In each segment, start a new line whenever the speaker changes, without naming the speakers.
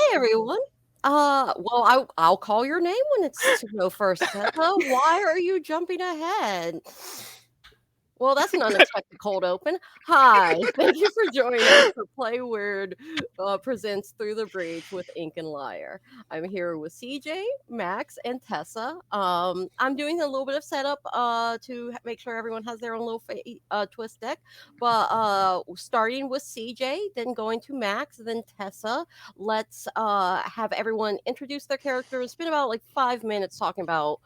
Hi, everyone. Well, I'll call your name when it's to go first, Tessa. Why are you jumping ahead? Well, that's an unexpected cold open. Hi, thank you for joining us for Play Wyrd presents Through the Breach with Ink and Lyre. I'm here with CJ, Max, and Tessa. I'm doing a little bit of setup to make sure everyone has their own little twist deck. But starting with CJ, then going to Max, then Tessa. Let's have everyone introduce their characters. Spend about like 5 minutes talking about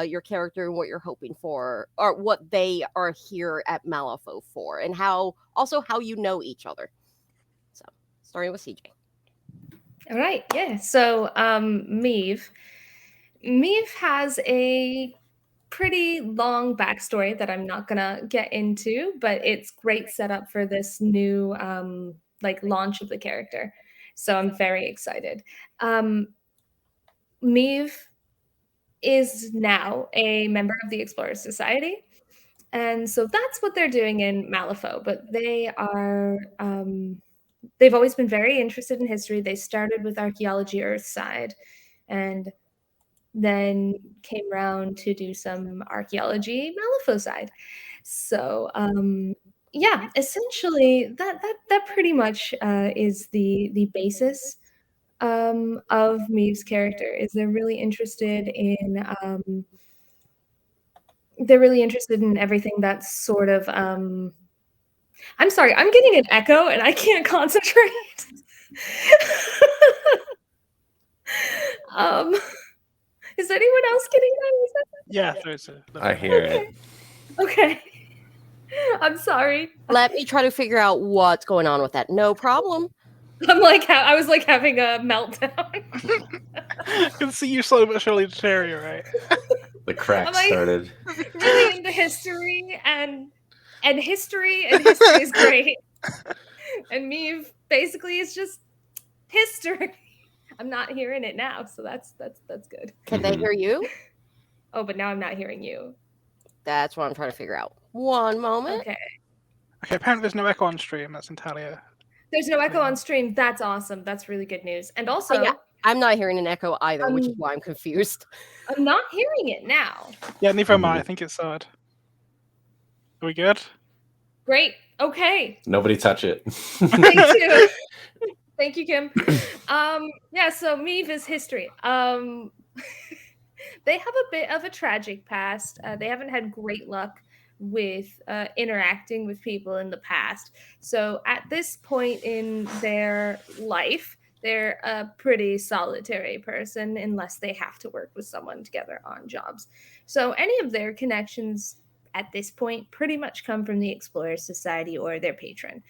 your character and what you're hoping for, or what they are here at Malifaux for, and how you know each other. So, starting with CJ.
All right, yeah. So, Meave has a pretty long backstory that I'm not gonna get into, but it's great setup for this new launch of the character. So I'm very excited. Meave is now a member of the Explorers Society. And so that's what they're doing in Malifaux, but they've always been very interested in history. They started with archaeology Earthside and then came around to do some archaeology Malifaux side. So yeah, essentially that pretty much is the basis of Maeve's character. Is they're really interested in everything that's sort of I'm sorry, I'm getting an echo and I can't concentrate. Is anyone else getting that?
Yeah, there's
I hear it.
Okay. I'm sorry.
Let me try to figure out what's going on with that. No problem.
I was like having a meltdown.
I can see you slowly but surely deteriorate.
The crack started.
Really into history and history is great. And Meave basically is just history. I'm not hearing it now, so that's good.
Can they hear you?
Oh, but now I'm not hearing you.
That's what I'm trying to figure out. One moment.
Okay.
Okay, apparently there's no echo on stream. That's entirely.
There's no echo on stream. That's awesome. That's really good news. And also,
yeah, I'm not hearing an echo either, which is why I'm confused.
I'm not hearing it now.
Yeah, neither am I. I think it's odd. Are we good?
Great. Okay.
Nobody touch it.
Thank you. Thank you, Kim. Yeah, so Meave is history. They have a bit of a tragic past. They haven't had great luck with interacting with people in the past. So at this point in their life, they're a pretty solitary person unless they have to work with someone together on jobs. So any of their connections at this point pretty much come from the Explorers Society or their patron.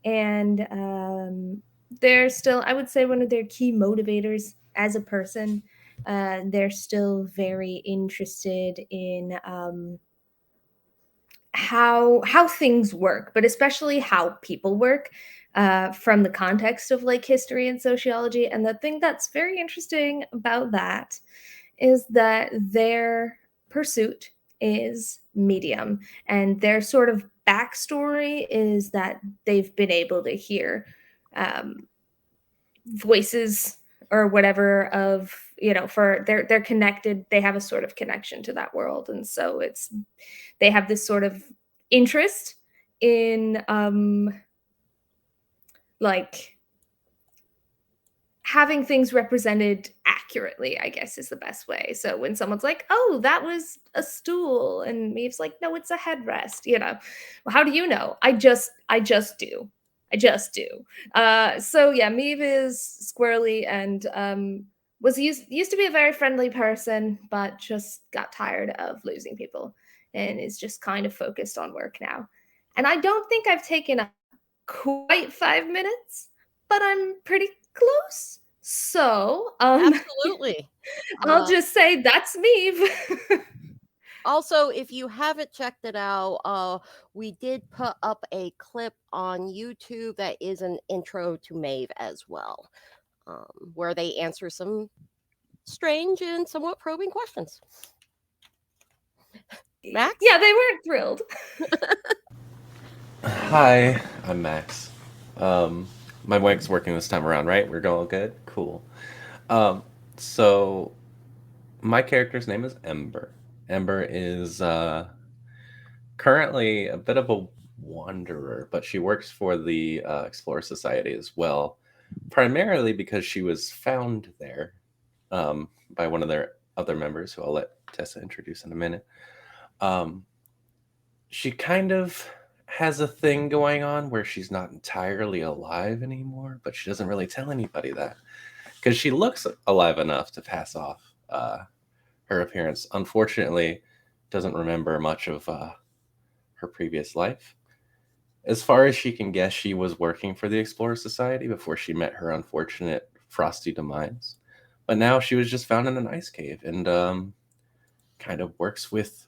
And they're still, I would say, one of their key motivators as a person. They're still very interested in how things work, but especially how people work from the context of like history and sociology. And the thing that's very interesting about that is that their pursuit is medium, and their sort of backstory is that they've been able to hear voices or whatever of, for they're connected, they have a sort of connection to that world, and so they have this sort of interest in like having things represented accurately, I guess is the best way. So when someone's like, oh, that was a stool, and Maeve's like, no, it's a headrest, well, how do you know? I just do. So yeah, Meave is squirrely and was used to be a very friendly person, but just got tired of losing people and is just kind of focused on work now. And I don't think I've taken up quite 5 minutes, but I'm pretty close. So
absolutely.
I'll just say that's Meave.
Also, if you haven't checked it out, we did put up a clip on YouTube that is an intro to Maeve as well, where they answer some strange and somewhat probing questions. Max?
Yeah, they weren't thrilled.
Hi, I'm Max. My mic's working this time around, right? We're going good? Cool. So my character's name is Ember. Ember is currently a bit of a wanderer, but she works for the Explorer Society as well, primarily because she was found there by one of their other members, who I'll let Tessa introduce in a minute. She kind of has a thing going on where she's not entirely alive anymore, but she doesn't really tell anybody that because she looks alive enough to pass off her appearance. Unfortunately, doesn't remember much of her previous life. As far as she can guess, she was working for the Explorer Society before she met her unfortunate frosty demise. But now she was just found in an ice cave and kind of works with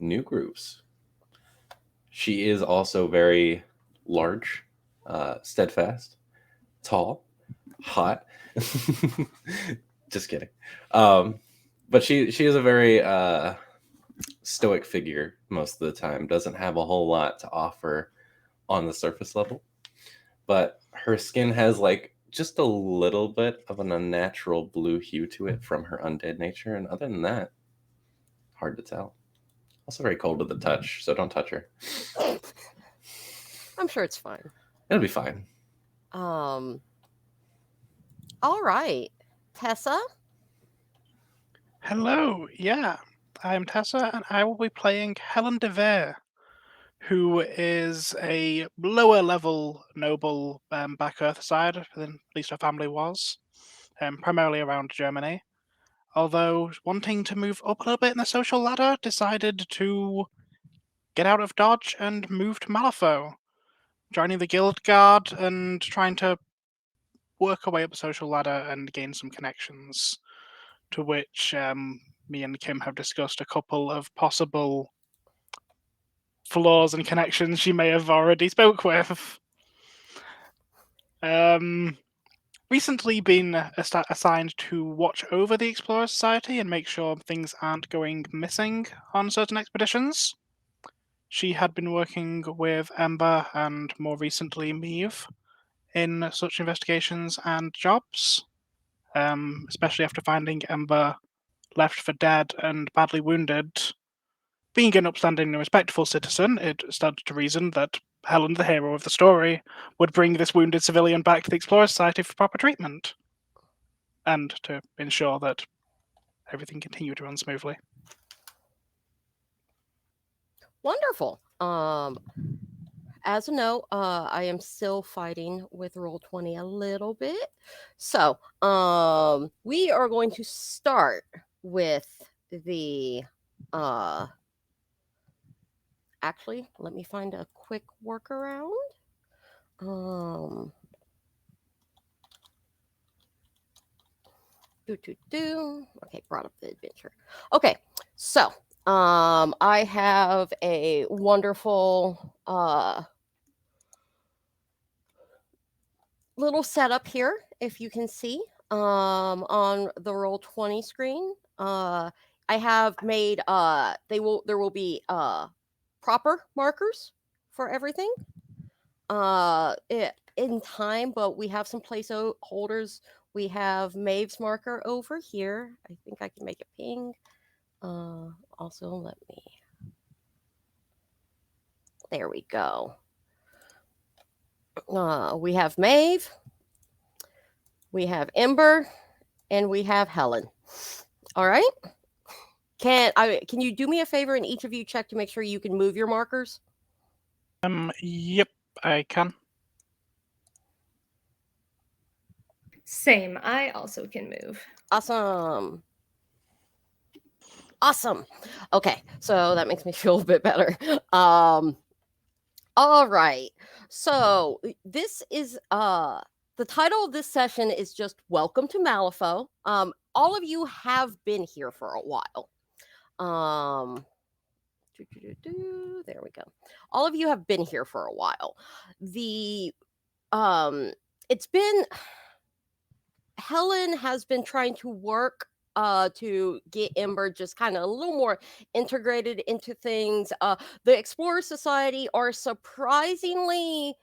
new groups. She is also very large, steadfast, tall, hot. Just kidding. But she is a very stoic figure most of the time. Doesn't have a whole lot to offer on the surface level, but her skin has like just a little bit of an unnatural blue hue to it from her undead nature, and other than that, hard to tell. Also very cold to the touch, so don't touch her.
I'm sure it's fine.
It'll be fine.
All right, Tessa.
Hello, yeah. I am Tessa, and I will be playing Helen de Vere, who is a lower level noble back Earthside than at least her family was, primarily around Germany. Although wanting to move up a little bit in the social ladder, decided to get out of Dodge and move to Malifaux, joining the Guild Guard and trying to work her way up the social ladder and gain some connections, to which me and Kim have discussed a couple of possible flaws and connections she may have already spoke with. Recently been assigned to watch over the Explorer Society and make sure things aren't going missing on certain expeditions. She had been working with Ember and more recently Meave in such investigations and jobs, especially after finding Ember left for dead and badly wounded. Being an upstanding and respectful citizen, it stood to reason that Helen, the hero of the story, would bring this wounded civilian back to the Explorer Society for proper treatment, and to ensure that everything continued to run smoothly.
Wonderful. As a note, I am still fighting with Roll20 a little bit. So, we are going to start with the actually, let me find a quick workaround. Okay, brought up the adventure. Okay, so I have a wonderful little setup here, if you can see on the Roll20 screen. I have made there will be proper markers for everything in time, but we have some placeholders. We have Maeve's marker over here. I think I can make it ping. Also, let me. There we go. We have Maeve, we have Ember, and we have Helen. All right. Can you do me a favor and each of you check to make sure you can move your markers?
Yep, I can.
Same. I also can move.
Awesome. Okay, so that makes me feel a bit better. All right. So this is the title of this session is just Welcome to Malifaux. All of you have been here for a while. There we go. All of you have been here for a while. It's been Helen has been trying to work to get Ember just kind of a little more integrated into things. The Explorer Society are surprisingly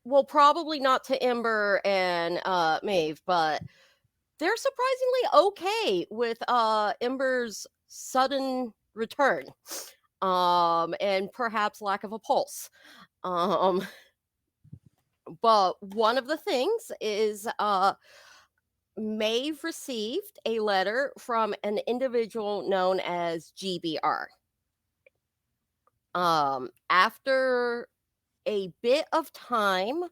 well, probably not to Ember and Maeve, but they're surprisingly okay with Ember's sudden return, and perhaps lack of a pulse. Um, but one of the things is Maeve received a letter from an individual known as GBR. After a bit of time,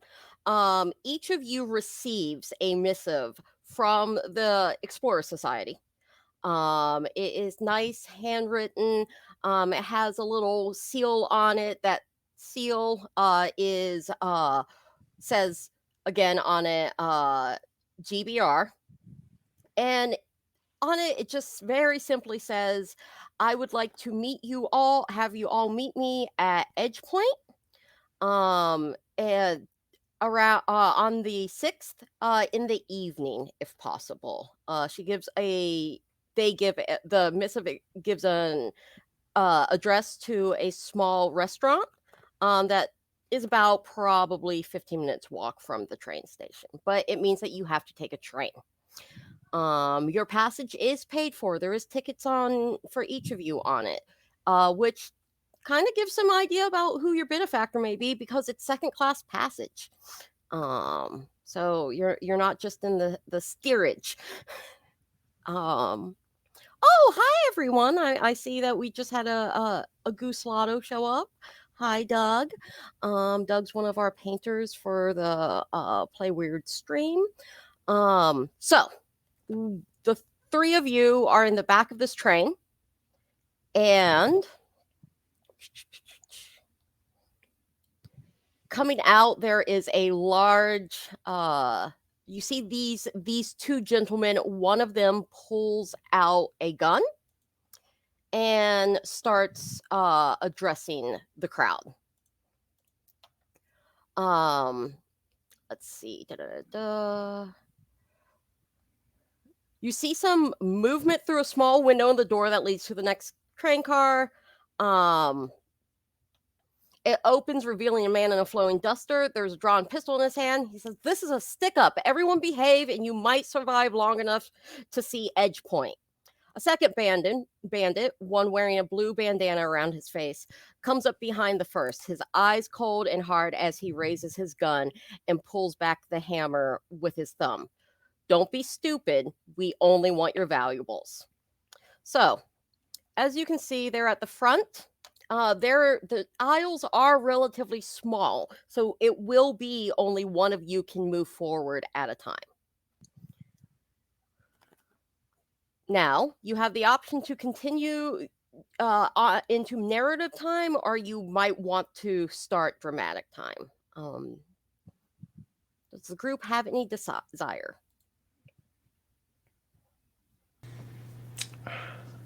each of you receives a missive from the Explorer Society. It is nice, handwritten. It has a little seal on it. That seal is says again on it GBR, and on it it just very simply says, "I would like to meet you all. Have you all meet me at Edge Point." And around on the 6th in the evening if possible. She gives a they give the missive gives an address to a small restaurant that is about probably 15 minutes walk from the train station, but it means that you have to take a train. Your passage is paid for. There is tickets on for each of you on it, which kind of gives some idea about who your benefactor may be because it's second class passage. So you're not just in the steerage. Oh, hi everyone. I see that we just had a Goose Lotto show up. Hi, Doug. Doug's one of our painters for the Play Weird stream. So the three of you are in the back of this train, and coming out there is a large you see these two gentlemen. One of them pulls out a gun and starts addressing the crowd. Let's see. You see some movement through a small window in the door that leads to the next train car. It opens, revealing a man in a flowing duster. There's a drawn pistol in his hand. He says, "This is a stick-up. Everyone behave, and you might survive long enough to see Edge Point." A second bandit, one wearing a blue bandana around his face, comes up behind the first, his eyes cold and hard as he raises his gun and pulls back the hammer with his thumb. "Don't be stupid. We only want your valuables." So, as you can see, they're at the front. The aisles are relatively small, so it will be only one of you can move forward at a time. Now, you have the option to continue into narrative time, or you might want to start dramatic time. Does the group have any desire?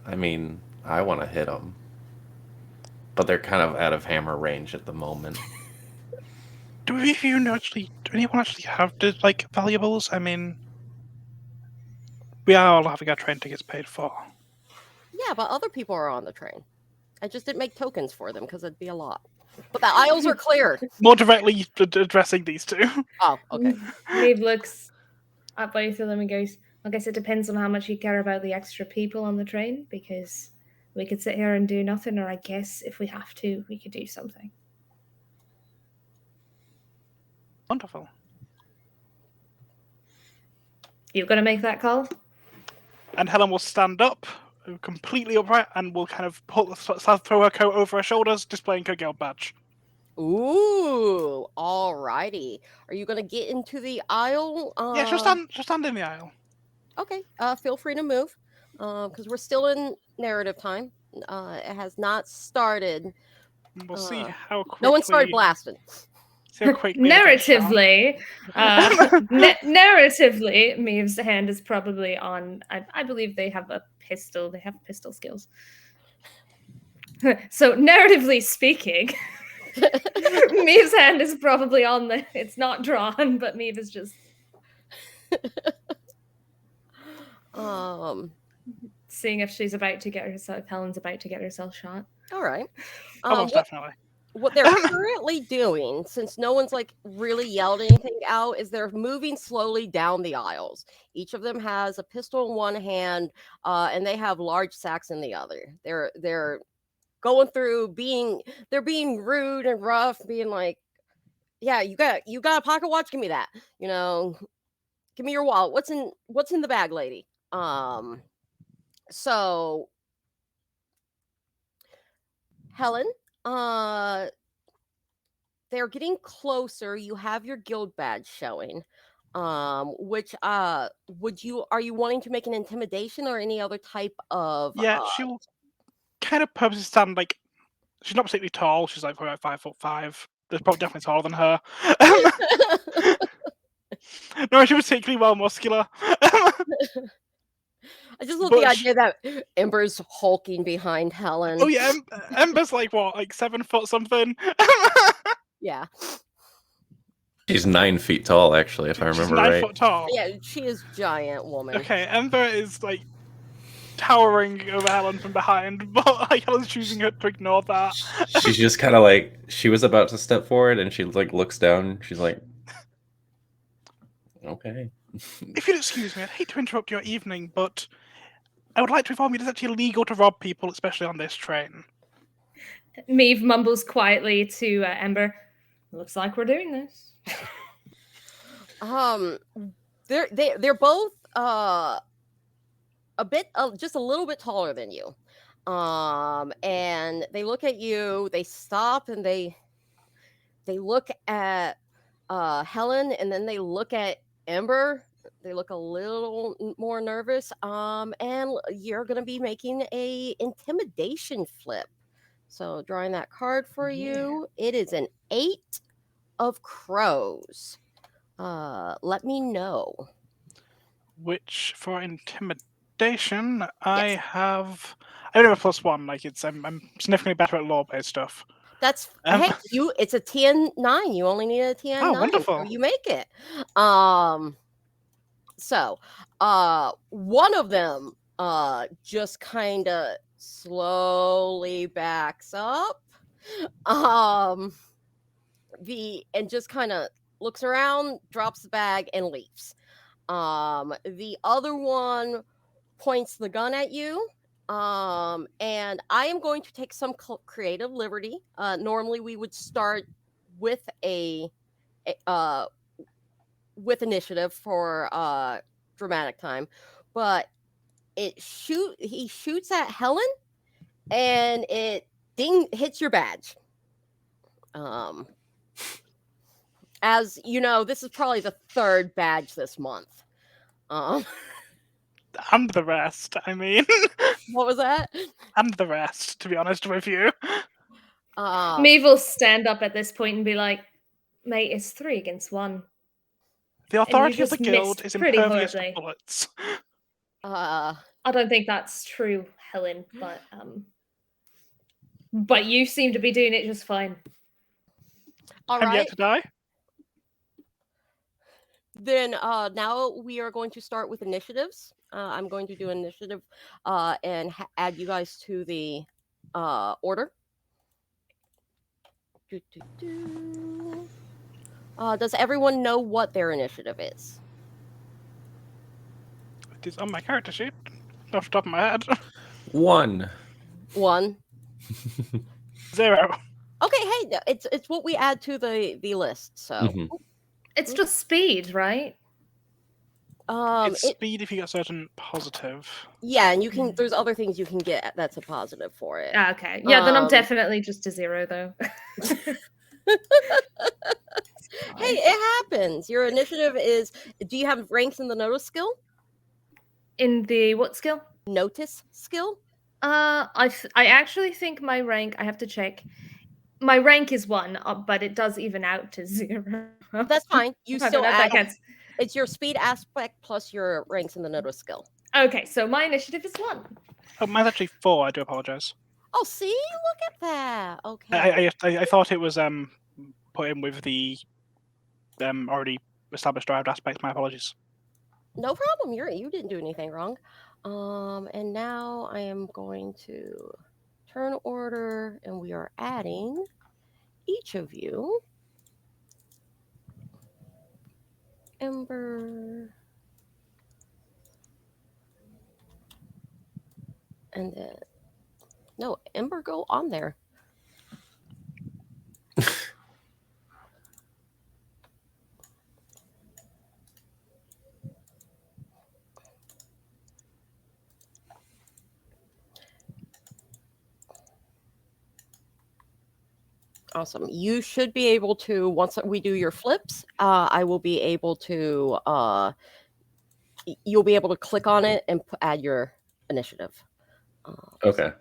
I mean, I want to hit them, but they're kind of out of hammer range at the moment.
Do anyone actually have the valuables? I mean, we are all having our train tickets paid for.
Yeah, but other people are on the train. I just didn't make tokens for them because it'd be a lot. But the aisles are clear.
More directly addressing these two.
Oh, okay.
Maeve looks at both of them and goes, "I guess it depends on how much you care about the extra people on the train, because we could sit here and do nothing, or I guess if we have to, we could do something."
Wonderful.
You're going to make that call?
And Helen will stand up, completely upright, and will kind of throw her coat over her shoulders, displaying her guild badge.
Ooh, alrighty. Are you gonna get into the aisle?
Yeah, she'll stand in the aisle.
Okay. Feel free to move, because we're still in narrative time. It has not started.
We'll see how quickly.
No one started blasting.
Narratively, narratively, Maeve's hand is probably on. I believe they have a pistol. They have pistol skills. So, narratively speaking, Maeve's hand is probably on the. It's not drawn, but Maeve is just.
Seeing
if she's about to get herself. Helen's about to get herself shot.
All right.
Almost definitely.
what they're currently doing, since no one's like really yelled anything out, is they're moving slowly down the aisles. Each of them has a pistol in one hand, and they have large sacks in the other. They're going through they're being rude and rough, being like, yeah, you got a pocket watch, give me that. You know, give me your wallet. What's in the bag, lady? So Helen, uh they're getting closer. You have your guild badge showing. Which are you wanting to make an intimidation or any other type of
Yeah, she will kind of purposely stand like she's not particularly tall. She's like probably like 5'5". There's probably definitely taller than her. No, she was particularly well muscular.
I just love the
But
idea that Ember's hulking behind Helen.
oh yeah, Ember's like what, like 7 foot something.
Yeah.
She's 9 feet tall, actually, if I
She's
remember
9
right.
foot tall.
Yeah, she is giant woman.
Okay, Ember is like towering over Helen from behind, but like Helen's choosing to ignore that.
She's just kind of like, she was about to step forward, and she like looks down. She's like, okay.
If you'll excuse me, I'd hate to interrupt your evening, but I would like to inform you it's actually illegal to rob people, especially on this train.
Maeve mumbles quietly to Ember. Looks like we're doing this.
They're both a bit just a little bit taller than you. And they look at you, they stop, and they look at Helen, and then they look at Ember. They look a little more nervous. And you're gonna be making a intimidation flip. So drawing that card for you, it is an 8 of crows. Let me know.
Which for intimidation, I have a +1. Like I'm significantly better at law-based stuff.
That's hey, it's a TN9. You only need a TN9.
Oh, wonderful.
So you make it. So one of them just kind of slowly backs up. And just kind of looks around, drops the bag, and leaves. The other one points the gun at you. And I am going to take some creative liberty. Normally we would start with with initiative for dramatic time, but he shoots at Helen, and it hits your badge. As you know, this is probably the 3rd badge this month.
And the rest, I mean.
What was that?
And the rest, to be honest with you.
Maeve will stand up at this point and be like, mate, it's 3 against 1.
The authority of the
just
guild
missed
is
pretty
impervious to
horribly.
bullets.
I don't think that's true, Helen, but you seem to be doing it just fine.
All
I'm
right.
yet to die.
Then now we are going to start with initiatives. I'm going to do initiative and add you guys to the order. Does everyone know what their initiative is?
It is on my character sheet, off the top of my head.
1.
1.
0.
Okay, hey, it's what we add to the list. So
It's just speed, right?
It's speed if you get certain positive.
Yeah, and you can. There's other things you can get that's a positive for it.
Okay, yeah, then I'm definitely just a 0 though.
Hey, it happens. Your initiative is. Do you have ranks in the notice skill?
In the what skill?
Notice skill.
I actually think my rank. I have to check. My rank is 1, but it does even out to 0.
That's fine. You still add.
That
It's your speed aspect plus your ranks in the notice skill.
Okay, so my initiative is 1.
Oh, mine's actually 4. I do apologize.
Oh, see, look at that. Okay.
I thought it was put in with the already established derived aspect. My apologies.
No problem. You didn't do anything wrong. And now I am going to turn order, and we are adding each of you Ember, and then no, Ember, go on there. Awesome. You should be able to, once we do your flips, I will be able to, you'll be able to click on it and add your initiative.
Okay.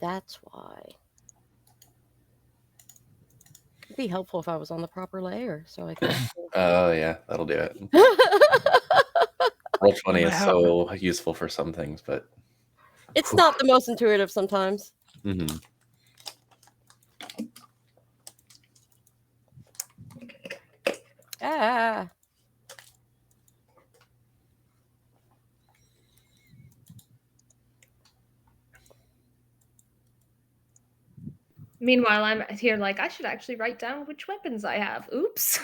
That's why. It'd be helpful if I was on the proper layer so I could.
Oh yeah, that'll do it. Roll20 is so useful for some things, but
it's not the most intuitive sometimes.
Mm-hmm.
Ah.
Meanwhile, I'm here like, I should actually write down which weapons I have. Oops.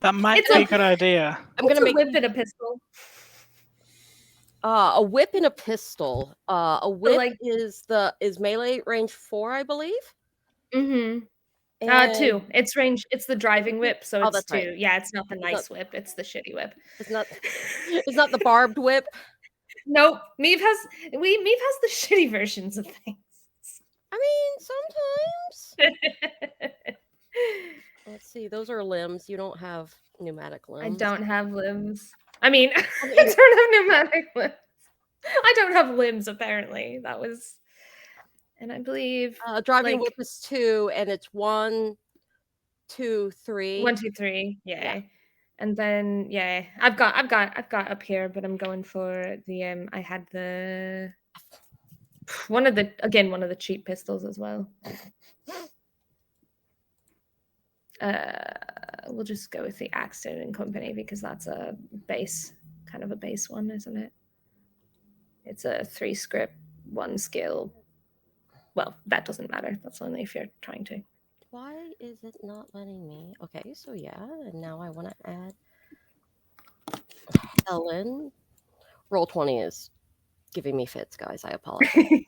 That might be a good idea.
I'm gonna make
a whip and a pistol.
A whip and a pistol. A whip is melee range 4, I believe.
Mm-hmm.
And
2. It's range. It's the driving whip, so it's
that's
2.
right.
Yeah, it's not the nice whip. It's the shitty whip.
It's not the barbed whip.
Nope. Meave has the shitty versions of things.
I mean, sometimes. Let's see. Those are limbs. You don't have pneumatic limbs.
I don't have limbs. I mean, I don't have pneumatic limbs. I don't have limbs, apparently. That was... And I believe...
driving whip is 2, and it's 1, 2, 3.
1, 2, 3. Yeah. And then, yeah. I've got up here, but I'm going for the... I had the... one of the cheap pistols as well. We'll just go with the Axton and Company because that's a base, kind of a base one, isn't it? It's a 3 script, 1 skill. Well, that doesn't matter. That's only if you're trying to.
Why is it not letting me? Okay, so yeah, and now I want to add Helen. Roll20 is giving me fits, guys. I apologize.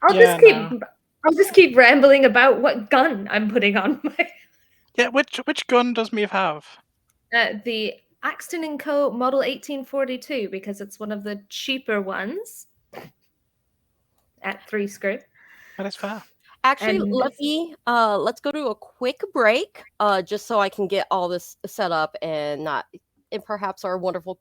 I'll just keep rambling about what gun I'm putting on my...
Yeah, which gun does Meave have?
The Axton & Co. Model 1842, because it's one of the cheaper ones at 3 script.
That is fair.
Actually, let's go to a quick break, just so I can get all this set up and perhaps our wonderful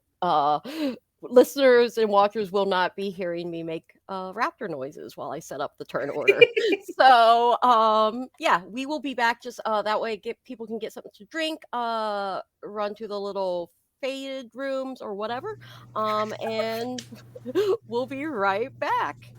listeners and watchers will not be hearing me make raptor noises while I set up the turn order. So yeah, we will be back just that way people can get something to drink, run to the little faded rooms or whatever, and we'll be right back.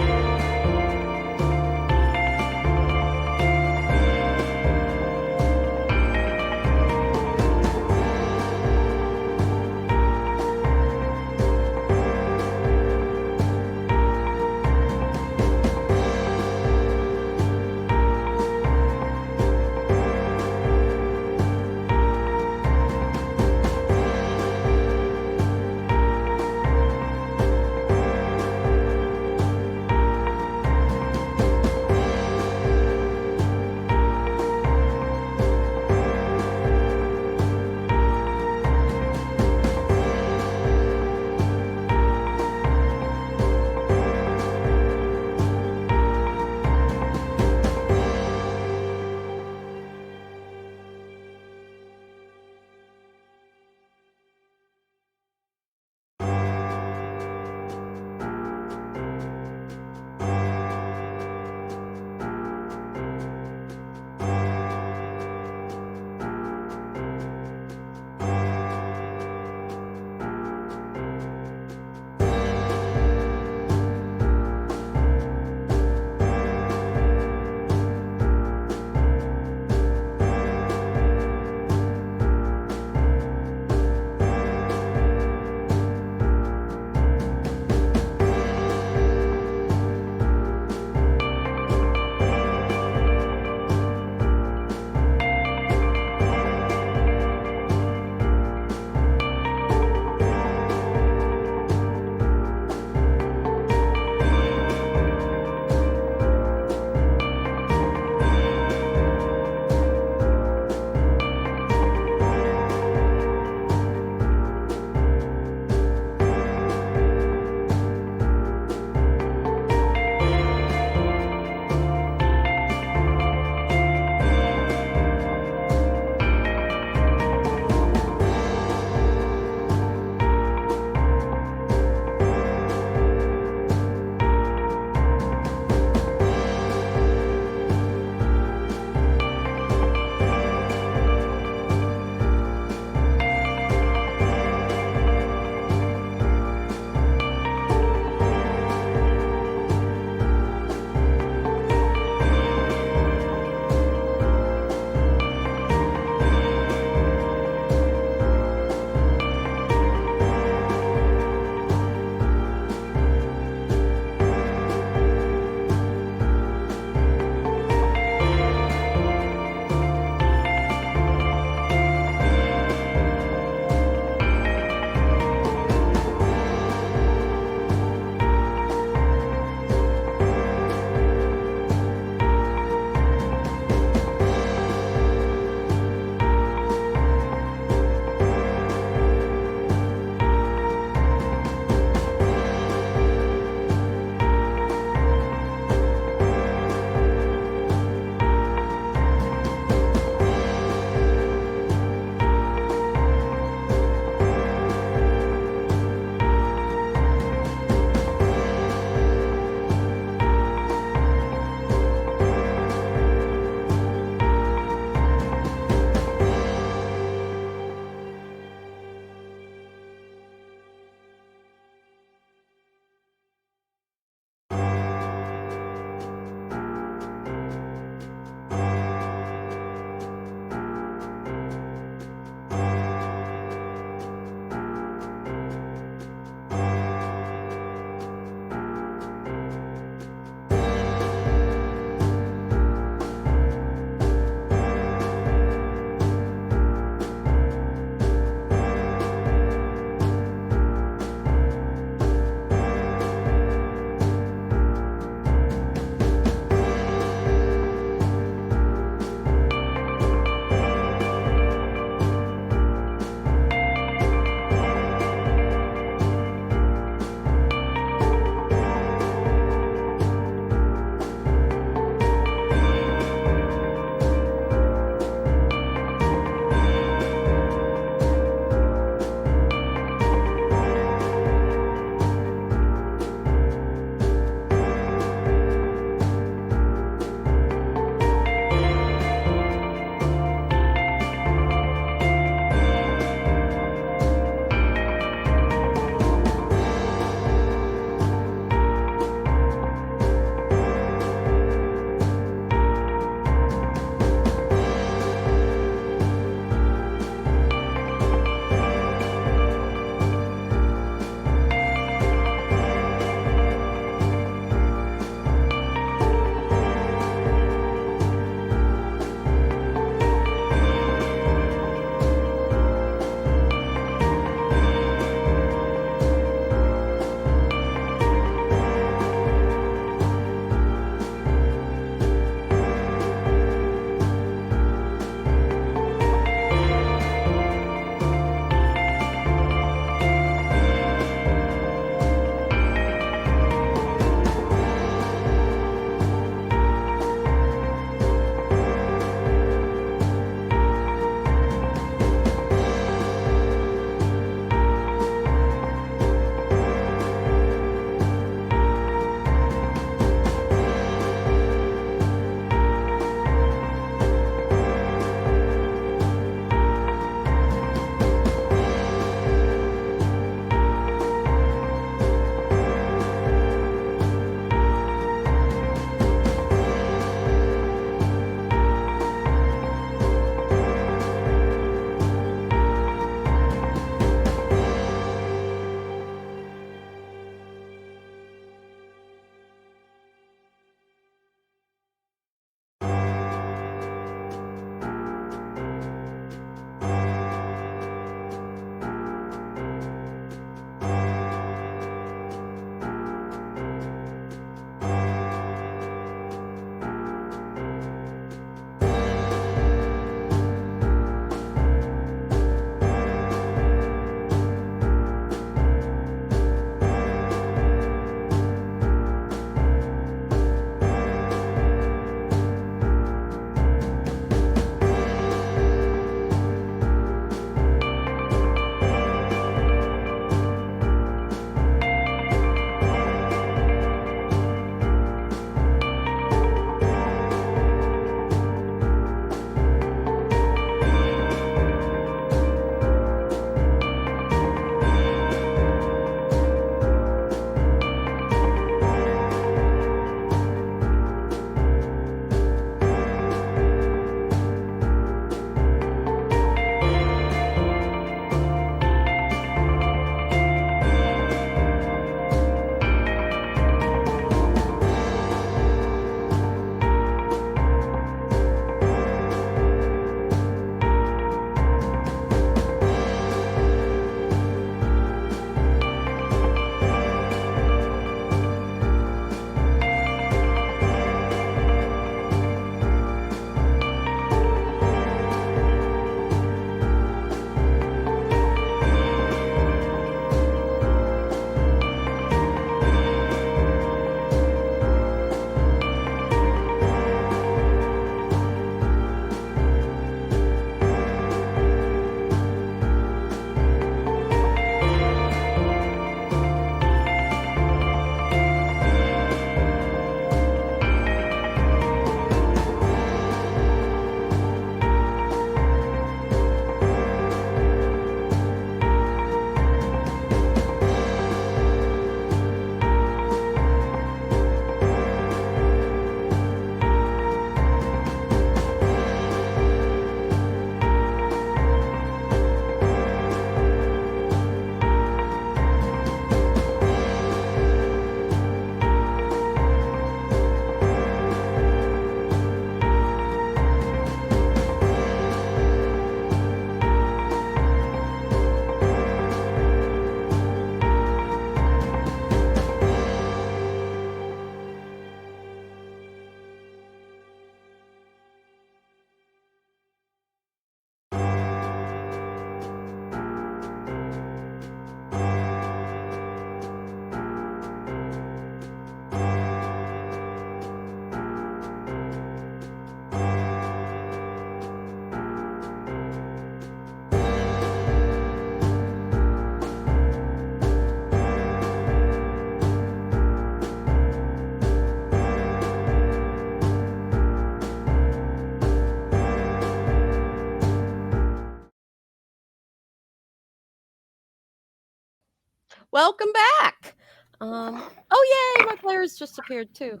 Welcome back. Oh yay, my players just appeared too.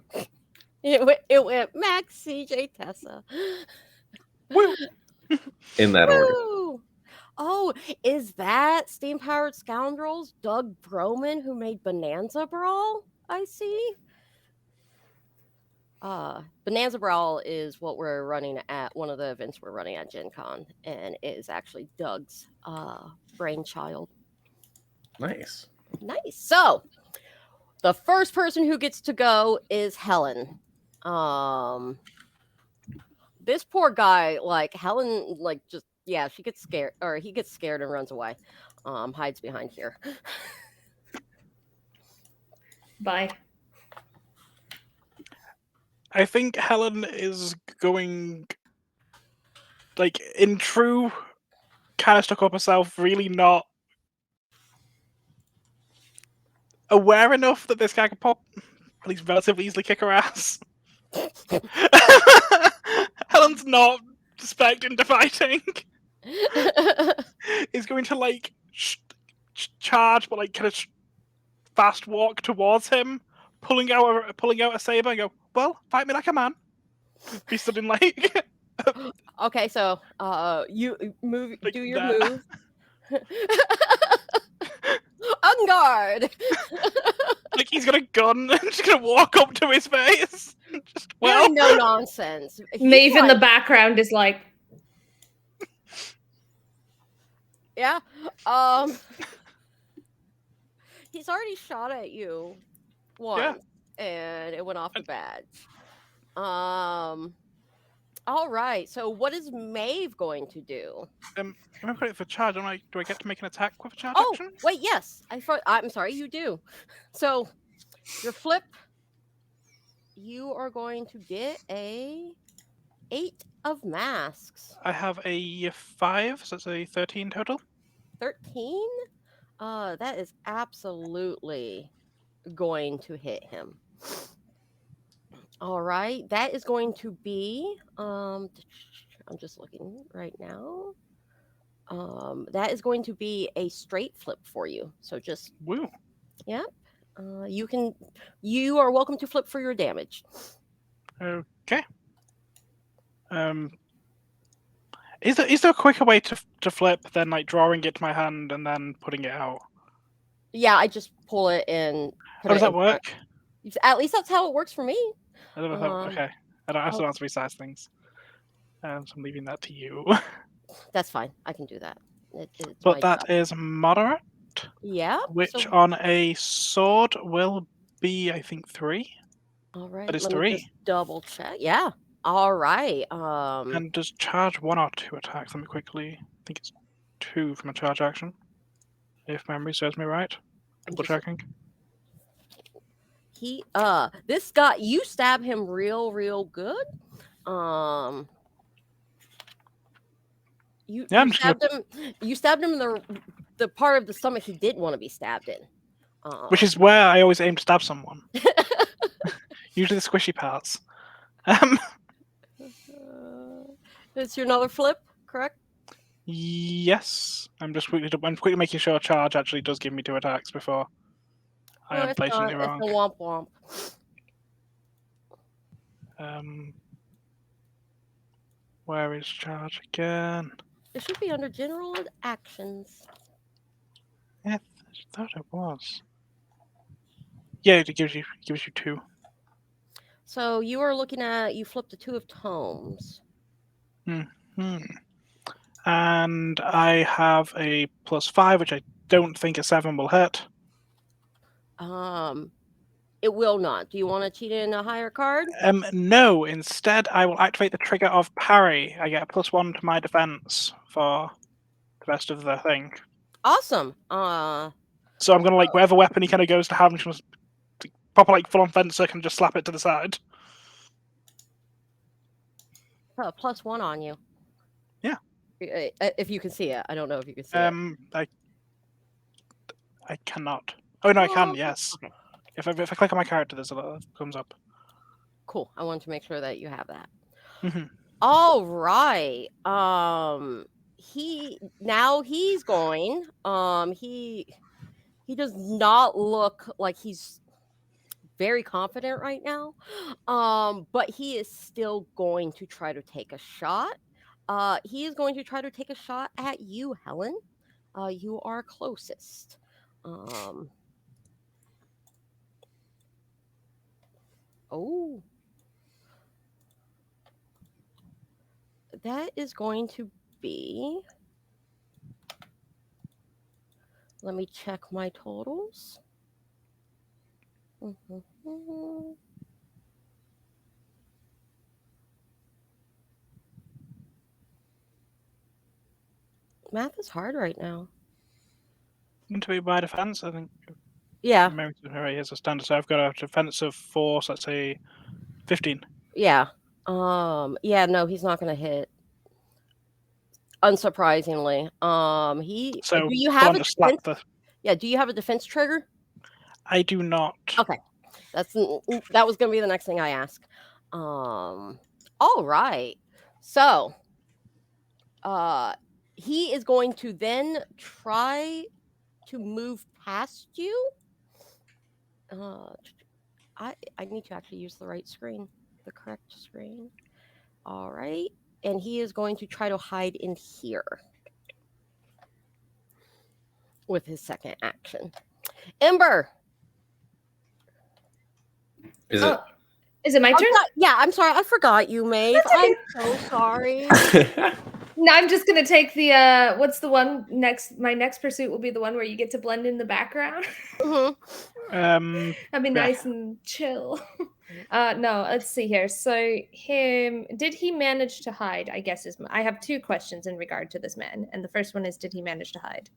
It went Max, CJ, Tessa.
Woo!
In that order.
Woo! Oh, is that Steam Powered Scoundrels Doug Broman who made Bonanza Brawl? I see. Bonanza Brawl is what we're running at one of the events we're running at Gen Con, and it is actually Doug's brainchild.
Nice.
Nice. So, the first person who gets to go is Helen. This poor guy, like Helen, like just yeah, she gets scared, or he gets scared and runs away. Hides behind here.
Bye.
I think Helen is going, like, in true kind of stuck up herself, really not aware enough that this guy can pop, at least relatively easily kick her ass. Helen's not suspecting to fighting. Is going to like charge, but like kind of fast walk towards him, pulling out a saber, and go, "Well, fight me like a man." Be something like.
Okay, so you move,
Like
do your
that.
move. On guard.
Like he's got a gun and just gonna walk up to his face. Just, well,
Really no nonsense. He's
Maeve in the
like-
background is like,
Yeah. He's already shot at you once, and it went off the badge. All right. So what is Maeve going to do?
I'm gonna put it for charge. Do I get to make an attack with a charge
Oh,
action?
wait, yes. I'm sorry, you do. So your flip, you are going to get a 8 of masks.
I have a 5, so it's a 13 total.
13? That is absolutely going to hit him. All right, that is going to be I'm just looking right now. That is going to be a straight flip for you. So just
Woo.
you are welcome to flip for your damage.
Okay. Is there a quicker way to flip than like drawing it to my hand and then putting it out?
Yeah, I just pull it and put
How does
it
that
in front.
work?
At least that's how it works for me.
I don't know. Okay. I still have to resize things. So I'm leaving that to you.
That's fine. I can do that. It's
But
my
that
job.
is moderate,
Yeah.
which
So,
on a sword will be, I think, 3.
all right.
That is
Let me
3.
just double check. Yeah. All right.
And does charge 1 or 2 attacks? Let me quickly. I think it's 2 from a charge action, if memory serves me right. Double checking.
This guy, you stab him real good. You stabbed him in the part of the stomach he didn't want to be stabbed in.
Which is where I always aim to stab someone. Usually the squishy parts.
It's your another flip, correct?
Yes. I'm quickly making sure charge actually does give me 2 attacks before I am blatantly wrong.
It's a womp womp.
Where is charge again?
It should be under general actions.
Yeah, I thought it was. Yeah, it gives you 2.
So you are looking at, you flipped the 2 of tomes.
And I have a +5, which I don't think a 7 will hit.
It will not. Do you want to cheat in a higher card?
No. Instead, I will activate the trigger of parry. I get a +1 to my defense for the rest of the thing.
Awesome.
So I'm gonna like whatever weapon he kind of goes to have, I'm just gonna pop a like full-on fencer and just slap it to the side.
+1 on you.
Yeah.
If you can see it, I don't know if you can see it.
I cannot. Oh no, I can. Yes.
Okay.
If I click on my character, there's a lot that comes up.
Cool. I wanted to make sure that you have that.
Mm-hmm.
All right. He's going. He He does not look like he's very confident right now. But he is still going to try to take a shot. He is going to try to take a shot at you, Helen. You are closest. Oh, that is going to be. Let me check my totals. Mhm. Math is hard right now.
To be by defense, I think
Yeah,
maybe here's a standard. So I've got a defense of 4, so let's say 15.
yeah. Yeah, no, he's not gonna hit. Unsurprisingly.
So
Do you
go
have
on
a
to slap
defense?
the.
Yeah, do you have a defense trigger?
I do not.
Okay. That was gonna be the next thing I ask. All right. So, uh, he is going to then try to move past you. Uh, I need to actually use the right screen, the correct screen. All right, and he is going to try to hide in here with his second action. Ember.
Is it?
Is it my turn?
Yeah, I'm sorry. I forgot you, Maeve.
That's okay.
I'm so sorry.
No, I'm just gonna take the what's the one next? My next pursuit will be the one where you get to blend in the background.
Mhm.
I'd be
Yeah.
nice and chill. No, let's see here. So did he manage to hide? I guess I have two questions in regard to this man, and the first one is, did he manage to hide?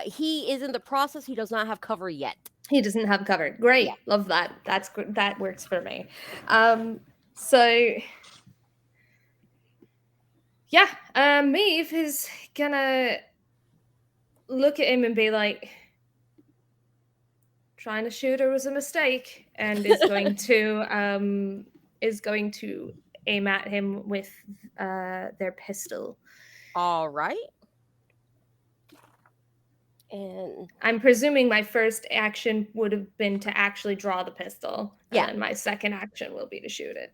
He is in the process. He does not have cover yet.
He doesn't have cover. Great,
Yeah.
love that. That's good. That works for me. So yeah, Maeve is gonna look at him and be like, trying to shoot her was a mistake, and is going to aim at him with their pistol.
All right. And
I'm presuming my first action would have been to actually draw the pistol,
Yeah.
and my second action will be to shoot it.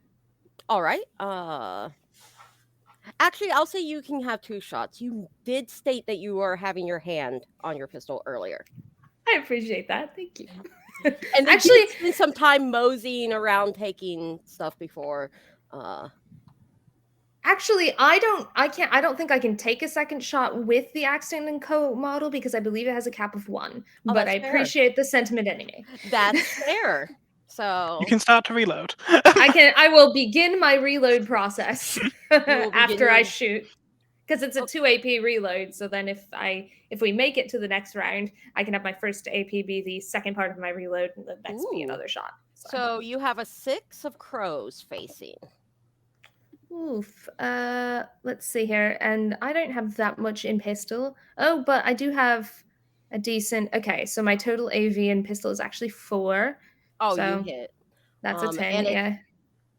all right. Actually, I'll say you can have 2 shots. You did state that you were having your hand on your pistol earlier.
I appreciate that. Thank you.
And
actually,
did spend some time moseying around taking stuff before.
Actually, I don't think I can take a second shot with the Accident and Co model because I believe it has a cap of 1.
Oh,
but
that's
I
fair.
appreciate the sentiment anyway.
That's fair. So
You can start to reload.
I will begin my reload process
will
after
begin
I
your-
shoot. Because it's a 2 AP reload, so then if we make it to the next round, I can have my first AP be the second part of my reload, and the next be
Ooh.
another shot.
So you have a 6 of crows facing.
Oof. Let's see here. And I don't have that much in pistol. Oh, but I do have a decent. Okay, so my total AV in pistol is actually 4.
Oh,
so
you hit.
That's a 10,
and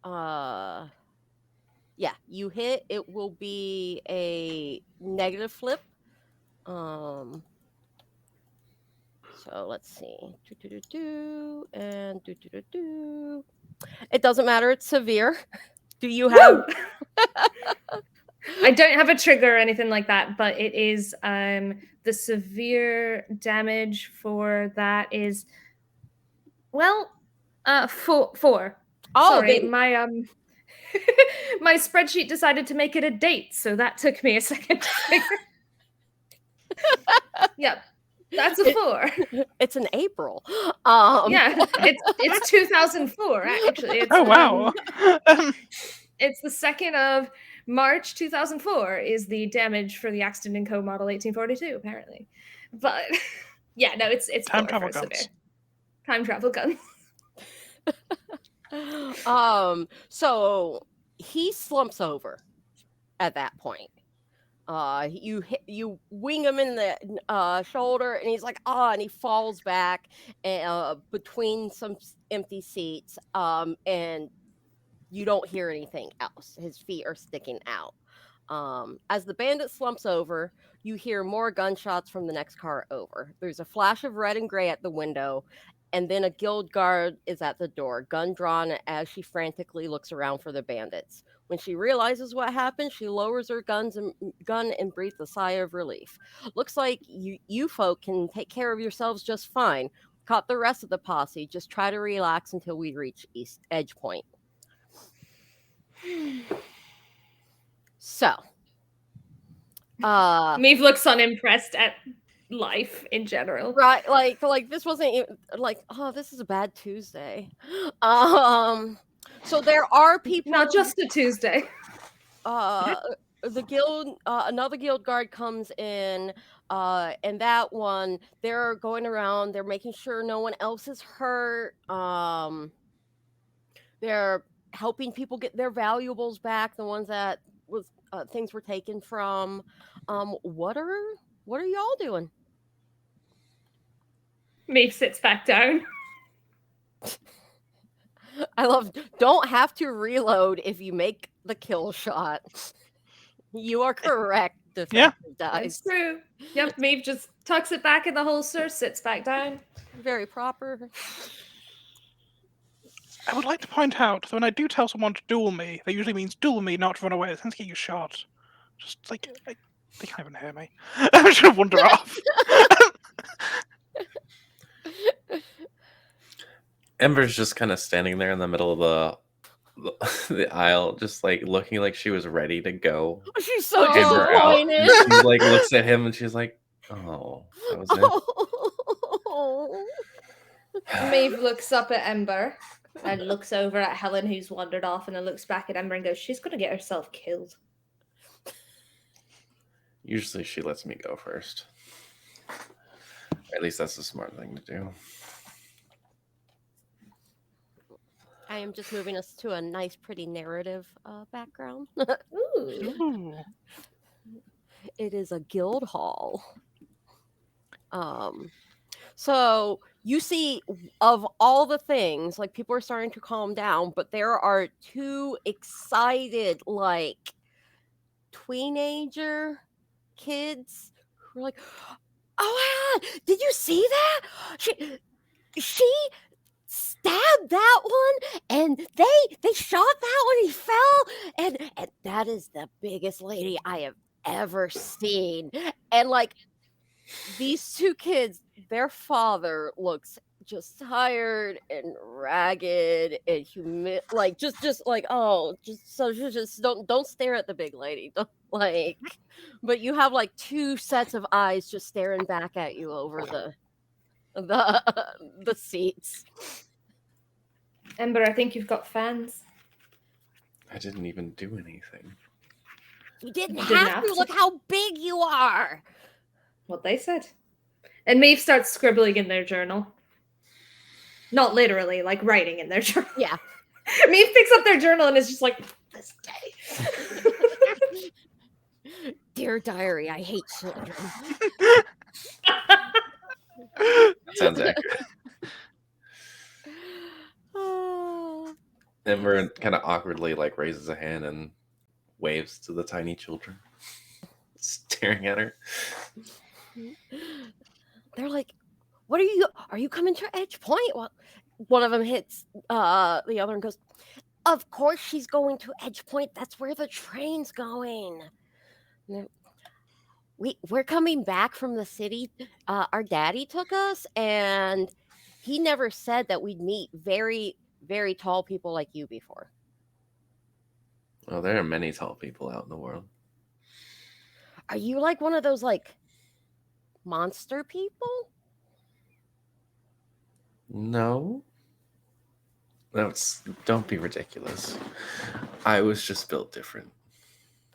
yeah.
Yeah, you hit. It will be a negative flip. So let's see. And It doesn't matter. It's severe. Do you have?
I don't have a trigger or anything like that, but it is the severe damage for that is 4.
Oh,
Sorry,
then-
my my spreadsheet decided to make it a date, so that took me a second to figure. Yep. That's a 4.
It's in April.
Yeah, it's 2004 actually. It's,
Oh wow!
It's the 2nd of March 2004 is the damage for the Accident and Co model 1842 apparently. But yeah, no, it's
Time
4
travel
for severe.
guns.
Time travel guns.
So he slumps over at that point. You wing him in the shoulder, and he's like, and he falls back between some empty seats. And you don't hear anything else. His feet are sticking out. As the bandit slumps over, you hear more gunshots from the next car over. There's a flash of red and gray at the window, and then a guild guard is at the door, gun drawn as she frantically looks around for the bandits. When she realizes what happened, she lowers her gun and breathes a sigh of relief. Looks like you folk can take care of yourselves just fine. Caught the rest of the posse. Just try to relax until we reach East Edge Point. So,
Maeve looks unimpressed at life in general.
right, like this wasn't even, like, oh, this is a bad Tuesday. So there are people.
Not just a Tuesday.
The guild, another guild guard comes in, and that one, they're going around. They're making sure no one else is hurt. They're helping people get their valuables back, the ones that was things were taken from. What are y'all doing?
Maeve sits back down.
I love, don't have to reload if you make the kill shot. You are correct. Defective dice.
That's true. Yep, Maeve just tucks it back in the holster, sits back down.
Very proper.
I would like to point out that when I do tell someone to duel me, that usually means duel me, not run away. It tends to get you shot. Just like, they can't even hear me. I'm just gonna wander off.
Ember's just kind of standing there in the middle of the aisle, just like looking like she was ready to go.
She's so
Hammer out.
disappointed.
And she like looks at him and she's like, "Oh, that was it."
Maeve looks up at Ember and looks over at Helen, who's wandered off, and then looks back at Ember and goes, "She's gonna get herself killed."
Usually she lets me go first. Or at least that's the smart thing to do.
I am just moving us to a nice, pretty narrative background.
Ooh.
Ooh.
It is a guild hall. So you see, of all the things, like, people are starting to calm down, but there are two excited, like, teenager kids who are like, "Oh my god, did you see that? She stabbed that one, and they shot that one, he fell, and that is the biggest lady I have ever seen." And like, these two kids, their father looks just tired and ragged and like just like, oh, just don't stare at the big lady. Don't, like, but you have like two sets of eyes just staring back at you over the seats.
Ember, I think you've got fans.
I didn't even do anything.
You didn't
You didn't
have to. Look how big you are.
What they said. And Maeve starts scribbling in their journal. Not literally, like writing in their journal.
Yeah.
Maeve picks up their journal and is just like, "This day."
Dear diary, I hate children.
That sounds accurate. Ember kind of awkwardly like raises a hand and waves to the tiny children staring at her.
They're like, "What are you coming to Edge Point?" Well, one of them hits the other and goes, "Of course she's going to Edge Point. That's where the train's going." We're coming back from the city. Our daddy took us, and he never said that we'd meet very, very tall people like you before.
Well, there are many tall people out in the world.
Are you like one of those like monster people?
No. Don't be ridiculous. I was just built different.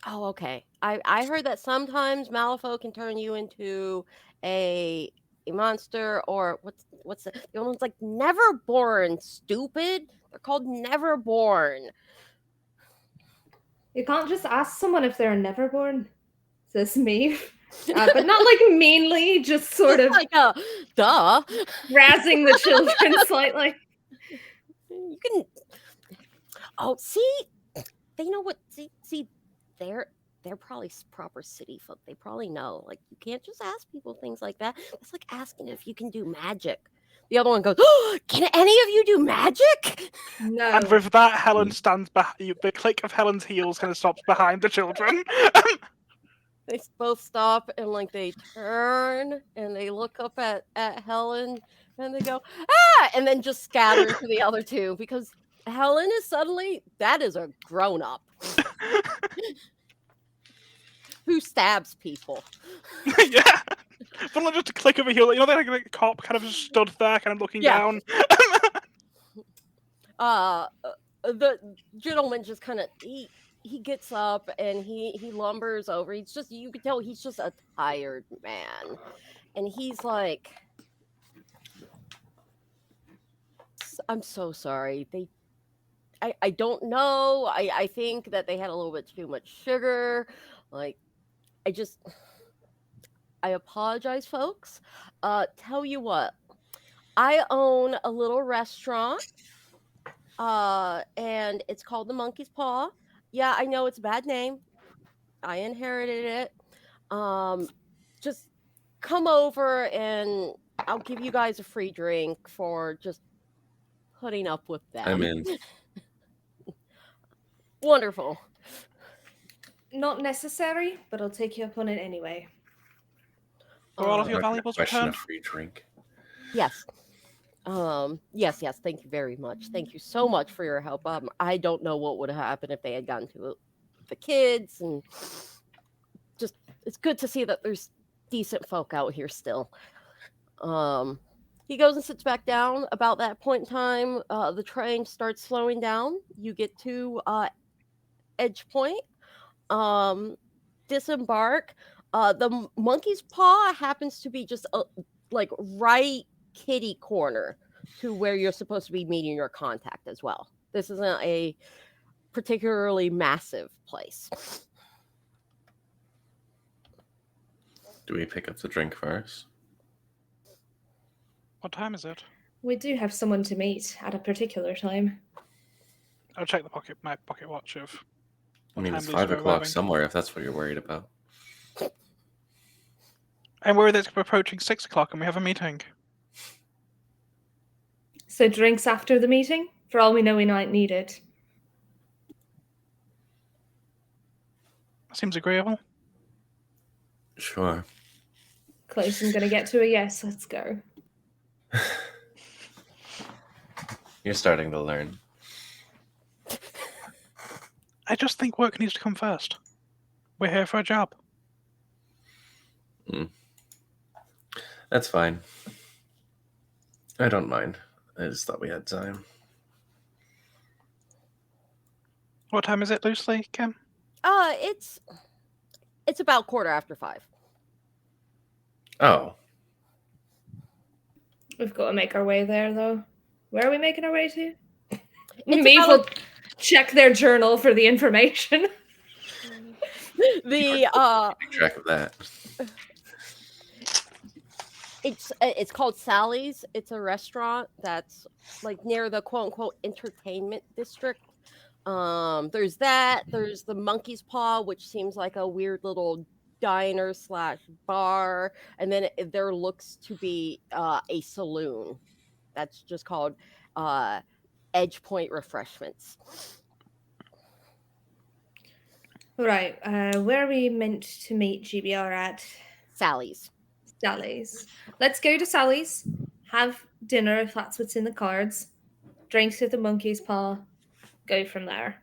Oh, okay. I heard that sometimes Malifaux can turn you into a monster, or what's the other one's like Neverborn, stupid. They're called Neverborn.
You can't just ask someone if they're neverborn, says Maeve. But not like meanly, just sort of
Like duh.
razzing the children slightly.
You can. Oh, see, they know what. See, they're probably proper city folk. They probably know. Like, you can't just ask people things like that. It's like asking if you can do magic. The other one goes, "Oh, can any of you do magic?"
No.
And with that, Helen stands behind. The click of Helen's heels kind of stops behind the children.
They both stop and like they turn and they look up at Helen and they go, "Ah!" and then just scatter to the other two because Helen is suddenly that is a grown up who stabs people.
Yeah. But not just a click of a heel. You know, they're like a cop kind of just stood there, kind of looking
Yeah.
down.
The gentleman just kind of he gets up and he lumbers over. He's just you can tell he's just a tired man, and he's like, "I'm so sorry. I don't know. I think that they had a little bit too much sugar. Like, I apologize, folks. Tell you what, I own a little restaurant. And it's called the Monkey's Paw. Yeah, I know it's a bad name. I inherited it. Just come over and I'll give you guys a free drink for just putting up with them."
I'm in.
Wonderful.
Not necessary, but I'll take you up on it anyway.
Are all of your
Not gonna
valuables
question a
returned?
free drink.
Yes. Yes. Thank you very much. Thank you so much for your help. I don't know what would have happened if they had gotten to the kids, and just it's good to see that there's decent folk out here still. He goes and sits back down. About that point in time, the train starts slowing down. You get to Edge Point. Disembark. The monkey's paw happens to be just like right kitty corner to where you're supposed to be meeting your contact as well. This isn't a particularly massive place.
Do we pick up the drink first?
What time is it?
We do have someone to meet at a particular time.
I'll check my pocket watch of.
I mean,
time
it's
these
5
are
o'clock
arriving.
somewhere if that's what you're worried about.
I'm worried that it's approaching 6 o'clock and we have a meeting.
So drinks after the meeting? For all we know, we might need it.
Seems agreeable.
Sure.
Close, I'm going to get to a yes. Let's go.
You're starting to learn.
I just think work needs to come first. We're here for a job.
That's fine. I don't mind. I just thought we had time.
What time is it, loosely, Kim?
It's about 5:15.
Oh,
We've got to make our way there, though. Where are we making our way to?
It's
Maeve
about
will check their journal for the information.
the
keep track of that.
it's called Sally's. It's a restaurant that's like near the quote unquote entertainment district. There's that. There's the Monkey's Paw, which seems like a weird little diner / bar, and then there looks to be a saloon that's just called Edge Point Refreshments.
Right, where are we meant to meet GBR at?
Sally's.
Sally's. Let's go to Sally's, have dinner if that's what's in the cards, drinks at the Monkey's Paw, go from there.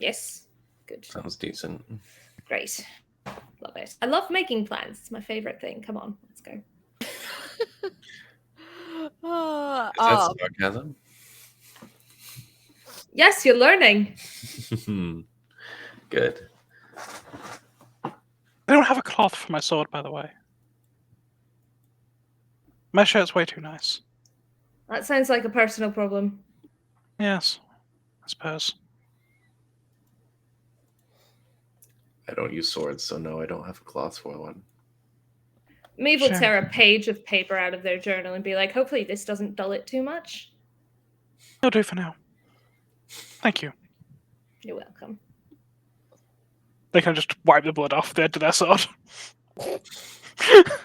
Yes? Good.
Sounds decent.
Great. Love it. I love making plans. It's my favorite thing. Come on, let's go.
Is that sarcasm?
Yes, you're learning.
Good.
I don't have a cloth for my sword, by the way. My shirt's way too nice.
That sounds like a personal problem.
Yes, I suppose.
I don't use swords, so no, I don't have a cloth for one.
Maeve will
Sure.
tear a page of paper out of their journal and be like, hopefully this doesn't dull it too much.
It'll do for now. Thank you.
You're welcome.
They can just wipe the blood off the edge of their sword.
It's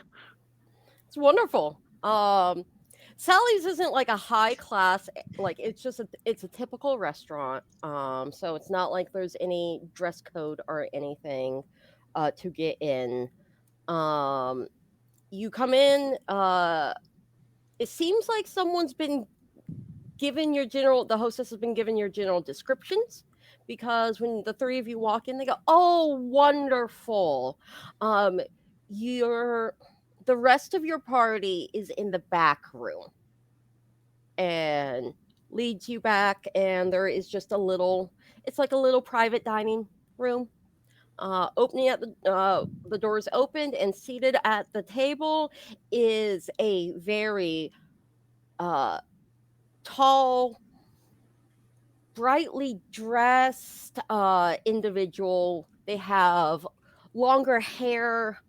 wonderful. Sally's isn't like a high class, like it's just it's a typical restaurant. So it's not like there's any dress code or anything to get in. You come in, it seems like someone's been given the hostess has been given your general descriptions, because when the three of you walk in, they go, "Oh, wonderful." The rest of your party is in the back room, and leads you back, and there is just it's like a little private dining room. Opening at the doors opened, and seated at the table is a very tall, brightly dressed individual. They have longer hair.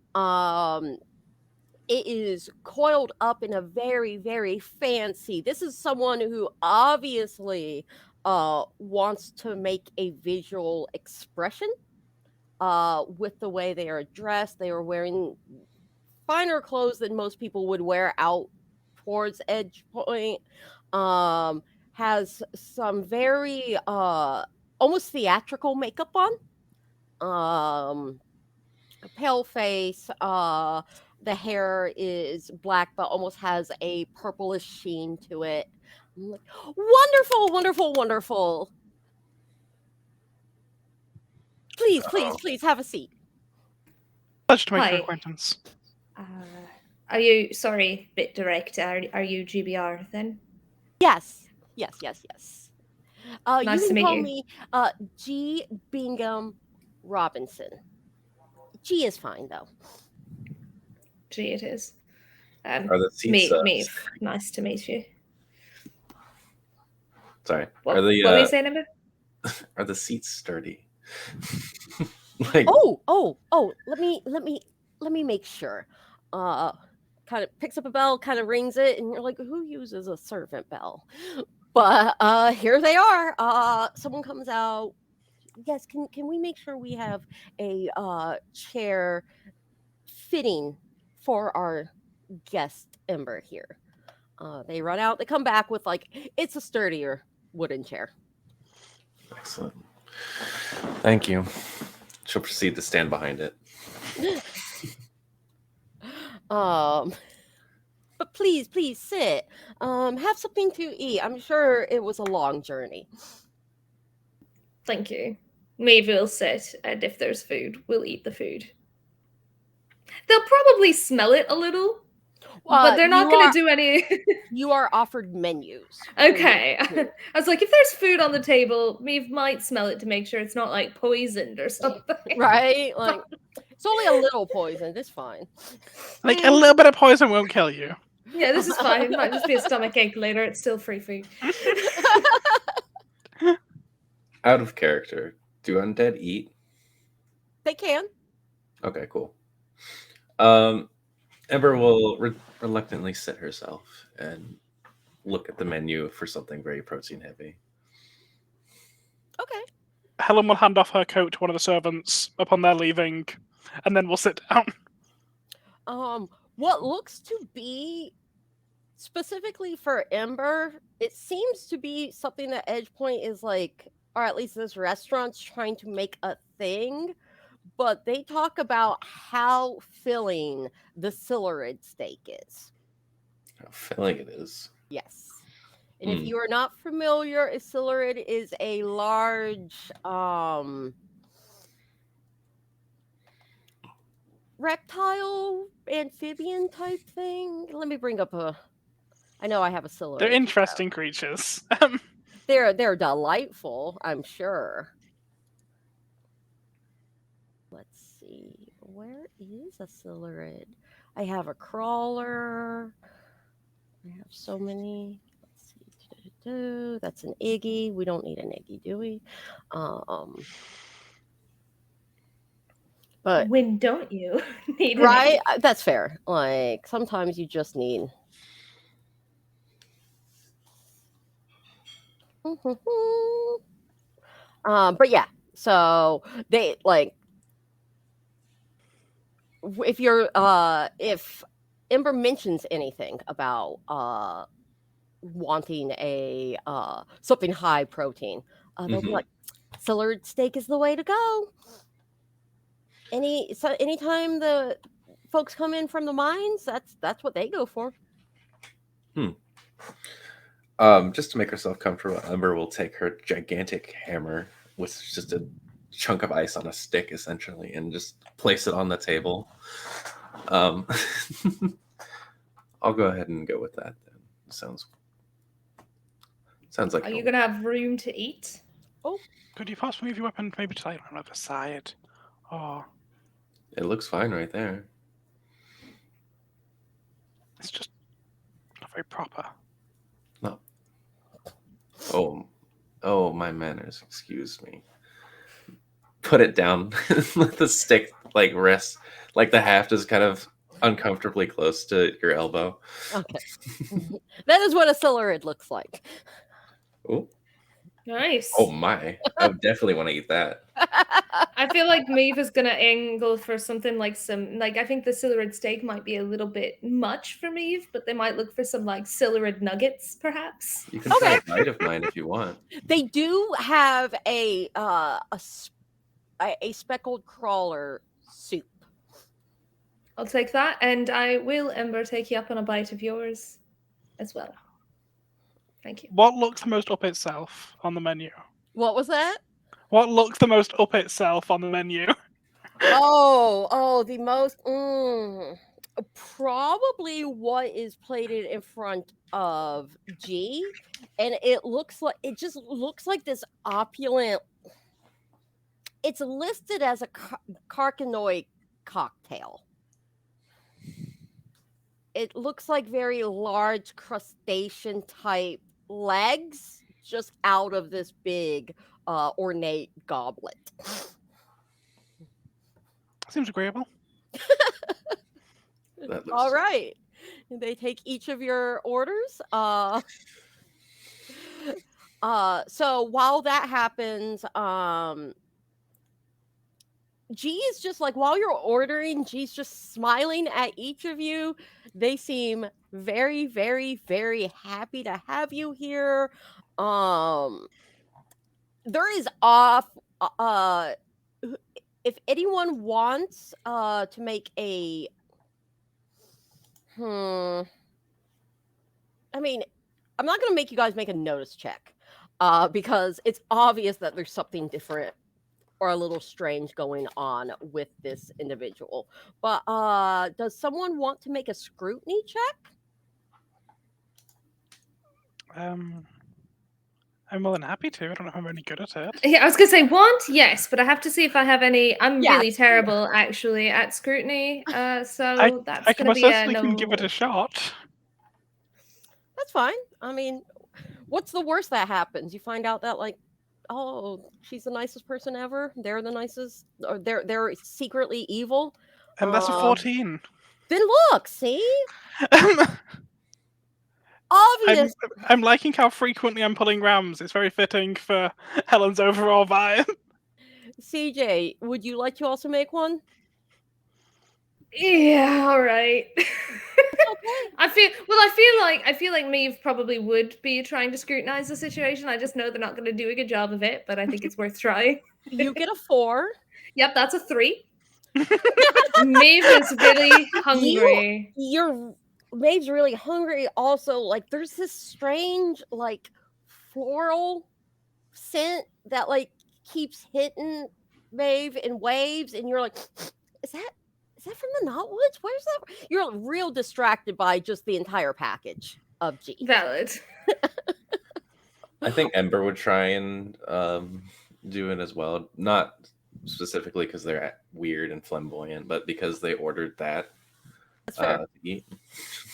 It is coiled up in a very, very fancy. This is someone who obviously wants to make a visual expression with the way they are dressed. They are wearing finer clothes than most people would wear out towards Edge Point. Has some very almost theatrical makeup on. Pale face. The hair is black, but almost has a purplish sheen to it. I'm like, wonderful, wonderful, wonderful. Please, please, please have a seat.
Pleasure to make your
Hi.
acquaintance.
Are you, sorry, bit direct, are you GBR then?
Yes, yes, yes, yes.
Nice
you
to
can
meet
call
you.
me G. Bingham Robinson. G is fine though.
Gee, it is.
Are the seats?
Maeve, nice to meet you.
Sorry.
What,
Are the
what were you saying about?
are the seats sturdy? Like,
Oh, let me make sure. Kind of picks up a bell, kind of rings it, and you're like, who uses a servant bell? But here they are. Someone comes out. Yes, can we make sure we have a chair fitting for our guest Ember here? They run out. They come back with it's a sturdier wooden chair.
excellent. Thank you. She'll proceed to stand behind it.
But please sit. Have something to eat. I'm sure it was a long journey.
Thank you. Maeve will sit, and if there's food, we'll eat the food. They'll probably smell it a little, but they're not going to do any.
You are offered menus.
Okay. I was like, if there's food on the table, Maeve might smell it to make sure it's not like poisoned or something.
Right? Like, it's only a little poisoned. It's fine.
Like, a little bit of poison won't kill you.
Yeah, this is fine. It might just be a stomach ache later. It's still free food.
Out of character, do undead eat?
They can.
Okay, cool. Ember will reluctantly sit herself and look at the menu for something very protein heavy.
Okay.
Helen will hand off her coat to one of the servants upon their leaving, and then we'll sit down.
What looks to be specifically for Ember, it seems to be something that Edgepoint is like, or at least this restaurant's trying to make a thing. But they talk about how filling the Silurid steak is.
How filling it is.
Yes. And if you are not familiar, a Silurid is a large reptile, amphibian type thing. Let me bring up I know I have a Silurid.
They're interesting creatures.
They're delightful, I'm sure. Let's see. Where is a Silurid? I have a crawler. I have so many. Let's see. That's an Iggy. We don't need an Iggy, do we? But
when don't you need
right? That's fair. Like, sometimes you just need. But yeah, so they if Ember mentions anything about wanting a something high protein, they'll be
Mhm.
like, Celerid steak is the way to go. Anytime the folks come in from the mines, that's what they go for.
Just to make herself comfortable, Ember will take her gigantic hammer, which is just a chunk of ice on a stick, essentially, and just place it on the table. Um, I'll go ahead and go with that then. Sounds like
Are you gonna have room to eat?
Oh,
Could you possibly move your weapon maybe to like on the other side? Oh,
it looks fine right there.
it's just not very proper.
No. My manners. Excuse me. Put it down. Let the stick like rest, like the haft is kind of uncomfortably close to your elbow.
okay. That is what a Celerid looks like.
Oh,
Nice.
oh my! I would definitely want to eat that.
I feel like Maeve is gonna angle for something like I think the Celerid steak might be a little bit much for Maeve, but they might look for some like Celerid nuggets, perhaps.
You can try
Okay.
a bite of mine if you want.
They do have a speckled crawler soup.
I'll take that, and I will, Ember, take you up on a bite of yours as well. Thank you.
What looks the most up itself on the menu?
What was that?
What looks the most up itself on the menu?
The most probably what is plated in front of G, and it just looks like this opulent. It's listed as a carcinoid cocktail. It looks like very large crustacean type legs just out of this big ornate goblet.
Seems agreeable.
That looks
All right. They take each of your orders. So while that happens, G is just like while you're ordering, G's just smiling at each of you. They seem very, very, very happy to have you here. There is off if anyone wants to make a I mean, I'm not going to make you guys make a notice check because it's obvious that there's something different or a little strange going on with this individual. But does someone want to make a scrutiny check?
I'm more than happy to. I don't know if I'm any good at it.
Yeah, I was gonna say want, yes, but I have to see if I have any. I'm
Yes.
really terrible actually at scrutiny, so
I
that's
can
gonna
most
be a
certainly
no.
can give it a shot.
That's fine. I mean, what's the worst that happens? You find out that like, oh, she's the nicest person ever. They're the nicest, or they're secretly evil.
And that's a 14.
Then look, see,
I'm,
obvious.
I'm liking how frequently I'm pulling rams. It's very fitting for Helen's overall vibe.
CJ, would you like to also make one?
Yeah, all right.
Okay.
I feel like Maeve probably would be trying to scrutinize the situation. I just know they're not going to do a good job of it, but I think it's worth trying.
You get a 4.
Yep, that's a 3. Maeve is really hungry.
Maeve's really hungry. Also, like there's this strange like floral scent that like keeps hitting Maeve in waves, and you're like, is that from the Knotwoods? Where's that? You're real distracted by just the entire package of G.
Valid.
I think Ember would try and do it as well. Not specifically because they're weird and flamboyant, but because they ordered that
That's fair.
to eat.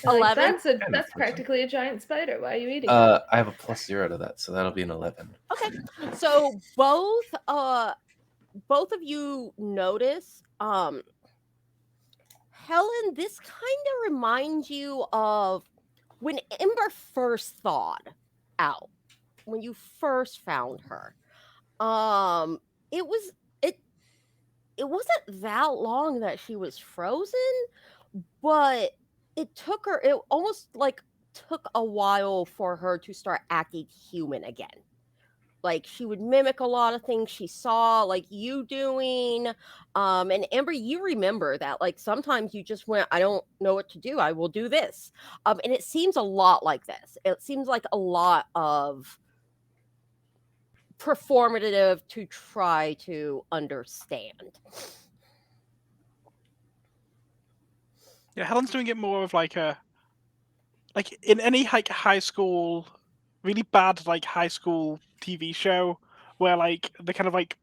11.
That's practically a giant spider. Why are you eating it?
I have a +0 to that, so that'll be an 11.
Okay. So both of you notice Helen, this kind of reminds you of when Ember first thawed out, when you first found her. It it wasn't that long that she was frozen, but it almost like took a while for her to start acting human again. Like she would mimic a lot of things she saw, like you doing. And Amber, you remember that like sometimes you just went, I don't know what to do. I will do this. And it seems a lot like this. It seems like a lot of performative to try to understand.
Yeah, Helen's doing it more of like in any like high school, really bad like high school TV show where like the kind of like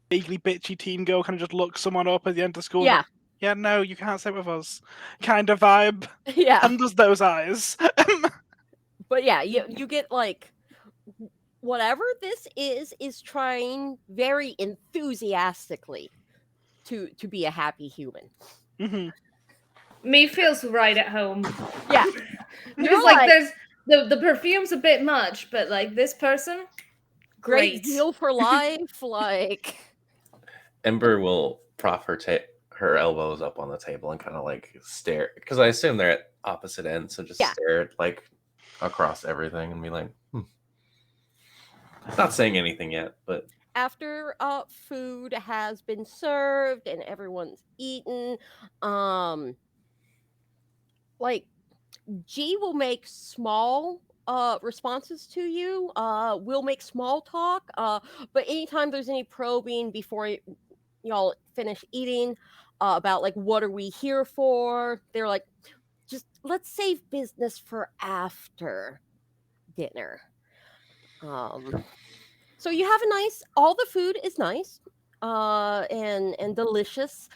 vaguely bitchy teen girl kind of just looks someone up at the end of school.
Yeah.
Like, yeah, no, you can't sit with us, kind of vibe.
Yeah.
Helen does those eyes.
But yeah, you get like whatever this is trying very enthusiastically to be a happy human.
Mm-hmm.
Me feels right at home.
Yeah.
Because like there's the perfume's a bit much, but like this person,
great
great.
deal for life. Like
Ember will prop her elbows up on the table and kind of like stare, because I assume they're at opposite ends, so just stare like across everything and be like, Not saying anything yet, but
after food has been served and everyone's eaten, like G will make small responses to you. We'll make small talk. But anytime there's any probing before y'all finish eating, about like what are we here for, they're like, just let's save business for after dinner. So you have a nice, all the food is nice and delicious.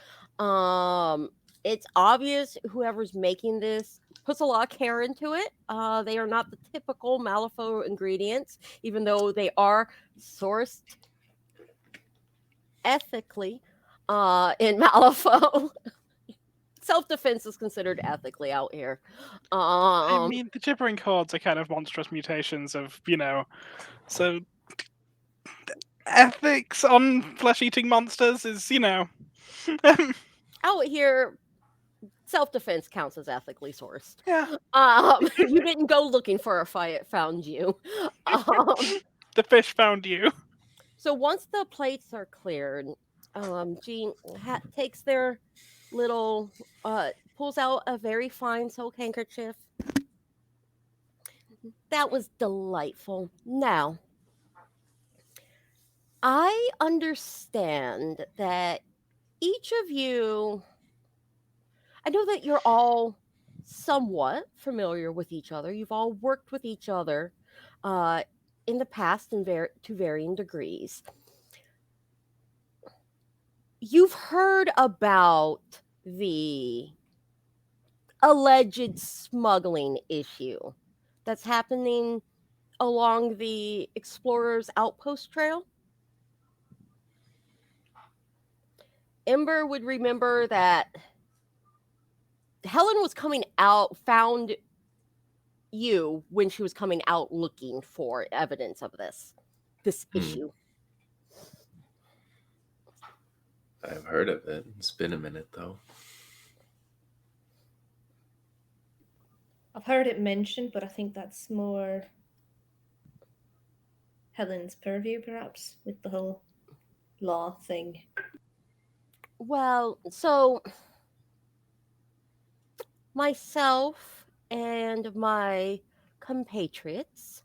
It's obvious whoever's making this puts a lot of care into it. They are not the typical Malifaux ingredients, even though they are sourced ethically in Malifaux. Self-defense is considered ethically out here.
I mean, the gibbering chords are kind of monstrous mutations of, so ethics on flesh-eating monsters is,
out here, self-defense counts as ethically sourced.
Yeah.
You didn't go looking for a fight, it found you.
The fish found you.
So once the plates are cleared, Jean takes their little, pulls out a very fine silk handkerchief. That was delightful. Now, I understand that each of you, I know that you're all somewhat familiar with each other. You've all worked with each other in the past to varying degrees. You've heard about the alleged smuggling issue that's happening along the Explorers Outpost Trail. Ember would remember that Helen was coming out, found you when she was coming out looking for evidence of this issue.
I've heard of it. It's been a minute, though.
I've heard it mentioned, but I think that's more Helen's purview, perhaps, with the whole law thing.
Well, so myself and my compatriots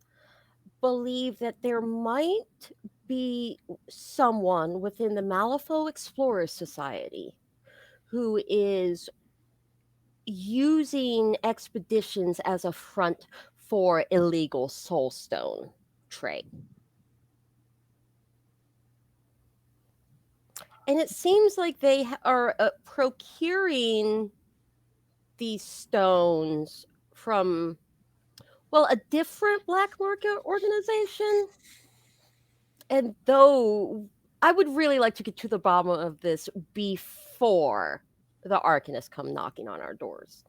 believe that there might be someone within the Malifaux Explorers Society who is using expeditions as a front for illegal soulstone trade. And it seems like they are procuring these stones from, well, a different black market organization. And though I would really like to get to the bottom of this before the Arcanists come knocking on our doors.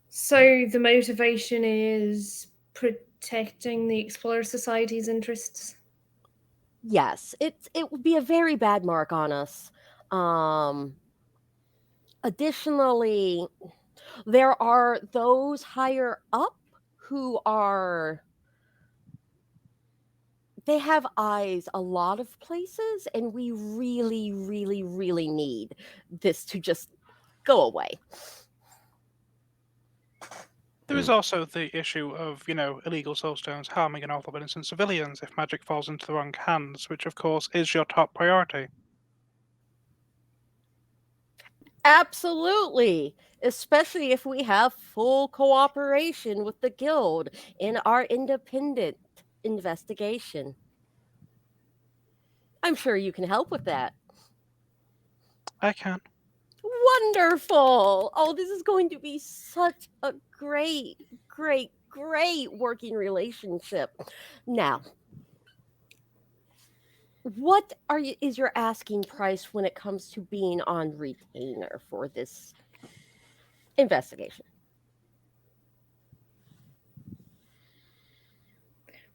So the motivation is Protecting the Explorer Society's interests.
Yes, it would be a very bad mark on us. Um, Additionally, there are those higher up who are they have eyes a lot of places, and we really, really, really need this to just go away.
There is also the issue of, illegal soulstones harming an awful lot of innocent civilians if magic falls into the wrong hands, which of course is your top priority.
Absolutely. Especially if we have full cooperation with the guild in our independent investigation. I'm sure you can help with that.
I can.
Wonderful. Oh, this is going to be such a great, great, great working relationship. Now, what is your asking price when it comes to being on retainer for this investigation?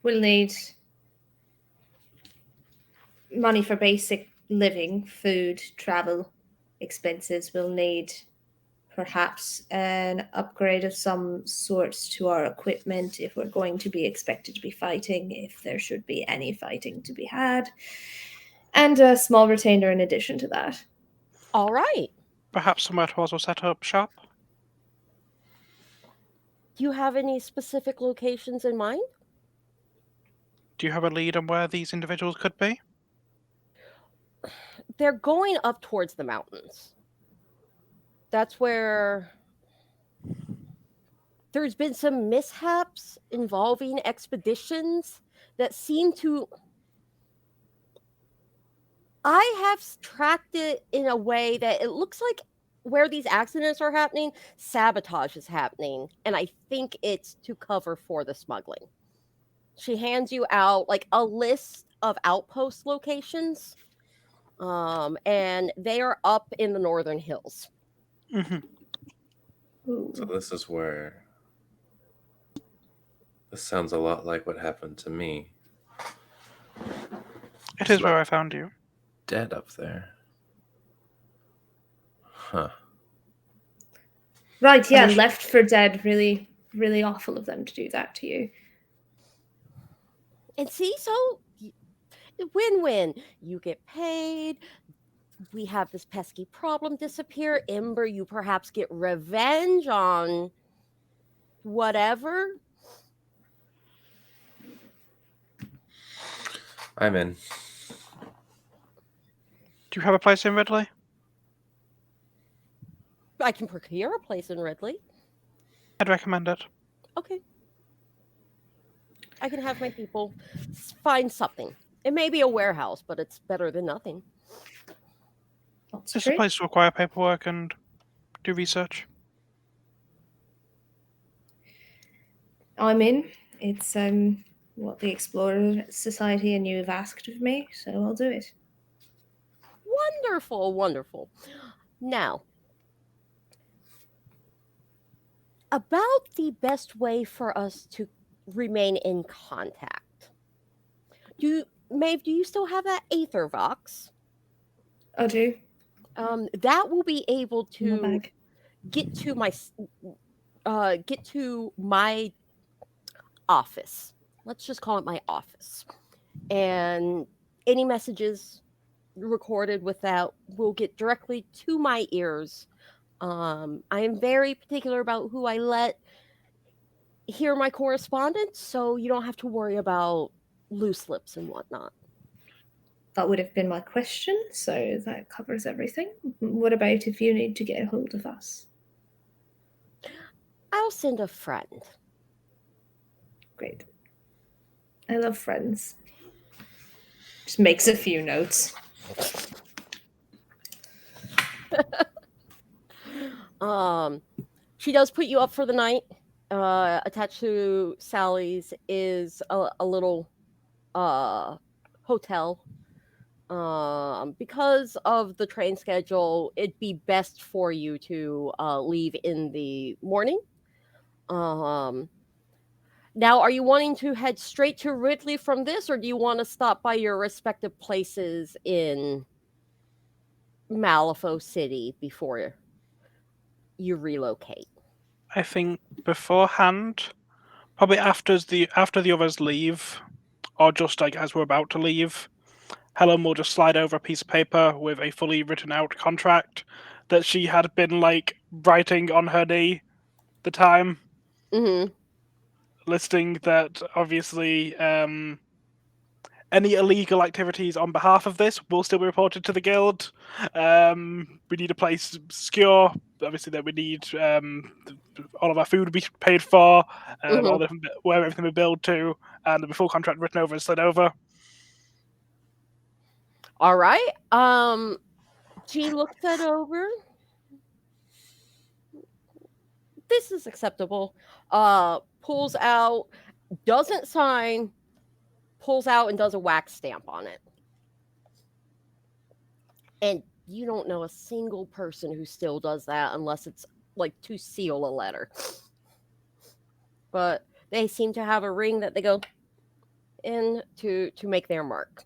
We'll need money for basic living, food, travel expenses. We'll need perhaps an upgrade of some sorts to our equipment if we're going to be expected to be fighting, if there should be any fighting to be had, and a small retainer in addition to that.
All right.
Perhaps somewhere to also set up shop?
Do you have any specific locations in mind?
Do you have a lead on where these individuals could be?
They're going up towards the mountains. That's where there's been some mishaps involving expeditions that seem to. I have tracked it in a way that it looks like where these accidents are happening, sabotage is happening. And I think it's to cover for the smuggling. She hands you out like a list of outpost locations. And they are up in the northern hills.
Mm-hmm.
So this is where. This sounds a lot like what happened to me.
It is where I found you.
Dead up there. Huh.
Right, yeah, left for dead. Really, really awful of them to do that to you.
And see, so win-win. You get paid. We have this pesky problem disappear. Ember, you perhaps get revenge on whatever.
I'm in.
Do you have a place in Ridley?
I can procure a place in Ridley.
I'd recommend it.
Okay. I can have my people find something. It may be a warehouse, but it's better than nothing.
That's
It's a place to acquire paperwork and do research.
I'm in. It's what the Explorer Society and you have asked of me, so I'll do it.
Wonderful, wonderful. Now, about the best way for us to remain in contact. Maeve, do you still have that Aether Vox?
I do.
That will be able
In my
to
bag.
get to my office. Let's just call it my office. And any messages recorded with that will get directly to my ears. I am very particular about who I let hear my correspondence, so you don't have to worry about loose lips and whatnot.
That would have been my question, so that covers everything. What about if you need to get a hold of us?
I'll send a friend.
Great. I love friends. Just makes a few notes.
She does put you up for the night. Attached to Sally's is a little hotel. Because of the train schedule, it'd be best for you to leave in the morning. Now, are you wanting to head straight to Ridley from this, or do you want to stop by your respective places in Malifaux City before you relocate?
I think beforehand, probably after the others leave, or just like as we're about to leave, Helen will just slide over a piece of paper with a fully written out contract that she had been like writing on her knee the time,
Mm-hmm.
listing that obviously any illegal activities on behalf of this will still be reported to the guild. We need a place secure. Obviously, that we need all of our food to be paid for, all the, where everything we build to, and the full contract written over and slid over.
All right. She looks that over. This is acceptable. Pulls out, doesn't sign, pulls out and does a wax stamp on it. And you don't know a single person who still does that unless it's like to seal a letter. But they seem to have a ring that they go in to make their mark.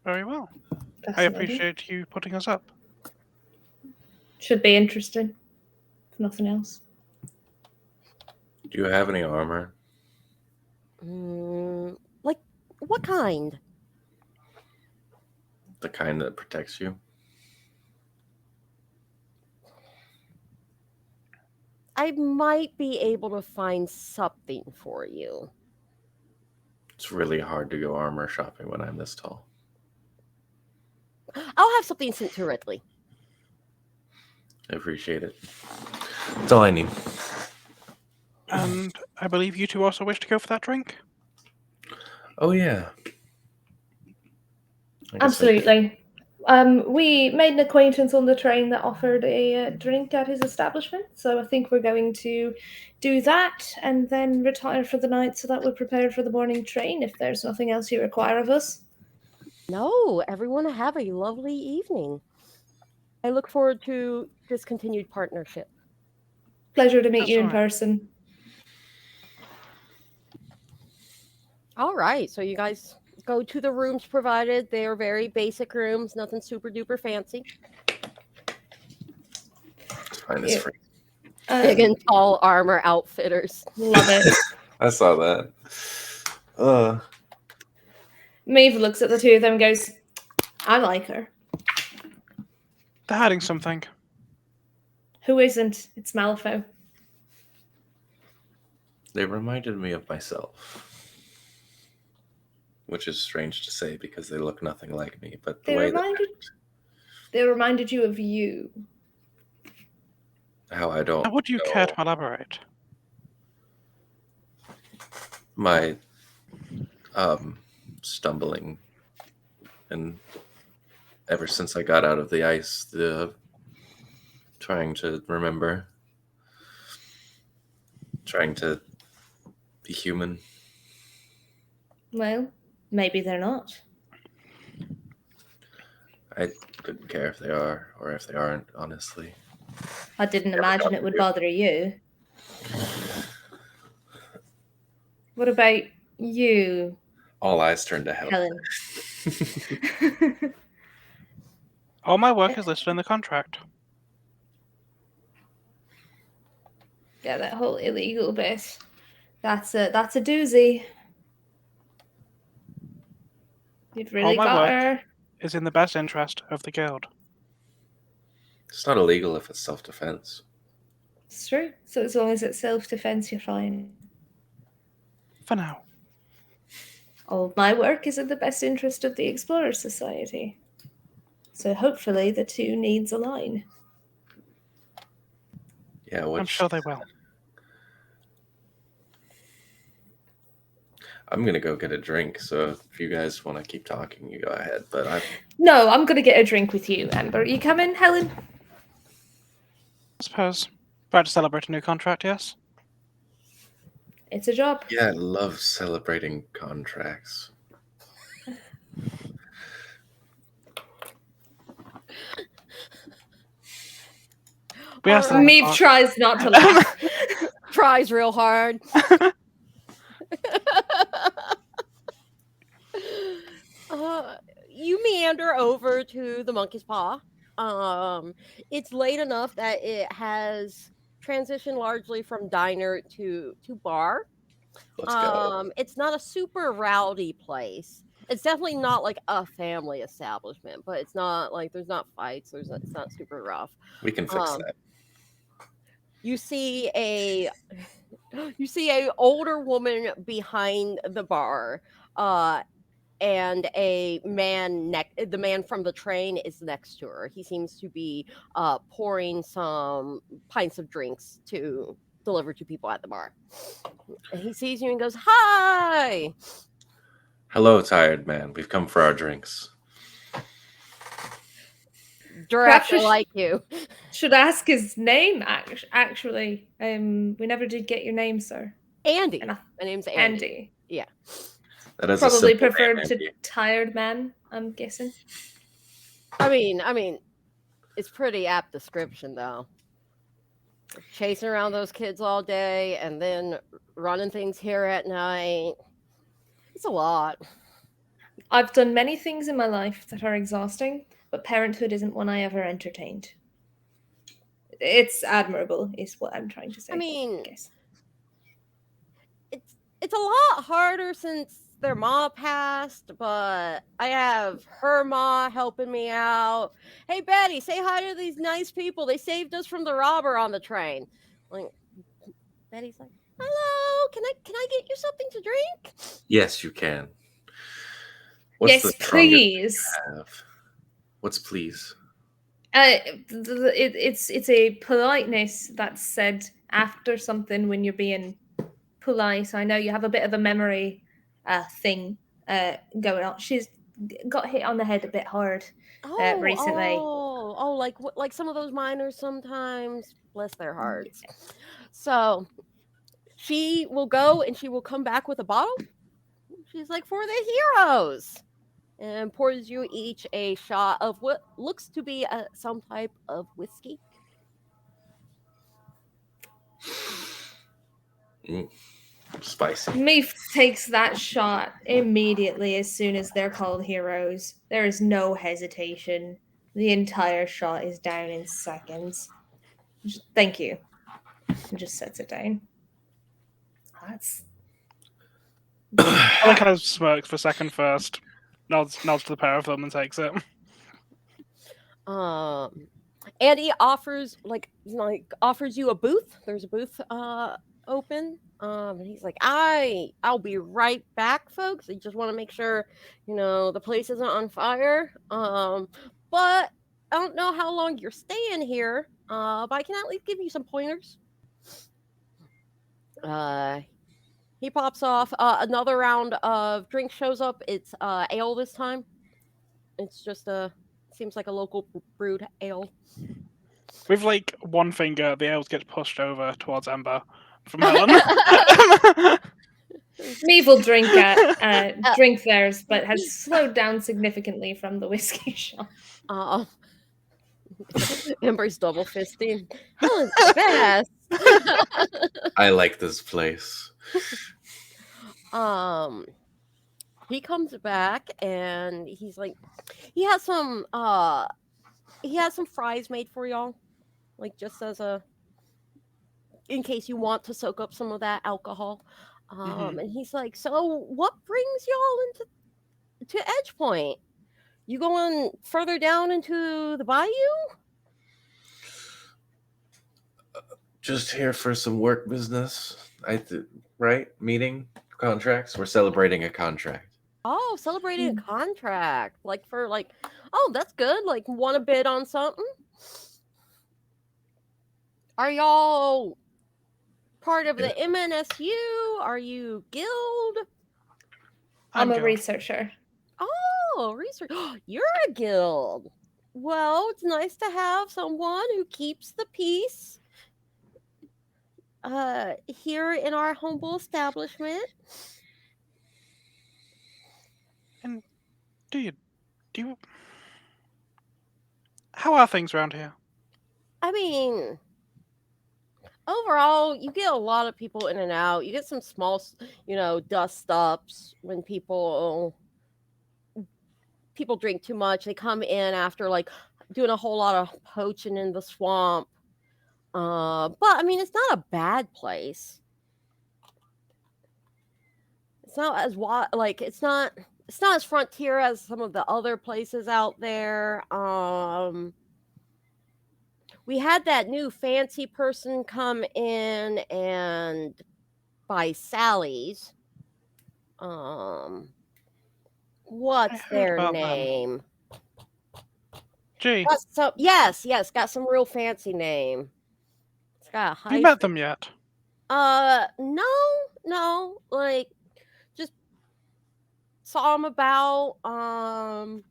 Very well. I appreciate you putting us up.
Should be interesting, if nothing else.
Do you have any armor?
Like, what kind?
The kind that protects you?
I might be able to find something for you.
It's really hard to go armor shopping when I'm this tall.
I'll have something sent to Ridley.
I appreciate it. That's all I need.
And I believe you two also wish to go for that drink?
Oh, yeah.
Absolutely. We made an acquaintance on the train that offered a drink at his establishment, so I think we're going to do that and then retire for the night so that we're prepared for the morning train if there's nothing else you require of us.
No, everyone have a lovely evening. I look forward to this continued partnership.
Pleasure to meet you in person.
All right, so you guys go to the rooms provided. They are very basic rooms, nothing super duper fancy.
It's fine, it's free.
Big and tall armor outfitters.
Love it.
I saw that.
Maeve looks at the two of them and goes, I like her.
They're hiding something.
Who isn't? It's Malifaux.
They reminded me of myself. Which is strange to say because they look nothing like me, but
they reminded you of you.
How I don't.
How would you care to elaborate?
My stumbling, and ever since I got out of the ice, the trying to remember, trying to be human.
Well, maybe they're not.
I couldn't care if they are or if they aren't, honestly.
I didn't imagine it would bother you. What about you?
All eyes turn to Helen.
All my work is listed in the contract.
Yeah, that whole illegal bit. That's a doozy. You've really got her.
Is in the best interest of the guild.
It's not illegal if it's self-defense.
It's true. So as long as it's self-defense, you're fine.
For now.
All of my work is in the best interest of the Explorer Society. So hopefully the two needs align.
Yeah,
I'm sure they will.
I'm going to go get a drink, so if you guys want to keep talking, you go ahead. But
No, I'm going to get a drink with you, Amber. You coming, Helen?
I suppose. Try to celebrate a new contract, yes?
It's a job.
Yeah, I love celebrating contracts.
We asked the
Alright.
wrong
Meave
part.
tries not to laugh.
Tries real hard. Uh, you meander over to the Monkey's Paw. Um, it's late enough that it has transitioned largely from diner to bar.
Let's go.
It's not a super rowdy place. It's definitely not like a family establishment, but it's not like there's not fights. It's not super rough.
We can fix
Um,
that.
you see a older woman behind the bar. And the man from the train is next to her. He seems to be pouring some pints of drinks to deliver to people at the bar. And he sees you and goes, "Hi."
Hello, tired man. We've come for our drinks.
Perhaps
Director
we
like you.
should ask his name. Actually, we never did get your name, sir.
Andy.
And
My name's Andy.
Andy.
Yeah.
That is
Probably
a simple
preferred
name,
to
Andy.
tired man, I'm guessing.
I mean, it's pretty apt description though. Chasing around those kids all day and then running things here at night. It's a lot.
I've done many things in my life that are exhausting, but parenthood isn't one I ever entertained. It's admirable, is what I'm trying to say.
I mean,
guess.
it's a lot harder since their ma passed, but I have her ma helping me out. Hey Betty, say hi to these nice people. They saved us from the robber on the train. Like Betty's like, "Hello, can I get you something to drink?"
Yes, you can. What's
Yes,
the strongest
please.
you have? What's please?
It's a politeness that's said after something when you're being polite. I know you have a bit of a memory thing going on. She's got hit on the head a bit hard recently.
Like some of those miners sometimes. Bless their hearts. So she will go and she will come back with a bottle. She's like, "For the heroes," and pours you each a shot of what looks to be some type of whiskey.
Spicy.
Meef takes that shot immediately as soon as they're called heroes. There is no hesitation. The entire shot is down in seconds. Thank you. And just sets it down. That's
I like how smirks for a second first, nods to the pair of them and takes it.
And he offers offers you a booth. There's a booth open. And he's like, I'll be right back, folks. I just want to make sure, the place isn't on fire. But I don't know how long you're staying here. But I can at least give you some pointers. He pops off. Another round of drinks shows up. It's ale this time. It's just seems like a local brewed ale.
With like one finger, the ales gets pushed over towards Ember from Helen.
Meave will drink theirs, but has slowed down significantly from the whiskey shot.
Ember's double fisting. Helen's the best.
I like this place.
He comes back and he's like, he has some fries made for y'all, like just as in case you want to soak up some of that alcohol. And he's like, "So what brings y'all to Edgepoint? You going further down into the bayou?"
Just here for some work business. Right? Meeting contracts. We're celebrating a contract.
Oh, celebrating a contract. Oh, that's good. Like, want to bid on something? Are y'all part of the MNSU? Are you guild?
I'm a
guild.
researcher.
Oh, research. You're a guild. Well, it's nice to have someone who keeps the peace here in our humble establishment.
And do you how are things around here?
I mean, overall, you get a lot of people in and out. You get some small, dust ups when people drink too much. They come in after like doing a whole lot of poaching in the swamp. But I mean, it's not a bad place. It's not as it's not as frontier as some of the other places out there. We had that new fancy person come in and buy Sally's. What's
heard
their
about them.
name?
Gee,
Yes, got some real fancy name. It's got a
have
hyphen.
you met them yet?
No, like just saw them about. I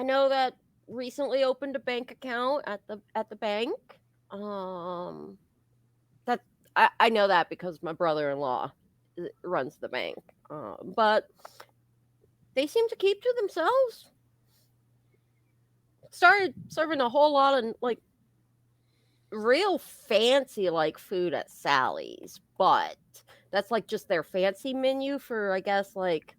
know that recently opened a bank account at the bank. That I know that because my brother-in-law runs the bank. But they seem to keep to themselves. Started serving a whole lot of like real fancy like food at Sally's, but that's like just their fancy menu for I guess like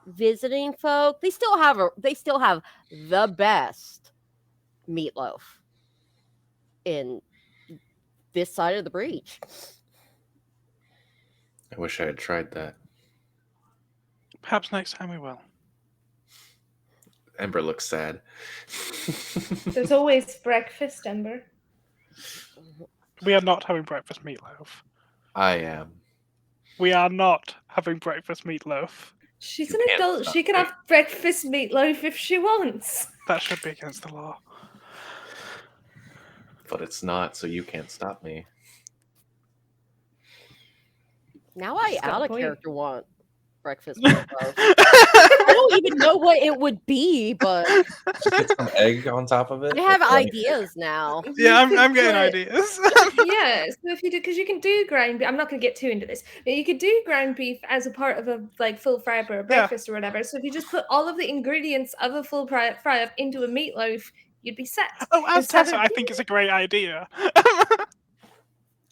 visiting folk. They still have the best meatloaf in this side of the breach.
I wish I had tried that.
Perhaps next time we will.
Ember looks sad.
There's always breakfast, Ember.
We are not having breakfast meatloaf.
I am.
We are not having breakfast meatloaf.
She's
You
an
can't
adult.
stop
She can
me.
have breakfast meatloaf if she wants.
That should be against the law.
But it's not, so you can't stop me.
Now I
She's got a
out of
point.
character want breakfast meatloaf. I don't even know what it would be, but
Get some egg on top of it.
I have
That's the only
ideas now.
Yeah,
You could
I'm getting
put-
ideas.
Yeah, so if you do, because you can do ground beef. I'm not going to get too into this, but you could do ground beef as a part of a like full fry up or a breakfast or whatever. So if you just put all of the ingredients of a full fry up into a meatloaf, you'd be set.
Oh, as
Instead
Tessa,
of-
I think it's a great idea.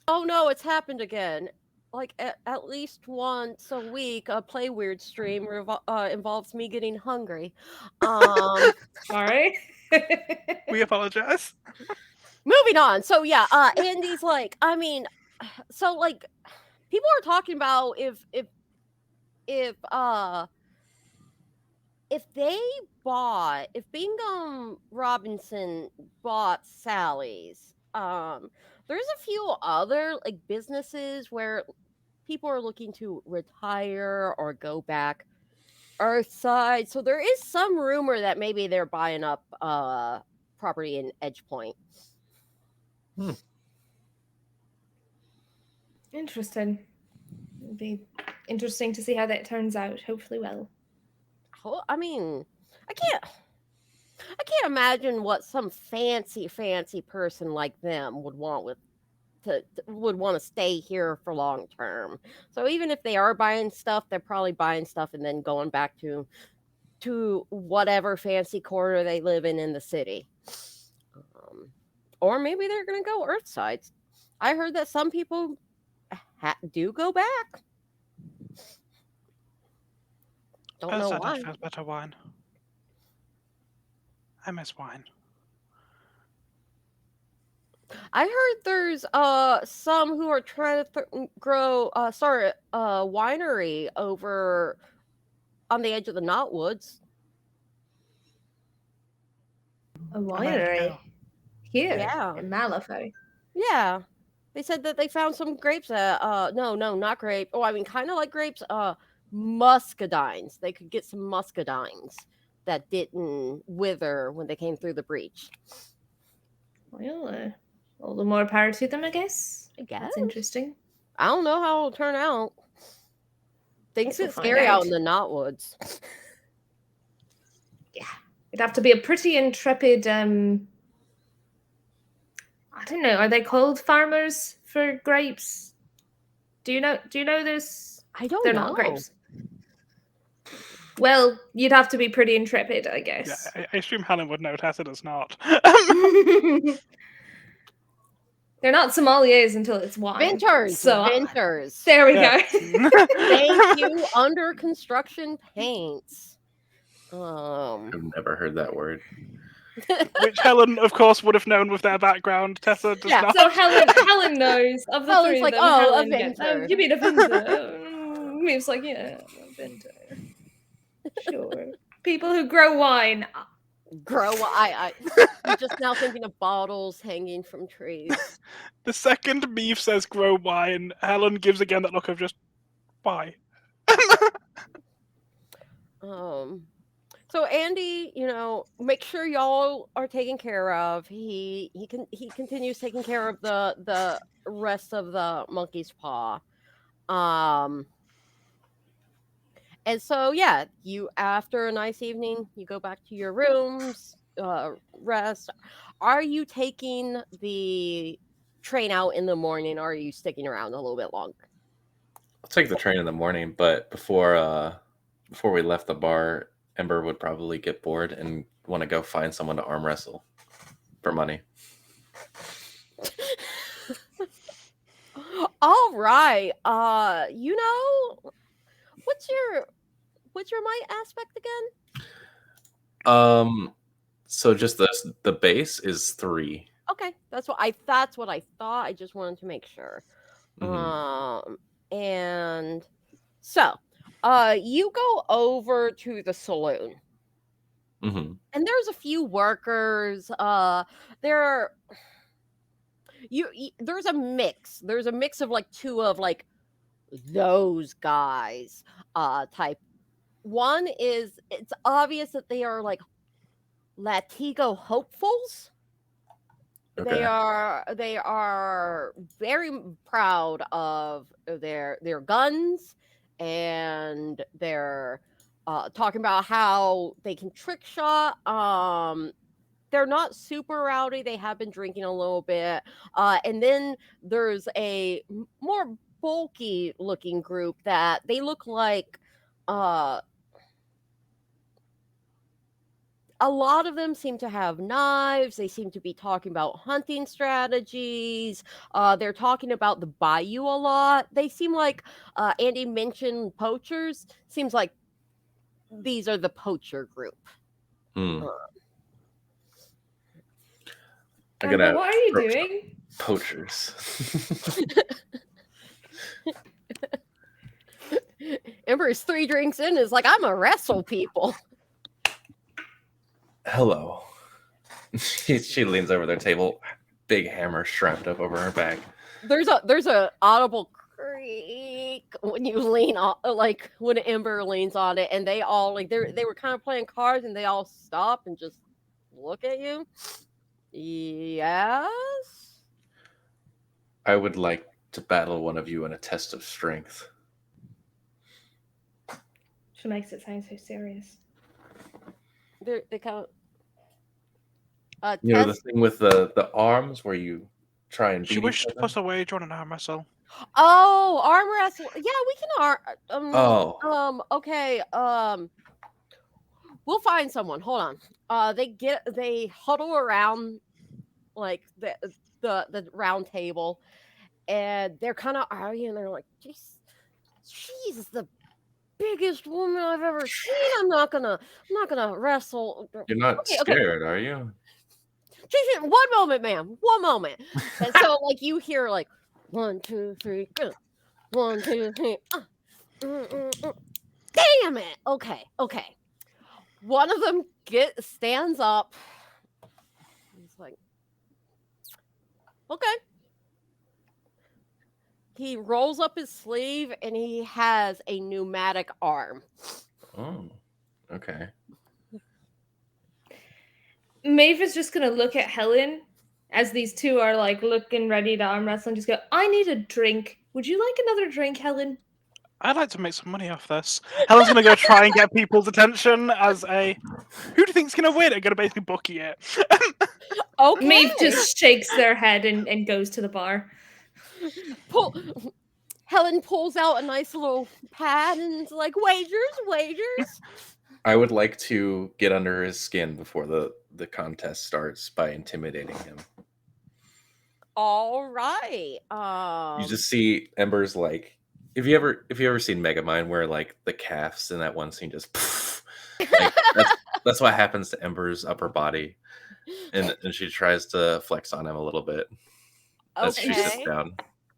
Oh no, it's happened again. Like at least once a week, a Play Weird stream involves me getting hungry.
Sorry.
We apologize.
Moving on. So yeah, Andy's like, I mean, so like, people are talking about if Bingham Robinson bought Sally's, there's a few other like businesses where people are looking to retire or go back Earthside. So there is some rumor that maybe they're buying up property in Edgepoint.
Interesting. It'd be interesting to see how that turns out. Hopefully well.
I mean, I can't imagine what some fancy person like them would want would want to stay here for long term. So even if they are buying stuff, they're probably buying stuff and then going back to whatever fancy corner they live in the city. Or maybe they're going to go Earthside. I heard that some people do go back. Don't know why.
Has better wine. I miss wine.
I heard there's some who are trying to grow winery over on the edge of the Knotwoods.
A winery here
Yeah.
in Malifaux.
Yeah. They said that they found some grapes no, not grape. Oh, I mean kind of like grapes, muscadines. They could get some muscadines that didn't wither when they came through the breach.
Well, all the more power to them, I guess.
I guess.
That's interesting.
I don't know how it'll turn out. Things
We'll
get
find
scary out
out.
in the Knotwoods.
Yeah. It'd have to be a pretty intrepid I don't know, are they called farmers for grapes? Do you know this?
I don't
They're
know.
not grapes. Well, you'd have to be pretty intrepid, I
Yeah,
guess.
I assume Helen would know. Tessa does not.
They're not sommeliers until it's wine.
Vinters.
So
Vinters.
there we
Yeah.
go.
Thank you. Under construction paints.
I've never heard that word.
Which Helen, of course, would have known with their background. Tessa does
Yeah,
not.
So Helen knows of the
Helen's
three
like,
of them.
"Oh, a
Helen gets,
vintner."
you mean a vintner? Me's like, yeah, a vintner. Sure. People who grow wine.
I'm just now thinking of bottles hanging from trees.
The second Meave says grow wine, Helen gives again that look of just, why?
So Andy, make sure y'all are taken care of. He continues taking care of the rest of the monkey's paw. And so yeah, you after a nice evening, you go back to your rooms, rest. Are you taking the train out in the morning, or are you sticking around a little bit longer?
I'll take the train in the morning, but before we left the bar, Ember would probably get bored and want to go find someone to arm wrestle for money.
All right. What's your might aspect again?
So just the base is 3.
Okay, that's what I thought. I just wanted to make sure.
Mm-hmm.
And so, you go over to the saloon.
Mm-hmm.
And there's a few workers. There's a mix. There's a mix of like two of like those guys type. One is, it's obvious that they are like Latigo hopefuls.
Okay.
They are very proud of their guns, and they're talking about how they can trick shot. They're not super rowdy. They have been drinking a little bit. And then there's a more bulky looking group that they look like a lot of them seem to have knives. They seem to be talking about hunting strategies. They're talking about the bayou a lot. They seem like Andy mentioned poachers. Seems like these are the poacher group.
Hmm.
Amber, what are you doing?
Poachers.
Ember's 3 drinks in is like, I'm a wrestle people.
Hello. She leans over their table, big hammer strapped up over her back.
There's a audible creak when you lean on, like when Ember leans on it, and they all like they were kind of playing cards, and they all stop and just look at you. Yes.
I would like to battle one of you in a test of strength.
She makes it sound so serious.
They kind of
the thing with the arms where you try and beat
She wished
each
to
other?
plus a wager on an arm wrestle.
Oh, arm wrestle. Yeah, we can okay. We'll find someone. Hold on. They huddle around like the round table, and they're kind of arguing. They're like, she's the biggest woman I've ever seen. I'm not gonna wrestle.
You're not scared, are you?
One moment, ma'am. One moment. And so, like, you hear like 1, 2, 3, 1, 2, 3. Damn it. Okay. One of them stands up. He's like, okay. He rolls up his sleeve and he has a pneumatic arm.
Oh, okay.
Maeve is just gonna look at Helen as these two are like looking ready to arm wrestle and just go, I need a drink. Would you like another drink, Helen?
I'd like to make some money off this. Helen's going to go try and get people's attention as a... Who do you think's going to win? I'm going to basically bookie it.
Okay. Maeve just shakes their head and goes to the bar.
Helen pulls out a nice little pad and is like, wagers.
I would like to get under his skin before the contest starts by intimidating him.
All right.
You just see Ember's like, if you ever seen Megamind where like the calves in that one scene just like that's what happens to Ember's upper body, and she tries to flex on him a little bit as she sits
Okay.
down.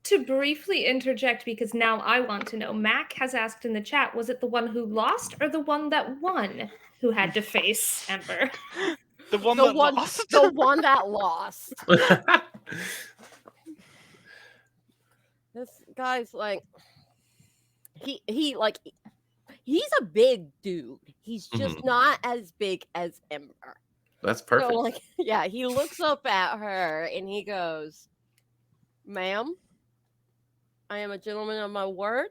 To briefly interject, because now I want to know, Mac has asked in the chat, was it the one who lost or the one that won who had to face Ember?
The one
The
that
one,
lost.
the one that lost. This guy's like, he like, he's a big dude. He's just
Mhm.
not as big as Ember.
That's
So
perfect.
like, yeah, he looks up at her and he goes, "Ma'am, I am a gentleman of my word,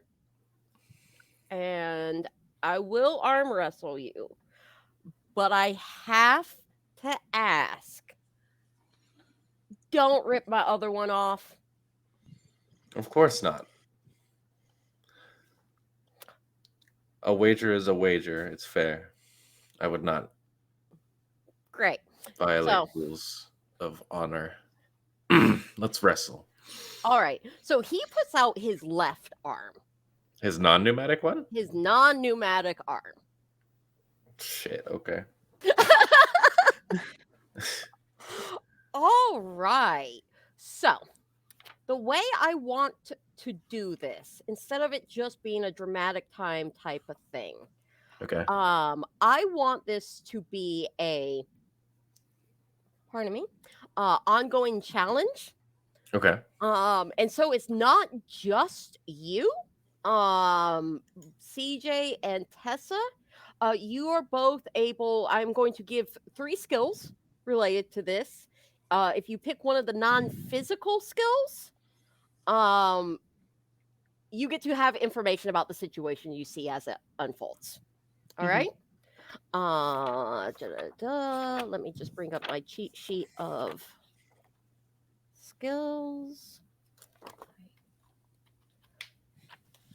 and I will arm wrestle you, but I have to ask, don't rip my other one off."
Of course not. A wager is a wager. It's fair. I would not
Great.
violate
So,
rules of honor. Let's wrestle.
all right. So he puts out his left arm,
His non-pneumatic one?
his non-pneumatic arm.
Shit, okay.
All right. So, the way I want to do this, instead of it just being a dramatic time type of thing,
Okay.
I want this to be a, pardon me, ongoing challenge.
Okay.
And so it's not just you, CJ and Tessa. You are both able. I'm going to give 3 skills related to this. If you pick one of the non-physical skills, um, you get to have information about the situation you see as it unfolds. All right. Let me just bring up my cheat sheet of skills.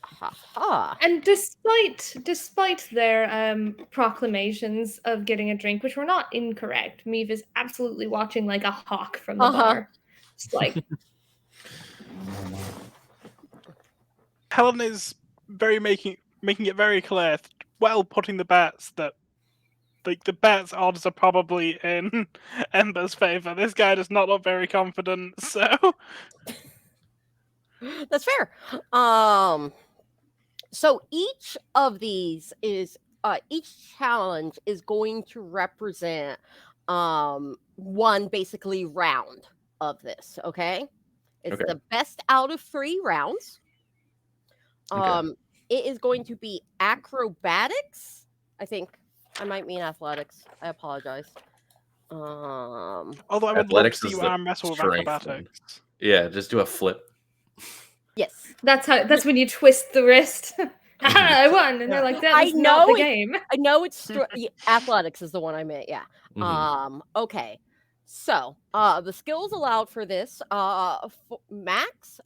Ha ha.
And despite their proclamations of getting a drink, which were not incorrect, Meave is absolutely watching like a hawk from the bar. It's like
Helen is very making it very clear, while putting the bets, that like the bets odds are probably in Ember's favor. This guy does not look very confident, so
That's fair. So each of these is each challenge is going to represent one basically round of this, okay? It's
Okay.
the best out of 3 rounds.
Okay.
It is going to be acrobatics. I think I might mean athletics. I apologize.
although I would love to
Athletics
see
is
you
the
arm wrestle with
strength one.
acrobatics.
Yeah, just do a flip.
Yes.
that's when you twist the wrist. Haha, I won, and they're like, that
I
is not the
know
game.
I know it's athletics is the one I meant. Yeah.
Mhm.
Okay. So, the skills allowed for this, Max,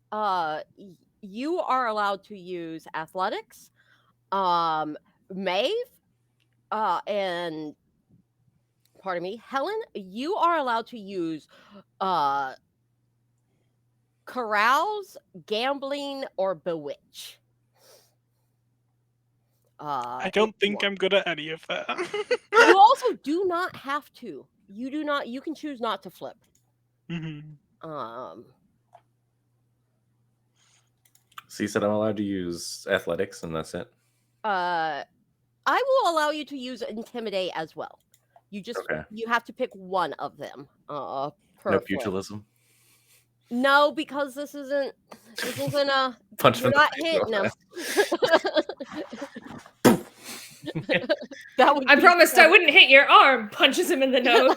you are allowed to use athletics. Maeve, and pardon me, Helen, you are allowed to use uh carouse, gambling, or bewitch.
I
If
don't
you
think
want.
I'm good at any of that.
You also do not have to. You do not. You can choose not to flip.
Mhm.
Um,
So you said I'm allowed to use athletics, and that's it.
I will allow you to use intimidate as well.
Okay.
You have to pick one of them. Per
No
flip.
pugilism.
No, because this isn't a.
Punch
You're
him in
not
the face real
hitting him.
fast.
That would
I
be
promised I
so-
wouldn't hit your arm. Punches him in the nose.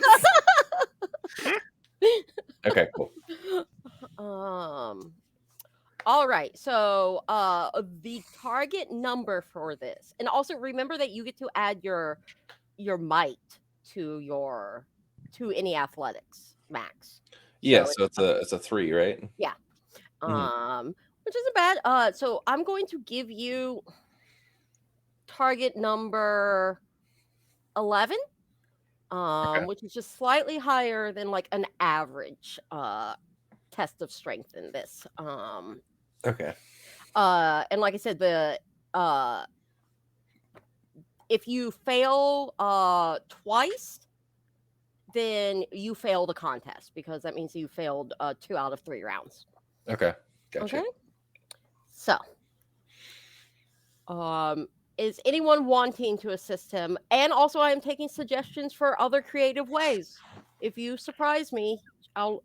Okay, cool.
All right. So, the target number for this, and also remember that you get to add your might to any athletics max.
Yeah,
So
so it's a 3, right?
yeah.
Mhm.
Which isn't bad. So I'm going to give you target number 11,
Okay.
which is just slightly higher than like an average test of strength in this.
Okay.
And like I said, the if you fail twice, then you fail the contest because that means you failed 2 out of 3 rounds.
Okay. Gotcha.
Okay. So, is anyone wanting to assist him? And also, I am taking suggestions for other creative ways. If you surprise me, I'll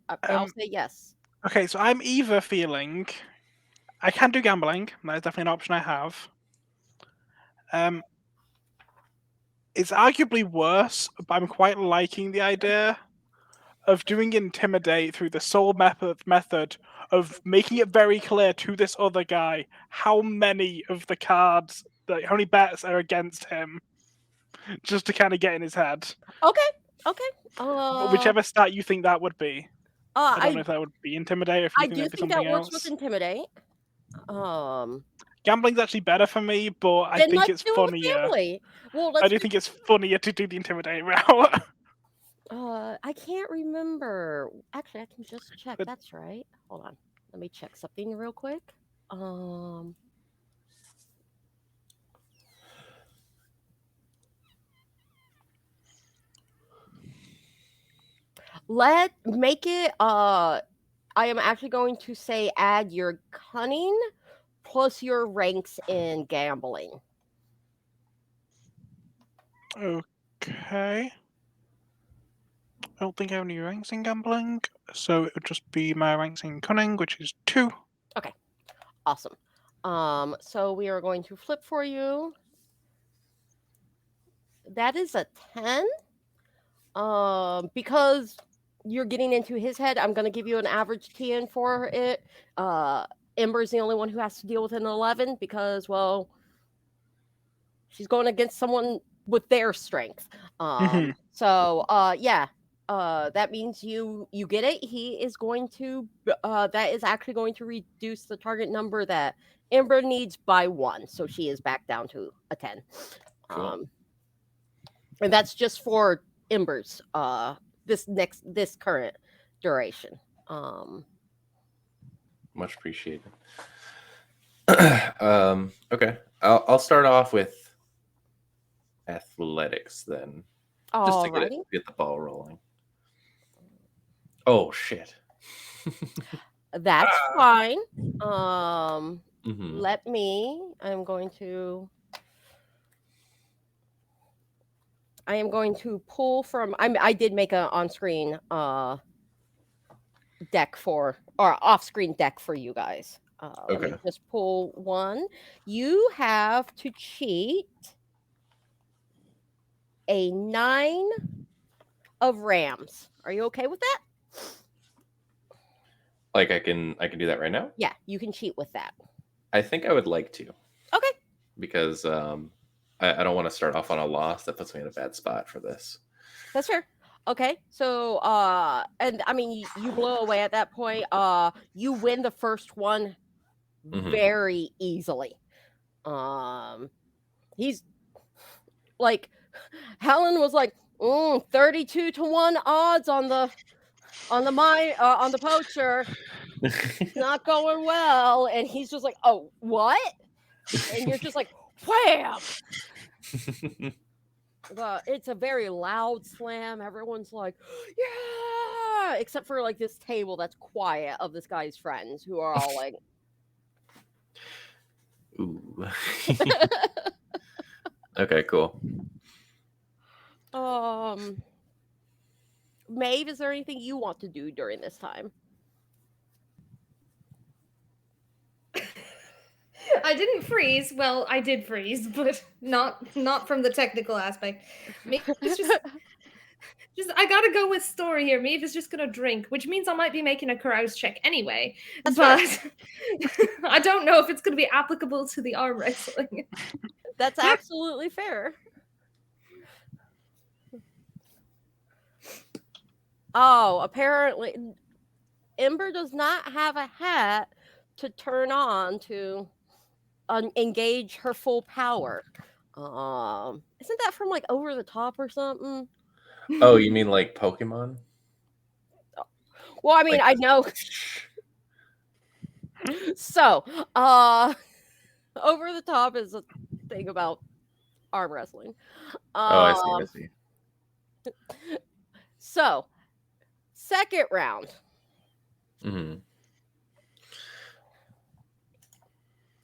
say yes.
Okay, so I'm either feeling I can do gambling. That is definitely an option I have. It's arguably worse, but I'm quite liking the idea of doing intimidate through the sole method of making it very clear to this other guy how many of the cards, how many bets are against him, just to kind of get in his head.
Okay.
But whichever stat you think that would be. I don't know if that would be intimidate, or if you
I
think
do
that'd be
think
something
that works
else.
with intimidate.
Gambling's actually better for me, but I
Then
think
let's
it's
do it with
funnier.
family. Well,
I
let's
do think it's funnier to do the intimidate route.
I can't remember. Actually, I can just check.
But-
That's right. Hold on. Let me check something real quick. Make it I am actually going to say add your cunning plus your ranks in gambling.
Okay. I don't think I have any ranks in gambling, so it would just be my ranks in cunning, which is 2.
Awesome. So we are going to flip for you. That is a 10. Because you're getting into his head, I'm going to give you an average TN for it. Ember's the only one who has to deal with an 11 because, well, she's going against someone with their strength. So, yeah. That means you get it. He is going to that is actually going to reduce the target number that Ember needs by 1, so she is back down to a 10.
Cool.
And that's just for Ember's this current duration.
Much appreciated. Okay. I'll start off with athletics then. Just to get the ball rolling. Oh shit.
That's fine.
Mhm.
Let me. I am going to pull from. I did make an on-screen deck or off-screen deck for you guys. Let me
Okay.
just pull one. You have to cheat a 9 of rams. Are you okay with that?
Like I can do that right now?
Yeah, you can cheat with that.
I think I would like to.
Okay.
Because I don't want to start off on a loss. That puts me in a bad spot for this.
That's fair. Okay. So and I mean you blow away at that point. You win the first one very easily. He's like Helen was like 32 to 1 odds on the poacher. It's not going well. And he's just like, oh, what? And you're just like, wham! It's a very loud slam. Everyone's like, yeah, except for like this table that's quiet of this guy's friends who are all like,
ooh. Okay, cool.
Maeve, is there anything you want to do during this time?
I didn't freeze. Well, I did freeze, but not from the technical aspect. It's just I gotta go with story here. Maeve is just gonna drink, which means I might be making a carouse check anyway.
That's
but I don't know if it's gonna be applicable to the arm wrestling.
That's absolutely fair. Oh, apparently Ember does not have a hat to turn on to engage her full power. Isn't that from like Over the Top or something?
Oh, you mean like Pokemon?
Well, I mean,
Like,
I know. So, over the top is a thing about arm wrestling.
oh, I see. I
Um,
see.
so second round.
Hmm.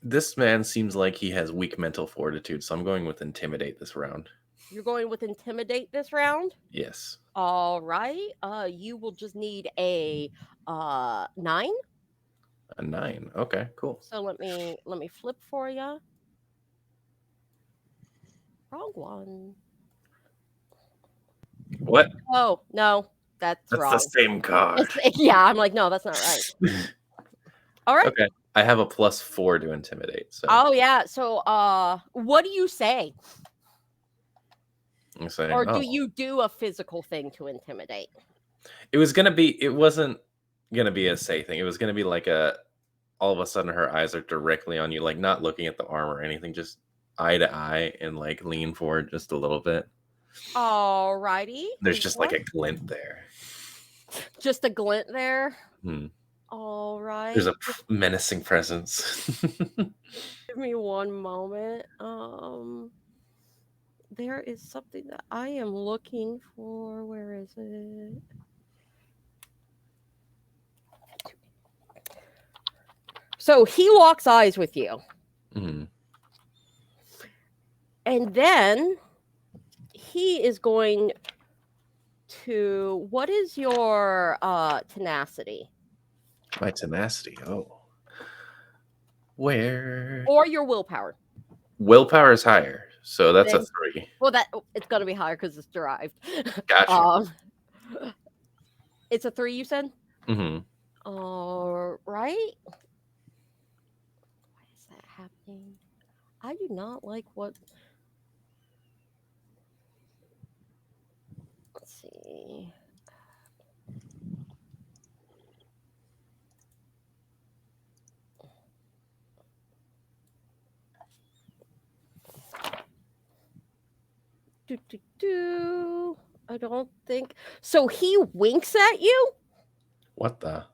This man seems like he has weak mental fortitude, so I'm going with intimidate this round.
You're going with intimidate this round.
Yes.
All right. You will just need a 9.
A 9. Okay, cool.
So let me flip for you. Wrong one.
What?
Oh no, that's
That's the
wrong.
same card.
Yeah, I'm like, no, that's not right. All right.
Okay. I have a +4 to intimidate, so
Oh yeah. So what do you say?
I'm saying,
Or do
oh,
you do a physical thing to intimidate?
it wasn't gonna be a say thing. It was gonna be like all of a sudden her eyes are directly on you, like not looking at the arm or anything, just eye to eye and like lean forward just a little bit.
All righty.
There's just like a glint there.
Just a glint there.
Hmm.
All right.
There's a menacing presence.
Give me one moment. There is something that I am looking for. Where is it? So he locks eyes with you.
Hmm.
And then he is going to, what is your tenacity?
My tenacity. Oh. Where?
Or your willpower?
Willpower is higher, so that's a
Then-
3.
Well, it's gonna be higher because it's derived.
Gotcha.
It's a 3, you said?
Hmm.
All right. Why is that happening? I do not like what. Let's see. I don't think so. He winks at you.
What the?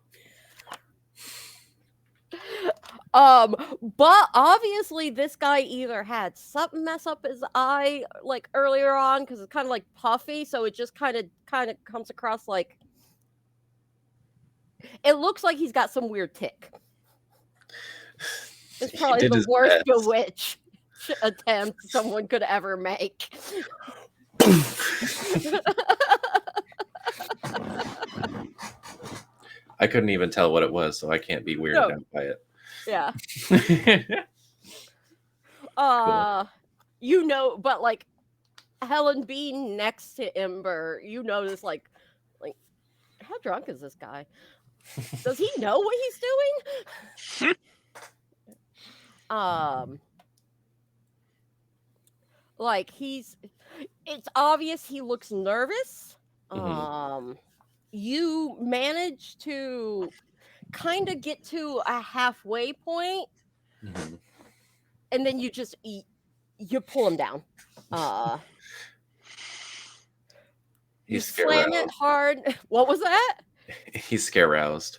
But obviously this guy either had something mess up his eye like earlier on because it's kind of like puffy, so it just kind of comes across like it looks like he's got some weird tick. It's
He
probably
did
the
his
worst
best.
bewitch attempt someone could ever make.
I couldn't even tell what it was, so I can't be weirded
No.
out by it.
Yeah.
Cool.
You know, but like Helen being next to Ember, you notice like how drunk is this guy? Does he know what he's doing? Like it's obvious he looks nervous. You manage to kind of get to a halfway point,
Mhm.
and then you just you pull him down. You
He's scare
slam it
roused.
hard. What was that?
He's scare roused.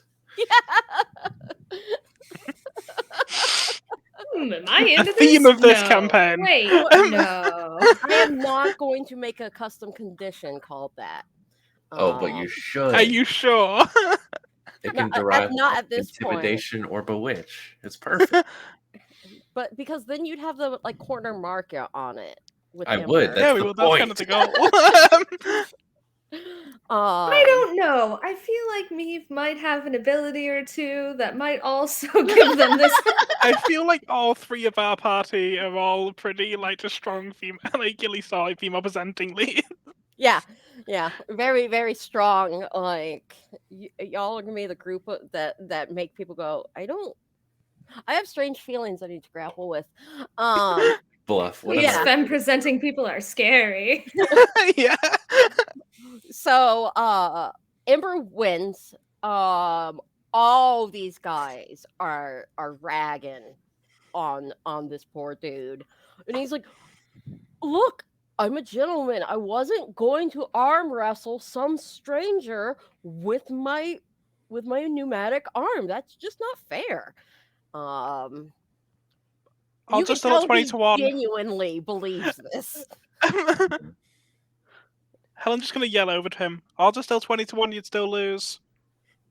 Am I into
The theme
this?
of this
No.
campaign.
Wait, no.
I am not going to make a custom condition called that.
Oh, but you should.
Are you sure?
It can
No,
derive
not
from
at this point.
intimidation or bewitch. It's perfect.
But because then you'd have the like corner marker on it. With
I
Ember.
would. That's
Yeah,
the
well, that's kind of
point.
the goal.
I don't know. I feel like Meave might have an ability or two that might also give them this.
I feel like all three of our party are all pretty like just strong female, like Gilly saw female presenting lead.
Yeah, very, very strong. Like y'all are gonna be the group that make people go. I have strange feelings I need to grapple with.
Bluff. What
Yeah.
These femme presenting people are scary.
Yeah.
So Ember wins. All these guys are ragging on this poor dude, and he's like, "Look, I'm a gentleman. I wasn't going to arm wrestle some stranger with my with my pneumatic arm. That's just not fair. Um,
I'll
you can
just tell
tell he
20-1.
genuinely believes this.
Helen's just gonna yell over to him. I'll just tell 20-1. You'd still lose.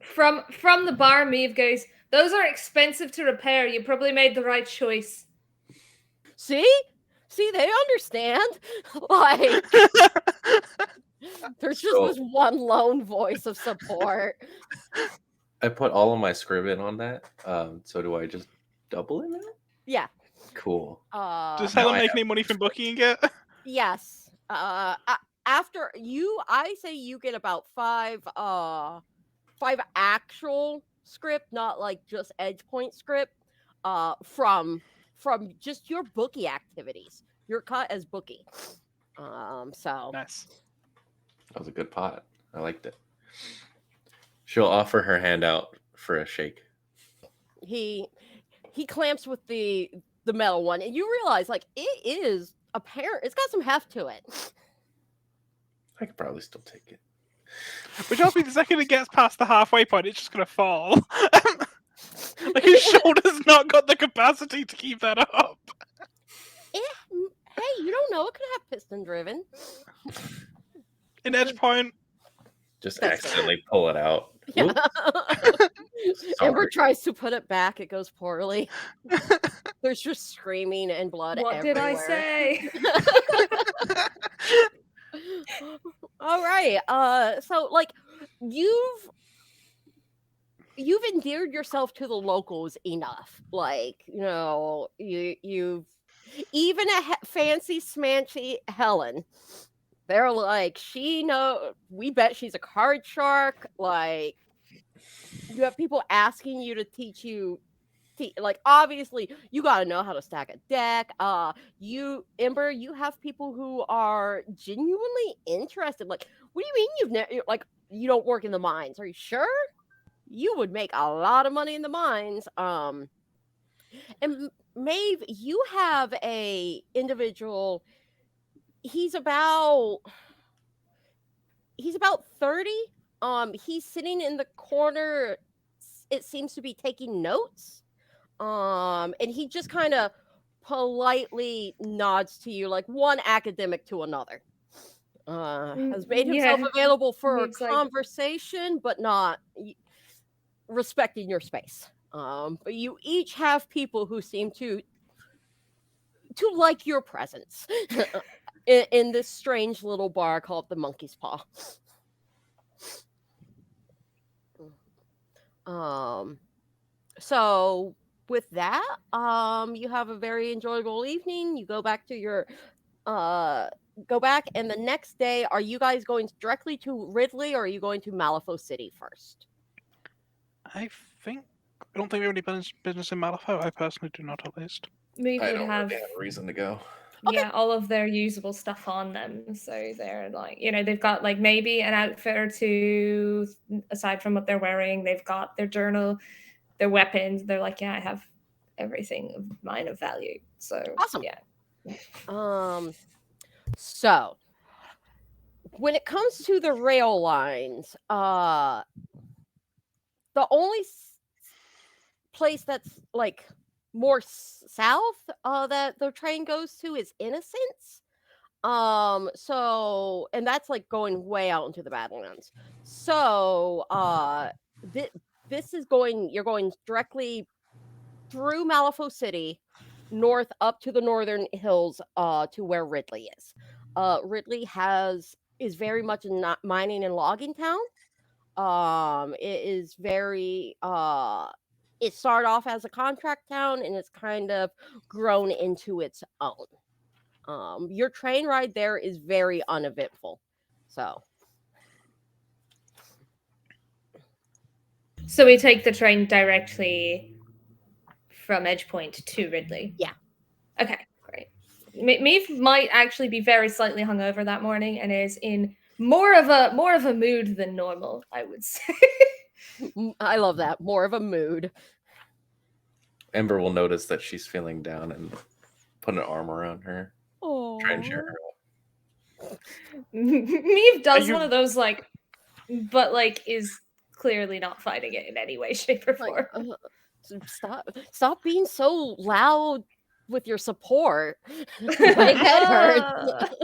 From the bar, Maeve goes, "Those are expensive to repair. You probably made the right choice."
See, they understand. Like, there's just this one lone voice of support.
I put all of my scrib in on that. So do I just double it now?
Yeah.
Cool.
Does
Now
Helen
I
make
have
any money from booking it?
Yes. After you, I say you get about 5 actual script, not like just edge point script, from just your bookie activities. Your cut as bookie. So
Nice.
That was a good pot. I liked it. She'll offer her hand out for a shake.
he clamps with the metal one, and you realize like it is apparent. It's got some heft to it.
I could probably still take it.
Which tells me the second it gets past the halfway point, it's just gonna fall. Like his shoulder's not got the capacity to keep that up.
Hey, you don't know. It could have piston driven.
In edge point.
Just
That's
accidentally pull it out.
Yeah. Ember
Sorry.
tries to put it back. It goes poorly. There's just screaming and blood
What did I
everywhere.
say?
All right. So like you've endeared yourself to the locals enough. Like, you know, you've even a fancy smancy Helen. They're like, we bet she's a card shark. Like, you have people asking you to teach you. Like, obviously, you got to know how to stack a deck. Ember, you have people who are genuinely interested. Like, what do you mean you don't work in the mines? Are you sure? You would make a lot of money in the mines. And Maeve, you have a individual. He's about 30. He's sitting in the corner. It seems to be taking notes. And he just kind of politely nods to you, like one academic to another. Has made himself available for a conversation, but not respecting your space. But you each have people who seem to like your presence in this strange little bar called the Monkey's Paw. So with that, you have a very enjoyable evening. You go back to your and the next day, are you guys going directly to Ridley, or are you going to Malifaux City first?
I don't think we have any business in Malifaux. I personally do not, at least.
Maeve
I
would
don't
have
really have a reason to go.
Yeah, all of their usable stuff on them. So they're like, you know, they've got like maybe an outfit or two aside from what they're wearing. They've got their journal, their weapons. They're like, yeah, I have everything of mine of value. So
awesome.
Yeah.
So when it comes to the rail lines, the only place that's like more south that the train goes to is Innocence. So, and that's like going way out into the Badlands. So you're going directly through Malifaux City, north up to the northern hills to where Ridley is. Ridley is very much a mining and logging town. It is very it started off as a contract town and it's kind of grown into its own. Your train ride there is very uneventful. So
we take the train directly from Edgepoint to Ridley.
Yeah.
Okay, great. Maeve might actually be very slightly hungover that morning and is in more of a mood than normal, I would say.
I love that. More of a mood.
Ember will notice that she's feeling down and put an arm around her.
Oh.
Try and cheer her up.
Maeve does one of those like, but like is clearly not fighting it in any way, shape, or
Like,
form.
stop being so loud with your support. My head hurts.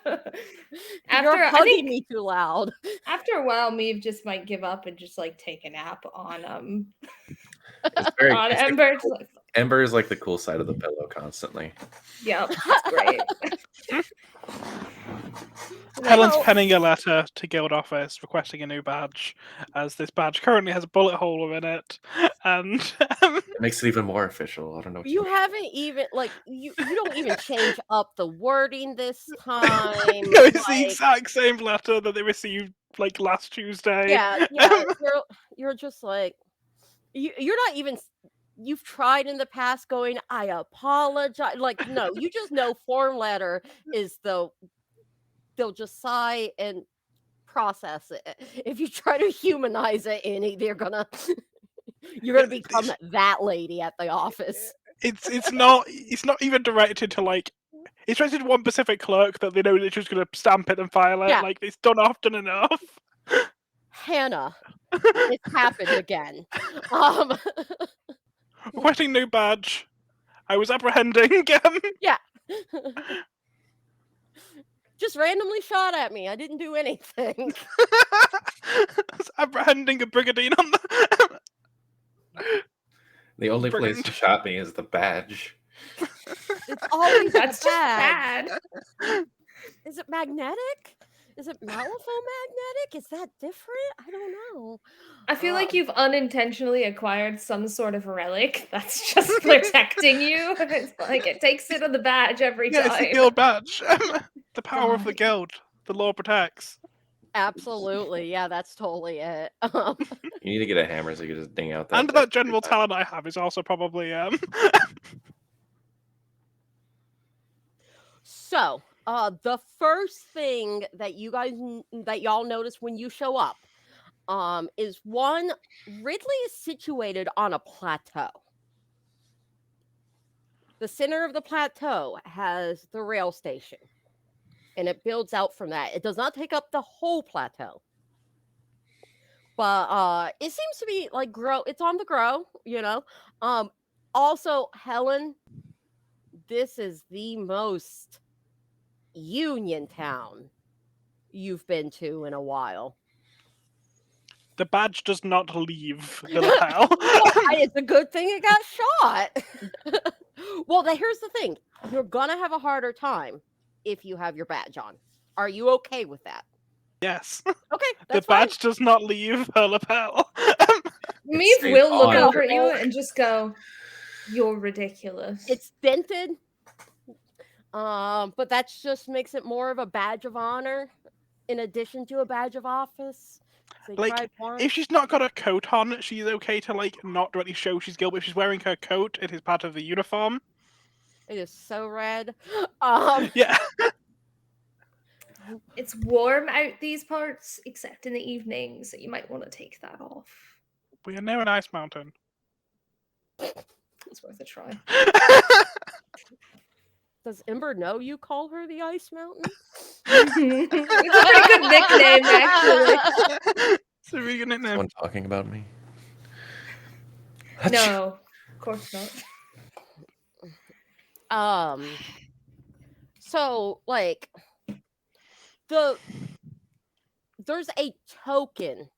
You're
I
hugging
think
me too loud.
after a while, Meave just might give up and just like take a nap
It's very
on
it's like
Ember. Just like,
Ember is like the cool side of the pillow constantly.
yep, it's great.
Helen's
So-
penning a letter to Guild office requesting a new badge, as this badge currently has a bullet hole in it, and
It makes it even more official. I don't know what
You
mean.
haven't even like you don't even change up the wording this time.
no, it's the
like,
exact same letter that they received like last Tuesday.
yeah, you're just like you're not even you've tried in the past going, I apologize. Like, no, you just know form letter is they'll just sigh and process it. If you try to humanize it any, you're gonna become that lady at the office.
It's not even directed to like it's directed to one specific clerk that they know they're just gonna stamp it and file it.
Yeah.
Like it's done often enough.
Hannah, it's happened again.
Requesting new badge. I was apprehending.
Just randomly shot at me. I didn't do anything.
I was apprehending a brigandine on the.
The only place
Brigand.
you shot me is the badge.
It's always
That's
a
just
badge.
bad.
Is it magnetic? Is it malifaux-magnetic? Is that different? I don't know.
I feel like you've unintentionally acquired some sort of relic that's just protecting you. It's like it takes it on the badge every
Yeah,
time.
it's the guild badge. The power of the
God.
guild. The law protects.
Absolutely. Yeah, that's totally it.
You need to get a hammer so you can just ding out that.
And that general talent I have is also probably
So, the first thing that that y'all notice when you show up, is one, Ridley is situated on a plateau. The center of the plateau has the rail station, and it builds out from that. It does not take up the whole plateau, but it seems to be like it's on the grow, you know. Also, Helen, this is the most Union town you've been to in a while.
the badge does not leave the lapel.
It's a good thing it got shot. Well, here's the thing. You're gonna have a harder time if you have your badge on. Are you okay with that?
Yes.
Okay,
The
that's fine.
badge does not leave her lapel.
Meave
stays
will look
on.
over at you and just go, "You're ridiculous."
It's dented. But that just makes it more of a badge of honor in addition to a badge of office. They
Like,
tried once.
if she's not got a coat on, she's okay to like not directly show she's guild, but if she's wearing her coat, it is part of the uniform.
It is so red.
Yeah.
It's warm out these parts, except in the evening, so you might want to take that off.
We are near an ice mountain.
It's worth a try.
Does Ember know you call her the Ice Mountain?
It's a pretty good nickname, actually.
It's a really good nickname.
Someone talking about me?
No, of course not.
So like there's a token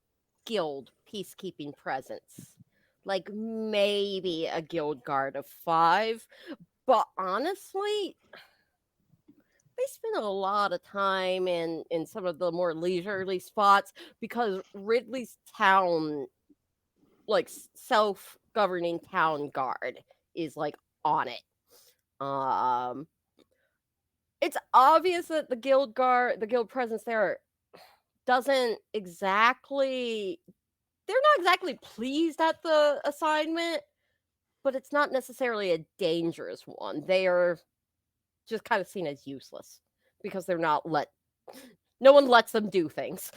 guild peacekeeping presence, like maybe a guild guard of 5, but honestly they spend a lot of time in some of the more leisurely spots because Ridley's town, like self-governing town guard, is like on it. It's obvious that the guild presence there doesn't exactly, they're not exactly pleased at the assignment, but it's not necessarily a dangerous one. They are just kind of seen as useless because they're not no one lets them do things.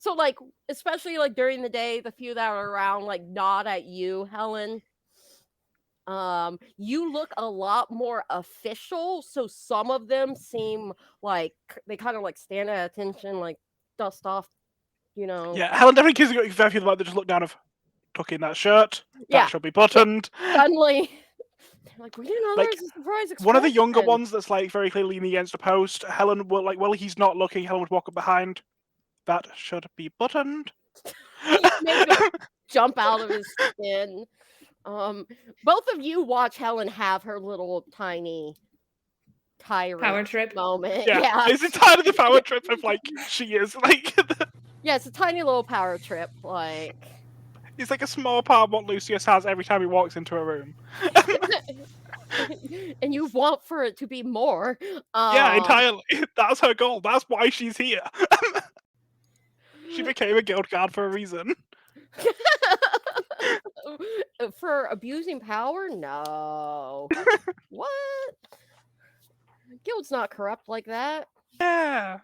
So like, especially like during the day, the few that are around like nod at you, Helen. You look a lot more official, so some of them seem like they kind of like stand at attention, like dust off you know.
Yeah, Helen definitely gives you exactly the vibe. They just look down of tuck in that shirt.
Yeah,
That should be buttoned.
suddenly, like, we didn't know there
Like,
was a surprise
one of the younger
expression.
ones that's like very clearly leaning against a post. Helen will while he's not looking, Helen would walk up behind. That should be buttoned.
He makes him jump out of his skin. Both of you watch Helen have her little tiny
Power
tyrant
trip.
moment.
Yeah,
Yeah.
it's entirely the power trip of like she is like.
Yeah, it's a tiny little power trip. Like,
It's like a small part of what Lucius has every time he walks into a room.
and you want for it to be more.
Yeah, entirely. That's her goal. That's why she's here. She became a guild guard for a reason.
For abusing power? No. What? Guild's not corrupt like that.
Yeah.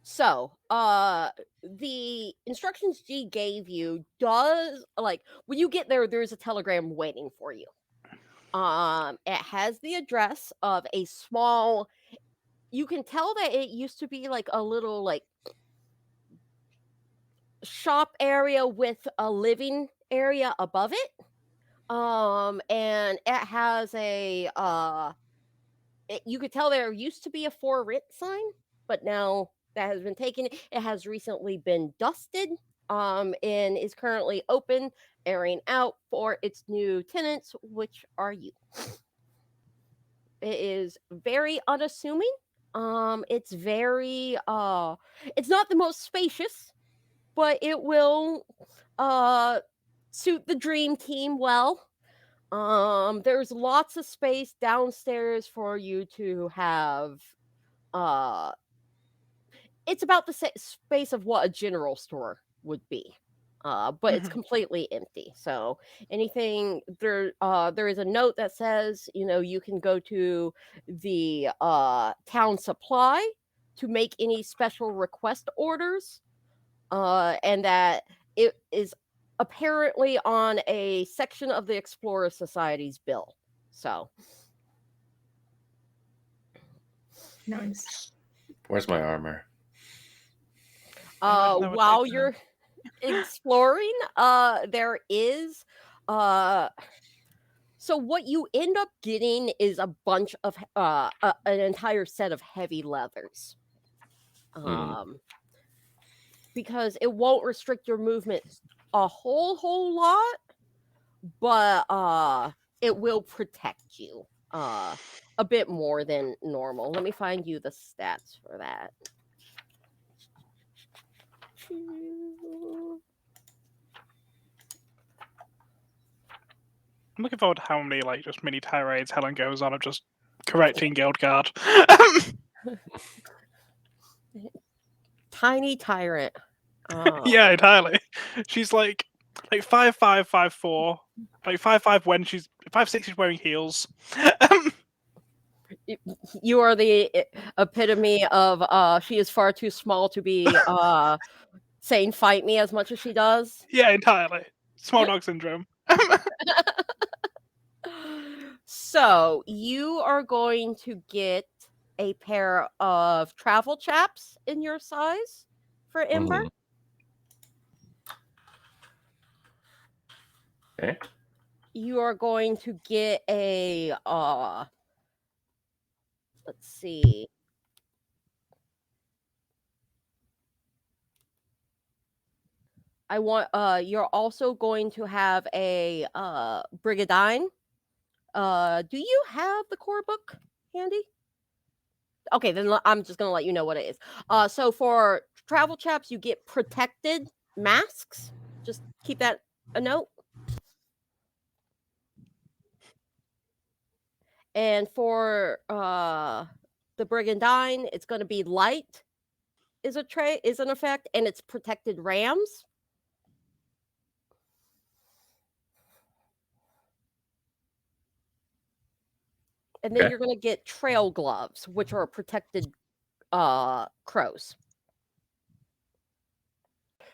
So, the instructions G gave you does like when you get there, there's a telegram waiting for you. It has the address of a small. You can tell that it used to be like a little like shop area with a living area above it. And it has a you could tell there used to be a for rent sign, but now that has been taken. It has recently been dusted, and is currently open, airing out for its new tenants, which are you. It is very unassuming. It's very it's not the most spacious, but it will suit the dream team well. There's lots of space downstairs for you to have. Uh, it's about the space of what a general store would be. But it's completely empty. So anything there is a note that says, you can go to the town supply to make any special request orders. And that it is apparently on a section of the Explorer Society's bill. So
Nice.
Where's my armor?
That would
while
take
you're exploring, there is so what you end up getting is a bunch of an entire set of heavy leathers. Because it won't restrict your movement a whole lot, but it will protect you a bit more than normal. Let me find you the stats for that.
I'm looking forward to how many like just mini tirades Helen goes on of just correcting guild guard.
Tiny tyrant.
Yeah, entirely. She's like 5'5", 5'4", like 5'5" when she's 5'6", she's wearing heels.
You are the epitome of she is far too small to be saying fight me as much as she does.
Yeah, entirely. Small dog syndrome.
So you are going to get a pair of travel chaps in your size for Ember.
Okay.
You are going to get a let's see. You're also going to have a Brigadine. Do you have the core book handy? Okay, then I'm just gonna let you know what it is. So for travel chaps, you get protected masks. Just keep that a note. And for the Brigandine, it's going to be light is an effect, and it's protected rams. And then you're going to get trail gloves, which are protected crows.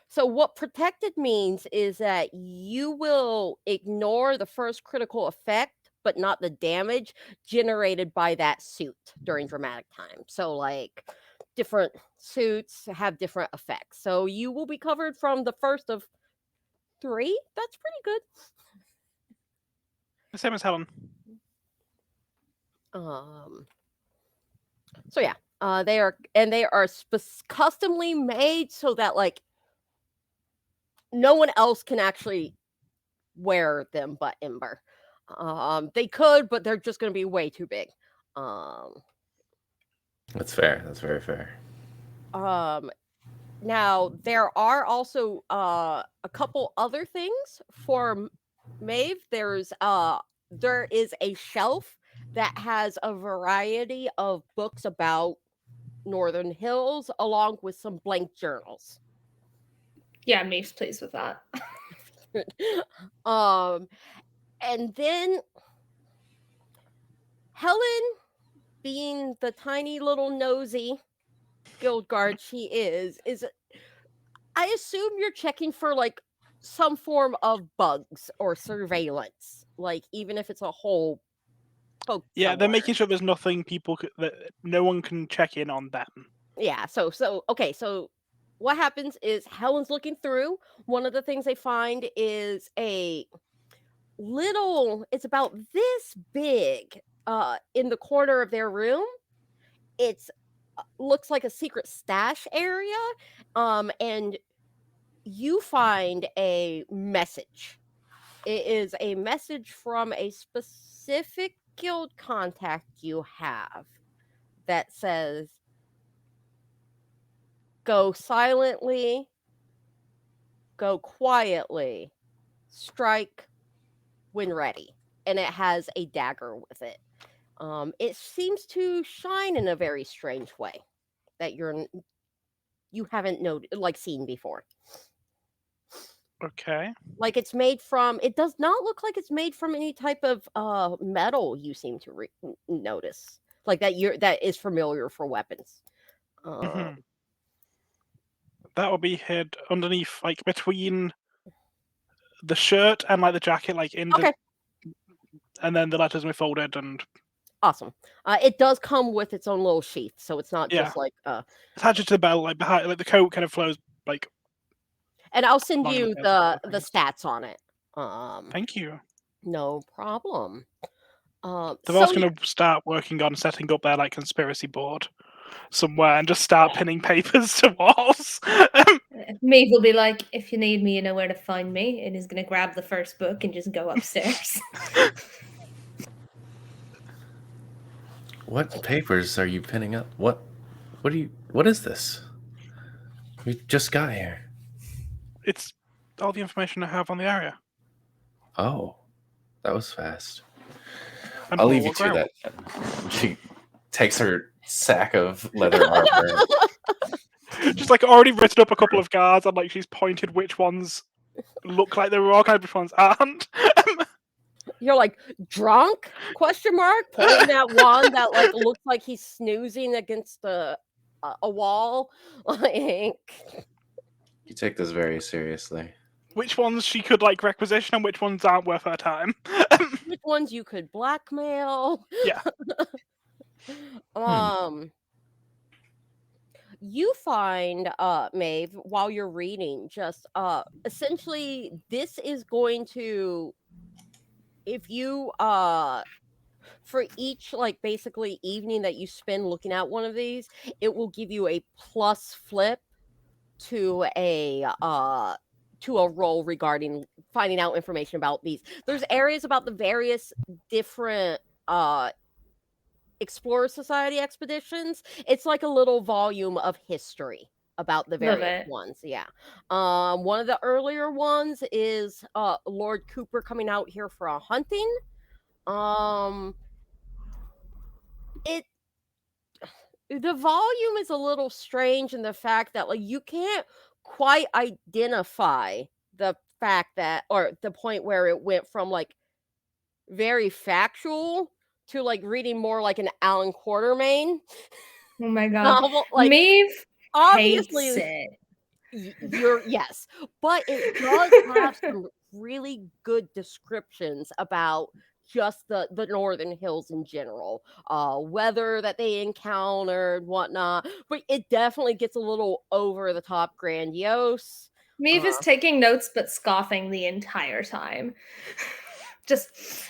So what protected means is that you will ignore the first critical effect, but not the damage generated by that suit during dramatic time. So like different suits have different effects. So you will be covered from the first of 3. That's pretty good.
The same as Helen.
So yeah, they are customly made so that like no one else can actually wear them but Ember. They could, but they're just going to be way too big.
That's fair. That's very fair.
Now there are also a couple other things for Maeve. There is a shelf that has a variety of books about Northern Hills, along with some blank journals.
Yeah, Maeve's pleased with that.
And then Helen, being the tiny little nosy guild guard she is I assume you're checking for like some form of bugs or surveillance, like even if it's a hole poked
Yeah, they're
somewhere.
making sure there's nothing that no one can check in on them.
Yeah, so okay, so what happens is Helen's looking through. One of the things they find is a little, it's about this big in the corner of their room. It's looks like a secret stash area, and you find a message. It is a message from a specific guild contact you have that says, go silently, go quietly, strike when ready. And it has a dagger with it. It seems to shine in a very strange way that you haven't seen before.
Okay.
Like it's made from, it does not look like it's made from any type of metal you seem to notice. Like that is familiar for weapons.
That will be hid underneath, like between the shirt and like the jacket, like in
Okay.
and then the letters will be folded and
Awesome. It does come with its own little sheath, so it's not just like
attached to the belt, like behind, like the coat kind of flows like.
And I'll send you the
things.
stats on it.
Thank you.
No problem.
They're also going to start working on setting up their like conspiracy board somewhere and just start pinning papers to walls.
Maeve will be like, if you need me, you know where to find me, and is going to grab the first book and just go upstairs.
What papers are you pinning up? What is this? We just got here.
It's all the information I have on the area.
Oh, that was fast.
And
I'll leave you to that. She takes her sack of leather armor.
Just like already written up a couple of cards and like she's pointed which ones look like they're organized, which ones aren't.
You're like, drunk? Question mark? Pointing at one that like looks like he's snoozing against a wall. Like,
you take this very seriously.
Which ones she could like requisition and which ones aren't worth her time.
Which ones you could blackmail.
Yeah.
You find, Maeve, while you're reading, just essentially this is going to, if you for each like basically evening that you spend looking at one of these, it will give you a plus flip to a role regarding finding out information about these. There's areas about the various different Explorer Society expeditions. It's like a little volume of history about the various ones. Yeah. One of the earlier ones is Lord Cooper coming out here for a hunting. The volume is a little strange in the fact that like you can't quite identify the fact that, or the point where it went from like very factual to like reading more like an Alan Quatermain.
Oh my god.
Novel. Like,
Maeve
obviously
hates it.
yes, but it does have some really good descriptions about just the Northern Hills in general, weather that they encountered, whatnot. But it definitely gets a little over the top grandiose.
Maeve is taking notes but scoffing the entire time. Just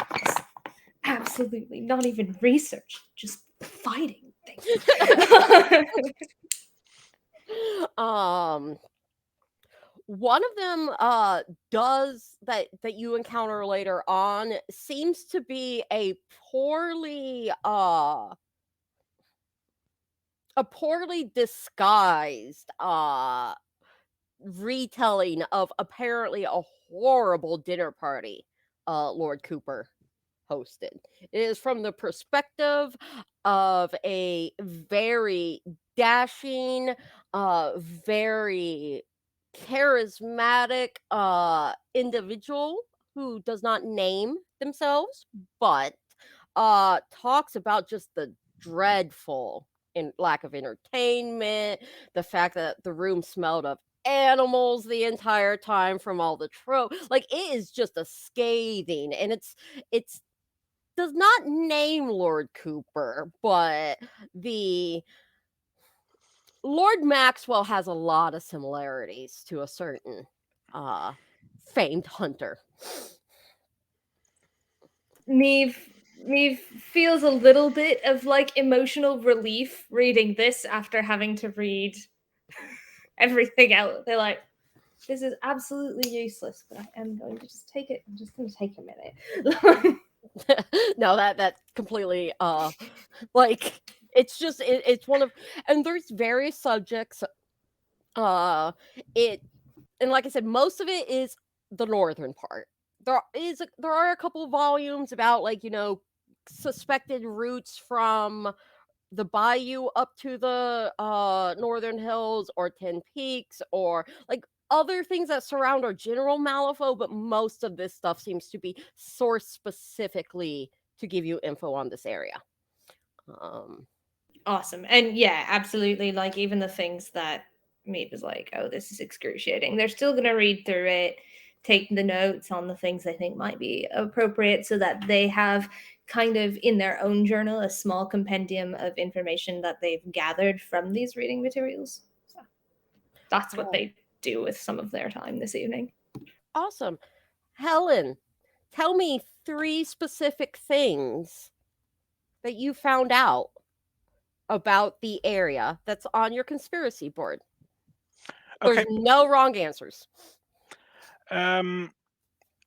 absolutely not even research, just fighting things.
One of them does that you encounter later on seems to be a poorly disguised retelling of apparently a horrible dinner party Lord Cooper hosted. It is from the perspective of a very dashing, very charismatic individual who does not name themselves, but talks about just the dreadful and lack of entertainment, the fact that the room smelled of animals the entire time from all the trope. Like it is just a scathing, and it's does not name Lord Cooper, but the Lord Maxwell has a lot of similarities to a certain famed hunter.
Neve feels a little bit of like emotional relief reading this after having to read everything else. They're like, this is absolutely useless, but I am going to just take it. I'm just going to take a minute.
No, that completely like it's just it's one of, and there's various subjects it, and like I said, most of it is the northern part. There are a couple of volumes about, like, suspected routes from the bayou up to the northern hills or 10 peaks, or like other things that surround our general Malifaux, but most of this stuff seems to be sourced specifically to give you info on this area.
Awesome. And yeah, absolutely. Like even the things that Meep is like, oh, this is excruciating. They're still going to read through it, take the notes on the things they think might be appropriate so that they have kind of in their own journal a small compendium of information that they've gathered from these reading materials. So that's what they do with some of their time this evening.
Awesome. Helen, tell me 3 specific things that you found out about the area that's on your conspiracy board.
Okay.
There's no wrong answers.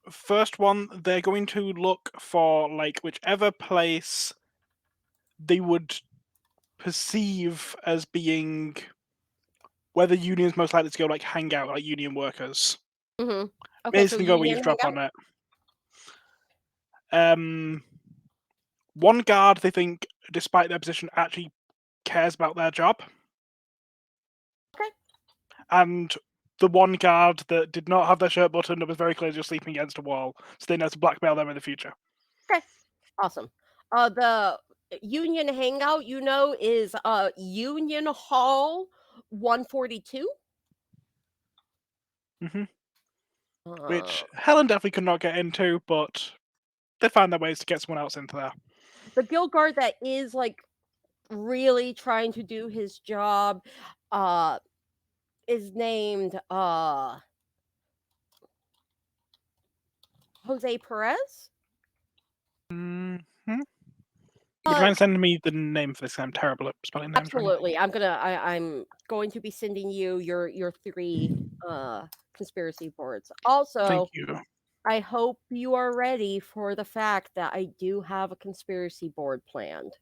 First one, they're going to look for like whichever place they would perceive as being where the union's most likely to go, like hang out, like union workers.
Okay,
Maybe
so
can go
union
eavesdrop on
hangout?
it. One guard they think, despite their position, actually cares about their job.
Okay.
And the one guard that did not have their shirt buttoned and was very clearly just sleeping against a wall, so they know to blackmail them in the future.
Okay, awesome. The union hangout, is Union Hall 142.
Which Helen definitely could not get into, but they found their ways to get someone else into there.
The guild guard that is like really trying to do his job is named Jose Perez.
Would you mind sending me the name for this? I'm terrible at spelling names.
Absolutely. I'm going to be sending you your 3 conspiracy boards. Also,
Thank you.
I hope you are ready for the fact that I do have a conspiracy board planned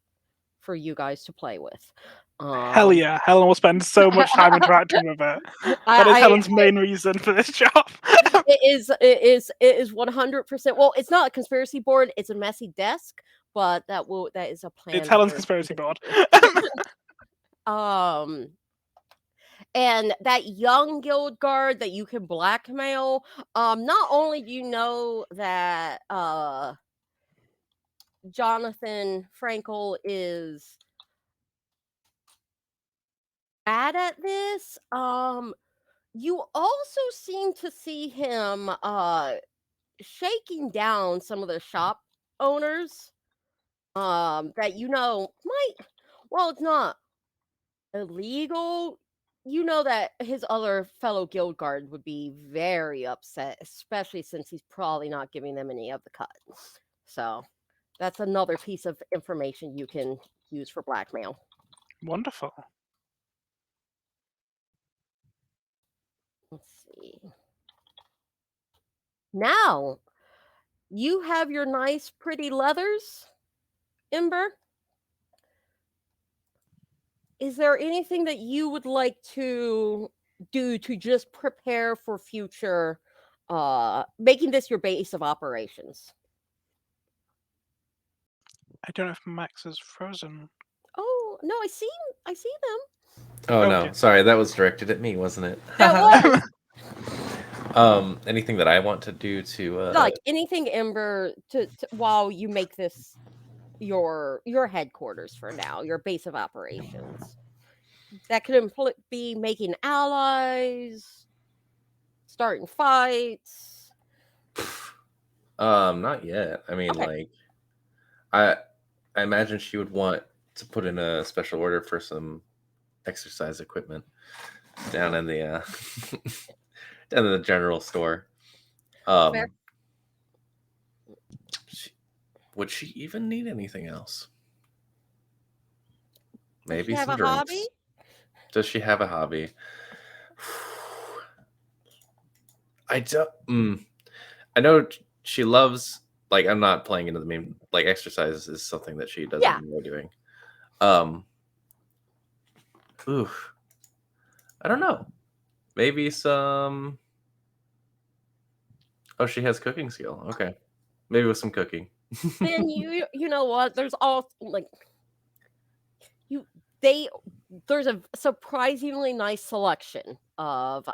for you guys to play with.
Hell yeah. Helen will spend so much time interacting with it. That is Helen's main reason for this job.
It is 100%. Well, it's not a conspiracy board, it's a messy desk, but that is a plan.
It's Helen's conspiracy board.
And that young guild guard that you can blackmail, not only do you know that Jonathan Frankel is bad at this, you also seem to see him shaking down some of the shop owners that might, well, it's not illegal. You know that his other fellow guild guard would be very upset, especially since he's probably not giving them any of the cut. So that's another piece of information you can use for blackmail.
Wonderful.
Let's see. Now you have your nice, pretty leathers, Ember. Is there anything that you would like to do to just prepare for future, making this your base of operations?
I don't know if Max is frozen.
Oh no, I see them.
Oh no,
Okay.
sorry, that was directed at me, wasn't it?
That was.
Anything that I want to do to
Like anything, Ember, to while you make this your headquarters for now, your base of operations. That could be making allies, starting fights.
not yet. I mean,
Okay.
like, I imagine she would want to put in a special order for some exercise equipment down in the down in the general store.
Fair.
Would she even need anything else?
Does
Maybe
she have
some
a
drinks.
hobby?
Does she have a hobby? I don't. I know she loves. Like, I'm not playing into the main. Like, exercise is something that she does
Yeah.
enjoy doing. Oof. I don't know. Maybe some. Oh, she has cooking skill. Okay, maybe with some cooking.
Then you know what? There's all like there's a surprisingly nice selection of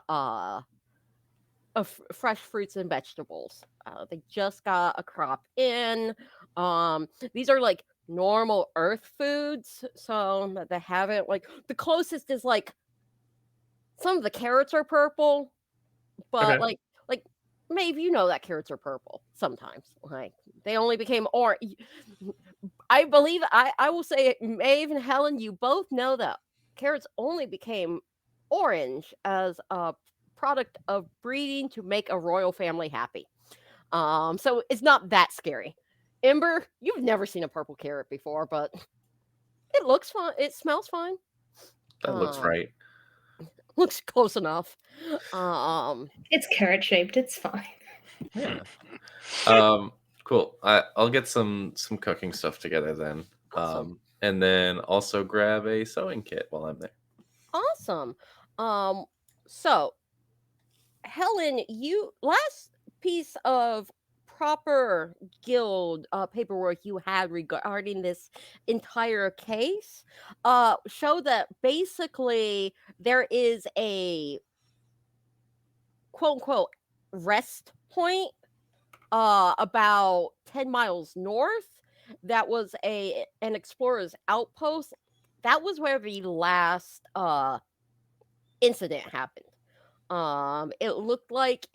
fresh fruits and vegetables. They just got a crop in. These are like normal earth foods, so that they haven't like the closest is like some of the carrots are purple, but
Okay.
like Maeve, you know that carrots are purple sometimes. Like they only became orange. I believe I will say it, Maeve and Helen, you both know that carrots only became orange as a product of breeding to make a royal family happy. So it's not that scary. Ember, you've never seen a purple carrot before, but it looks fine. It smells fine.
That looks right.
Looks close enough.
It's carrot shaped. It's fine.
Yeah. Cool. I'll get some cooking stuff together then.
Awesome.
And then also grab a sewing kit while I'm there.
Awesome. So Helen, you last piece of proper guild paperwork you had regarding this entire case show that basically there is a quote unquote rest point about 10 miles north that was an explorer's outpost. That was where the last incident happened. It looked like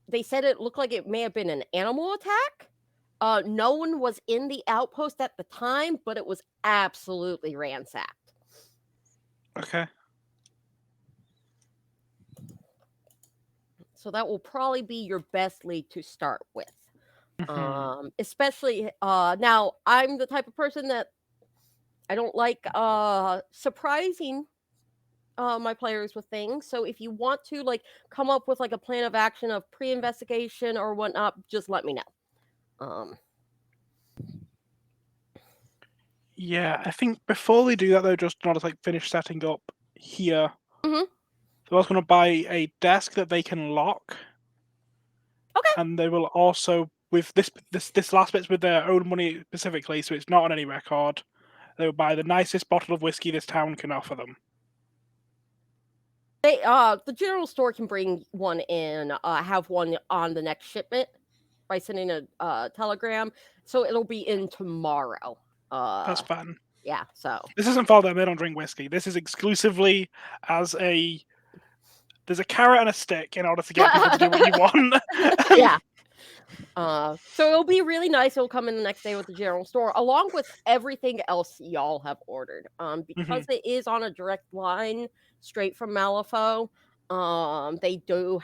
they said it looked like it may have been an animal attack. No one was in the outpost at the time, but it was absolutely ransacked.
Okay.
So that will probably be your best lead to start with.
Mhm.
Especially now I'm the type of person that I don't like surprising my players with things. So if you want to like come up with like a plan of action of pre-investigation or whatnot, just let me know.
Yeah, I think before they do that, though, just not to like finish setting up here.
Mhm.
They're also going to buy a desk that they can lock,
Okay.
and they will also with this last bit's with their own money specifically, so it's not on any record. They will buy the nicest bottle of whiskey this town can offer them.
They the general store can bring one in, have one on the next shipment by sending a telegram. So it'll be in tomorrow.
That's fun.
Yeah, so
This isn't for them. They don't drink whiskey. This is exclusively as there's a carrot and a stick in order to get people to do what you want.
yeah. So it'll be really nice. It'll come in the next day with the general store, along with everything else y'all have ordered. Because it is on a direct line straight from Malifaux. They do.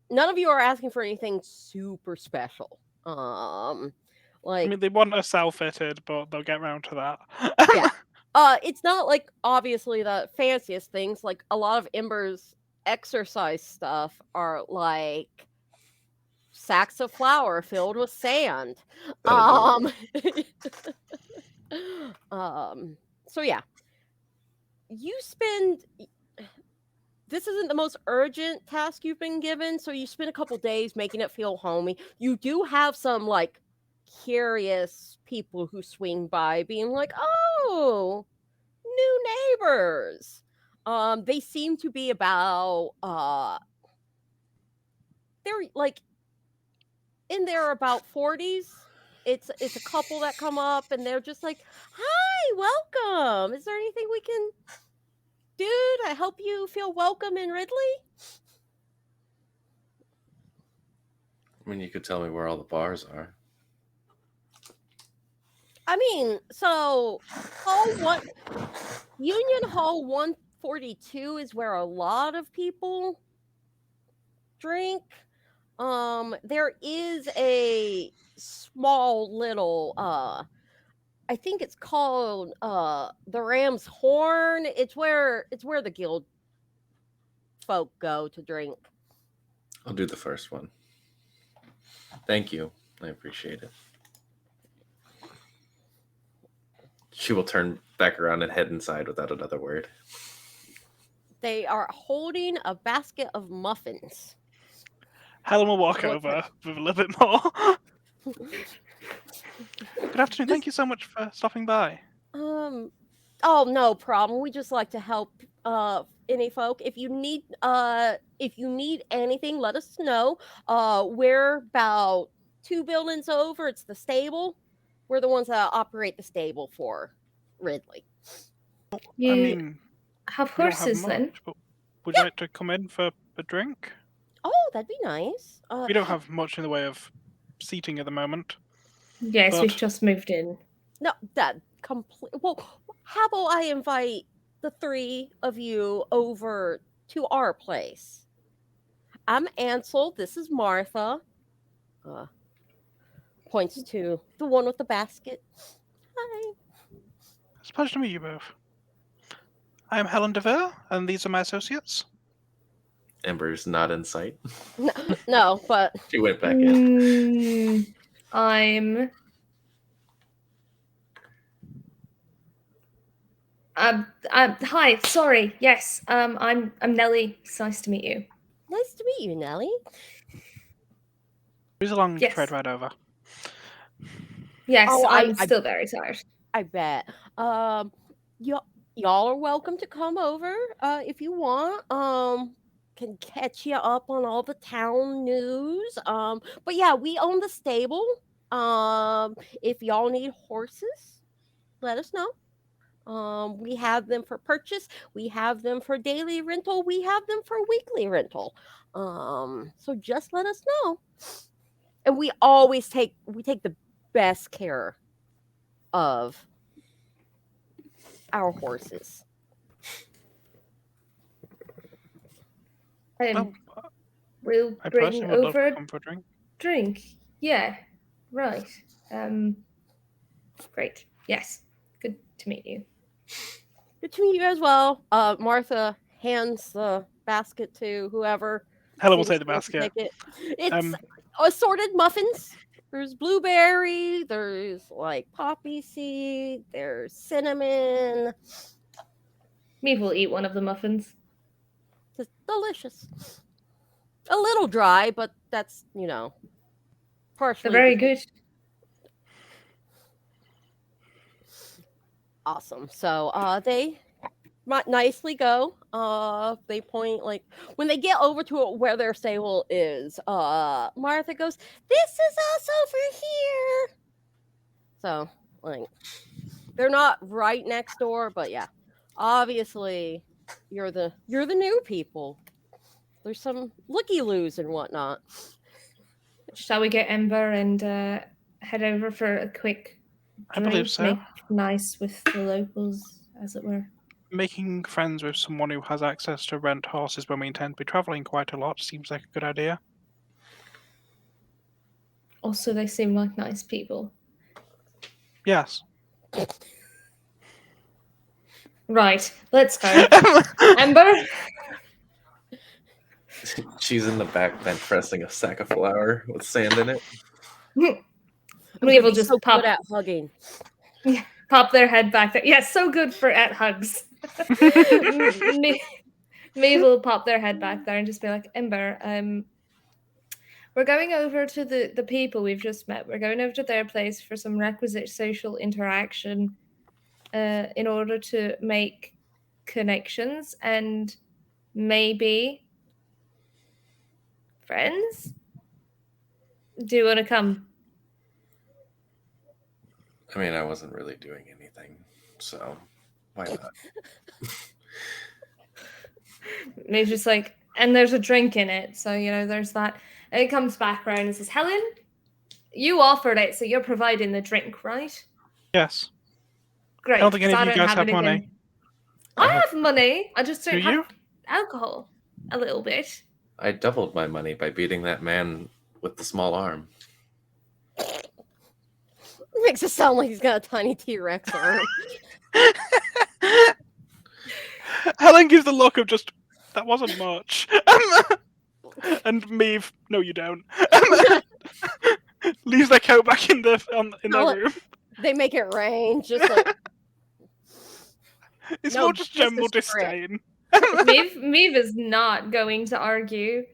None of you are asking for anything super special.
I
Like
mean, they want a cell-fitted, but they'll get round to that.
yeah. It's not like obviously the fanciest things. Like a lot of Ember's exercise stuff are like sacks of flour filled with sand.
That'll do.
So yeah. You spend this isn't the most urgent task you've been given, so you spend a couple days making it feel homey. You do have some like curious people who swing by being like, "Oh, new neighbors." They seem to be about they're like in their about 40s. It's a couple that come up and they're just like, "Hi, welcome. Is there anything we can do to help you feel welcome in Ridley?"
I mean, you could tell me where all the bars are.
I mean, so Union Hall 142 is where a lot of people drink. There is a small little I think it's called the Ram's Horn. It's where the guild folk go to drink.
I'll do the first one. Thank you. I appreciate it. She will turn back around and head inside without another word.
They are holding a basket of muffins.
Helen will walk over with a little bit more. Good afternoon. Thank you so much for stopping by.
Oh, no problem. We just like to help any folk. If you need anything, let us know. We're about 2 buildings over. It's the stable. We're the ones that operate the stable for Ridley.
You
I mean,
have
we don't have
horses then?
much, but would you like to come in for a drink?
Oh, that'd be nice.
We don't have much in the way of seating at the moment.
Yes,
But-
we've just moved in.
No, that complete. Well, how about I invite the 3 of you over to our place? I'm Ansel. This is Martha. Points to the one with the basket. Hi.
It's a pleasure to meet you both. I am Helen DeVere, and these are my associates.
Ember's not in sight.
No, but
She went back in.
I'm hi, sorry. Yes. I'm Nellie. It's nice to meet you.
nice to meet you, Nellie.
Who's along
Yes.
trade right over?
Yes,
Oh,
I'm still very tired.
I bet. Y'all are welcome to come over if you want. Can catch you up on all the town news. But yeah, we own the stable. If y'all need horses, let us know. We have them for purchase. We have them for daily rental. We have them for weekly rental. So just let us know. And we always take the best care of our horses.
Well,
We'll
I
bring
personally would love
over
to
a
come for a drink.
drink. Yeah. Right. Great. Yes. Good to meet you.
Good to meet you as well. Martha hands the basket to whoever.
Helen will
seems
take the
to want to
basket.
take it. It's assorted muffins. There's blueberry. There's like poppy seed. There's cinnamon.
Me will eat one of the muffins.
It's delicious. A little dry, but that's partially.
They're very good.
Awesome. So they nicely go. They point like when they get over to where their stable is. Martha goes, "This is us over here." So like they're not right next door, but yeah, obviously you're the new people. There's some looky loos and whatnot.
Shall we get Ember and head over for a quick
I believe
drink?
so.
Make nice with the locals, as it were.
Making friends with someone who has access to rent horses when we intend to be traveling quite a lot seems like a good idea.
Also, they seem like nice people.
Yes.
Right, let's go. Ember?
She's in the back bench pressing a sack of flour with sand in it.
I'm
We
gonna
will
be
just
so
pop
good at hugging.
pop their head back there. Yeah, so good for at hugs. Me will pop their head back there and just be like, Ember, we're going over to the people we've just met. We're going over to their place for some requisite social interaction in order to make connections and maybe friends. Do you want to come?
I mean, I wasn't really doing anything, so why not?
Maybe just like, and there's a drink in it, so there's that. And it comes back around and says, Helen, you offered it, so you're providing the drink, right?
Yes.
Great.
I don't think any
'cause
of you
don't
guys
have
have
anything.
money.
I have money. I just
Do
don't
you?
have alcohol. A little bit.
I doubled my money by beating that man with the small arm.
It makes it sound like he's got a tiny T-Rex arm.
Helen gives the look of just, that wasn't much. And Maeve, no you don't. Leaves their coat back in their room.
They make it rain, just like
It's
no,
more just
this
general
is Frick.
disdain.
Maeve is not going to argue.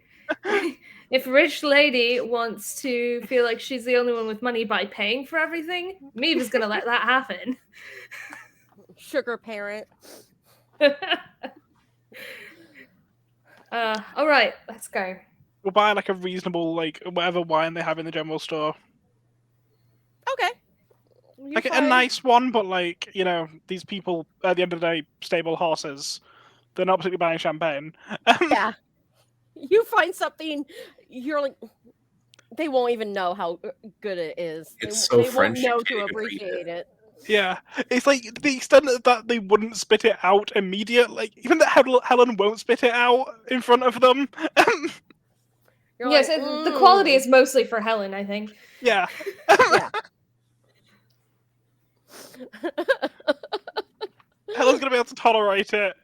If rich lady wants to feel like she's the only one with money by paying for everything, Maeve is going to let that happen.
Sugar parent.
All right, let's go.
We'll buy like a reasonable, like whatever wine they have in the general store.
Okay.
Like a nice one, but like, these people at the end of the day, stable horses. They're not particularly buying champagne.
Yeah. You find something, you're like, they won't even know how good it is.
It's so
they
French,
won't know
you
to
can't even read
appreciate it.
Yeah, it's like the extent that they wouldn't spit it out immediately. Like even that Helen won't spit it out in front of them.
You're
Yes,
like,
the quality is mostly for Helen, I think.
Yeah.
Yeah.
Helen's gonna be able to tolerate it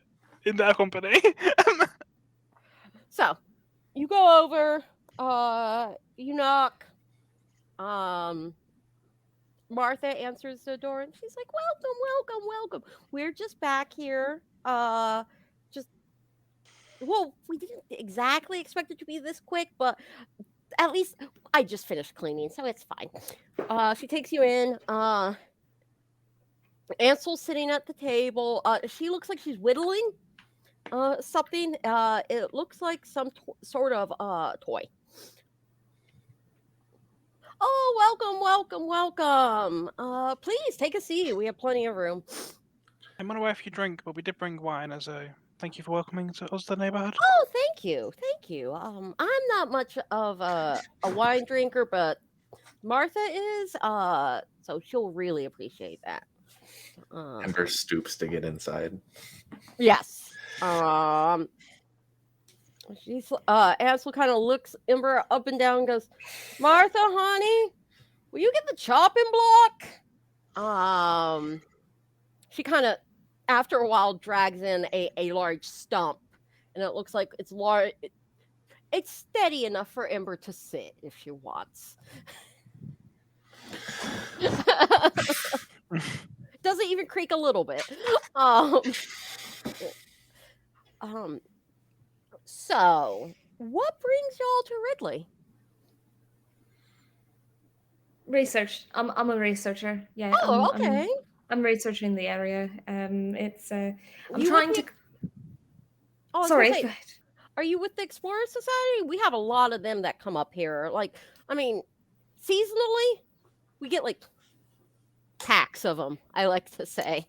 in their company.
So, you go over, you knock, Martha answers the door and she's like, welcome. We're just back here. Well, we didn't exactly expect it to be this quick, but at least I just finished cleaning, so it's fine. She takes you in. Ansel's sitting at the table. She looks like she's whittling something. It looks like some sort of toy. Oh, welcome. Please take a seat. We have plenty of room.
I'm unaware if you drink, but we did bring wine as a thank you for welcoming us to the neighborhood.
Oh, thank you. I'm not much of a wine drinker, but Martha is. So she'll really appreciate that.
Ember stoops to get inside.
Yes. She's Ansel kind of looks Ember up and down and goes, Martha, honey, will you get the chopping block? She kind of, after a while, drags in a large stump, and it looks like it's large. It's steady enough for Ember to sit if she wants. Doesn't even creak a little bit. So, what brings y'all to Ridley?
Research. I'm a researcher. Yeah.
Oh, okay.
I'm researching the area. I'm
You
trying
with
to.
Oh,
Sorry.
go ahead. Are you with the Explorer Society? We have a lot of them that come up here. Like, I mean, seasonally, we get like packs of them, I like to say.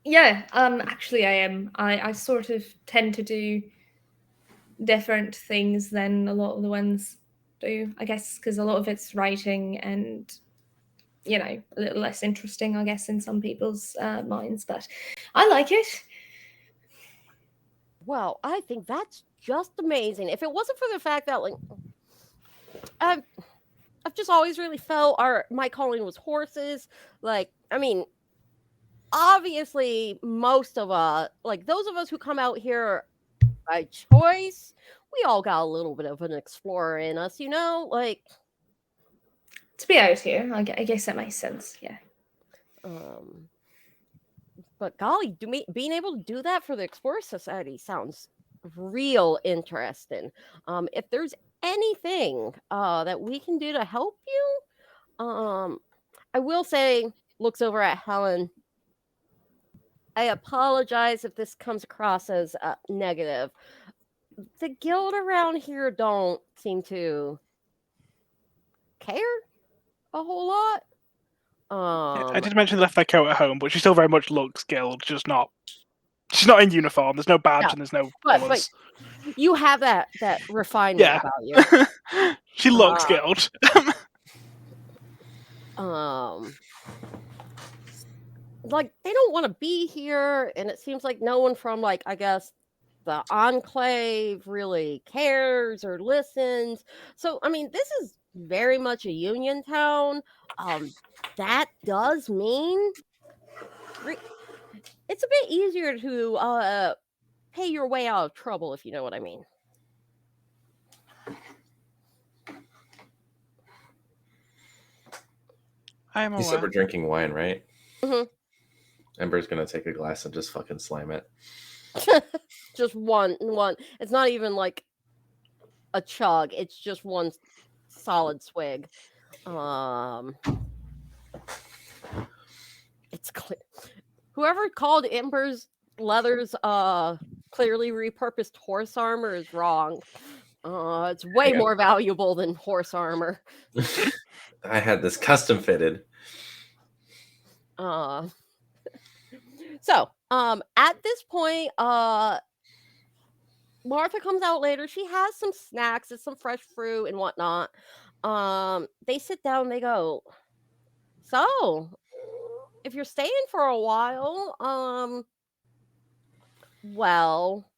Yeah, actually I am. I sort of tend to do different things than a lot of the ones do, I guess, because a lot of it's writing and, you know, a little less interesting, I guess, in some people's minds. But I like it.
Well, I think that's just amazing. If it wasn't for the fact that, like, I've, I've just always really felt my calling was horses. Like, I mean, obviously, most of us, like those of us who come out here by choice, we all got a little bit of an explorer in us, you know? Like,
To be out here, I guess that makes sense. Yeah.
um, but golly, being able to do that for the Explorer Society sounds real interesting. If there's anything that we can do to help you, I will say, looks over at Helen. I apologize if this comes across as negative. The guild around here don't seem to care a whole lot.
I did mention they left their coat at home, but she still very much looks guild, just not. She's not in uniform. There's no badge
No,
and there's no
but
colours.
you have that refinement
Yeah.
about you.
She looks guild.
Like they don't want to be here, and it seems like no one from, like, I guess the enclave really cares or listens. So I mean, this is very much a union town. That does mean it's a bit easier to pay your way out of trouble, if you know what I mean.
I am
You said we're
aware.
drinking wine, right?
Mhm.
Ember's gonna take a glass and just fucking slam it.
Just one. It's not even like a chug. It's just one solid swig. It's clear. Whoever called Ember's leathers clearly repurposed horse armor is wrong. It's way
Hang on.
more valuable than horse armor.
I had this custom fitted.
So, at this point, Martha comes out later. She has some snacks and some fresh fruit and whatnot. They sit down. They go, so if you're staying for a while, well,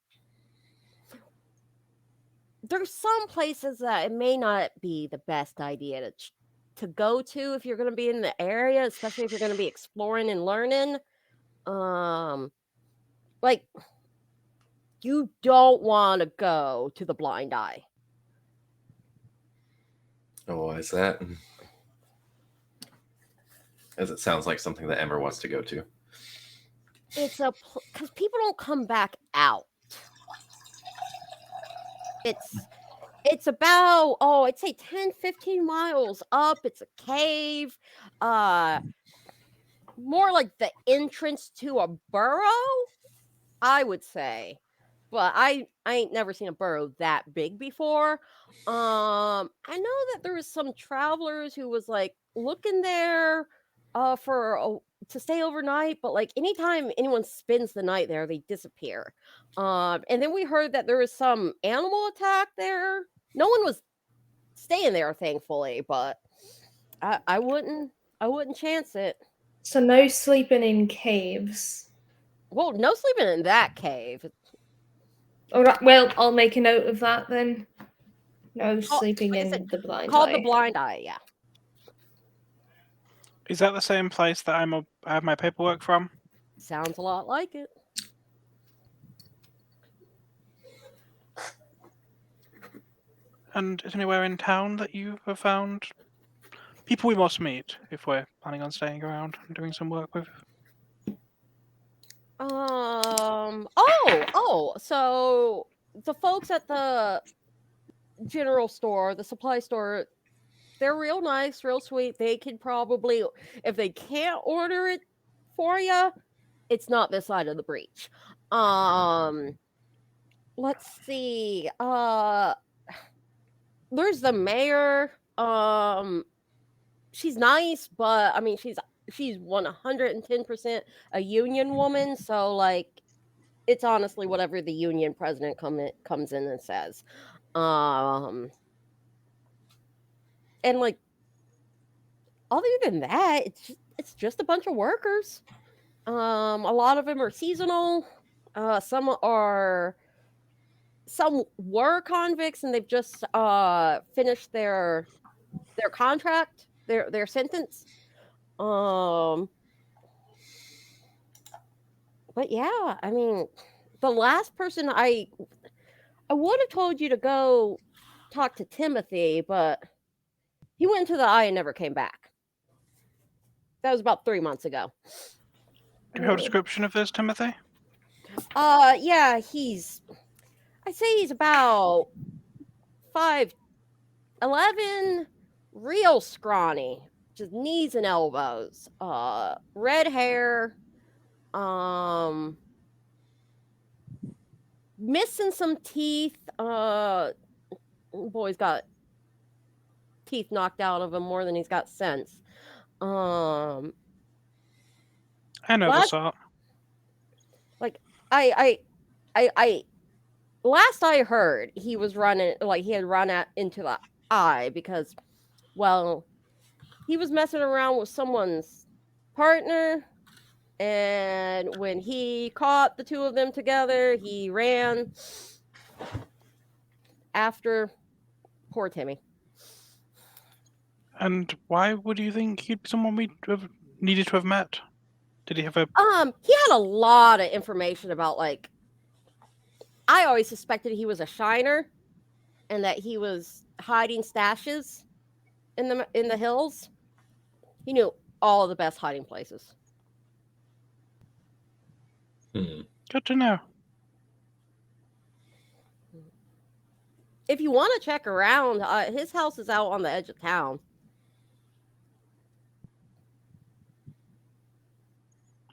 there's some places that it may not be the best idea to go to if you're going to be in the area, especially if you're going to be exploring and learning. Like, you don't want to go to the Blind Eye.
Oh, why is that? As it sounds like something that Ember wants to go to.
It's because people don't come back out. It's about, I'd say 10, 15 miles up. It's a cave. More like the entrance to a burrow, I would say. But I ain't never seen a burrow that big before. I know that there was some travelers who was like looking there to stay overnight, but like anytime anyone spends the night there, they disappear. And then we heard that there was some animal attack there. No one was staying there, thankfully, but I wouldn't chance it.
So no sleeping in caves.
Well, no sleeping in that cave.
All right. Well, I'll make a note of that then. No sleeping
like I
in
said,
the Blind
called
Eye.
the Blind Eye, yeah.
Is that the same place that I have my paperwork from?
Sounds a lot like it.
And is anywhere in town that you have found people we must meet if we're planning on staying around and doing some work with?
So the folks at the general store, the supply store, they're real nice, real sweet. They could probably, if they can't order it for you, it's not this side of the breach. Let's see. There's the mayor. She's nice, but I mean, she's 110% a union woman, so like it's honestly whatever the union president comes in and says. and like other than that, it's just a bunch of workers. A lot of them are seasonal. Some were convicts and they've just finished their contract, their sentence. Um, but yeah, I mean, the last person I would have told you to go talk to Timothy, but he went to the eye and never came back. That was about 3 months ago.
Do you have a description of this, Timothy?
Yeah, I'd say he's about 5'11", real scrawny, just knees and elbows. Red hair. Missing some teeth. Boy's got teeth knocked out of him more than he's got sense.
I know the
Last
sort.
like I last I heard, he was running he had run into the eye because, well, he was messing around with someone's partner, and when he caught the two of them together, he ran after poor Timmy.
And why would you think he'd be someone we have needed to have met? Did he have a...
He had a lot of information about I always suspected he was a shiner and that he was hiding stashes in the hills. He knew all the best hiding places.
Good to know.
If you want to check around, his house is out on the edge of town.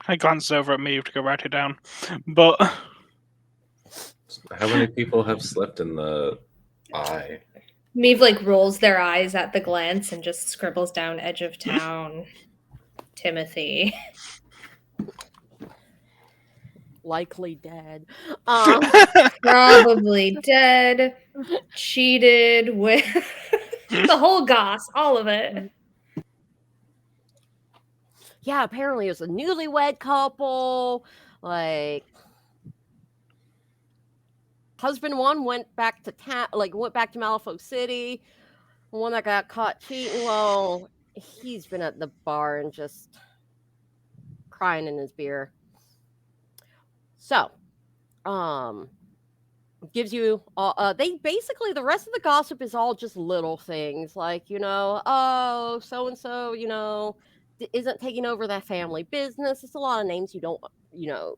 I glanced over at me to go write it down. But
How many people have slept in the eye?
Meave rolls their eyes at the glance and just scribbles down edge of town. Timothy.
Likely dead.
Probably dead. Cheated with the whole goss, all of it.
Yeah, apparently it was a newlywed couple. Husband one went back to town, went back to Malifaux City. The one that got caught cheating, well, he's been at the bar and just crying in his beer. So, gives you they basically, the rest of the gossip is all just little things oh, so and so, isn't taking over that family business. It's a lot of names you don't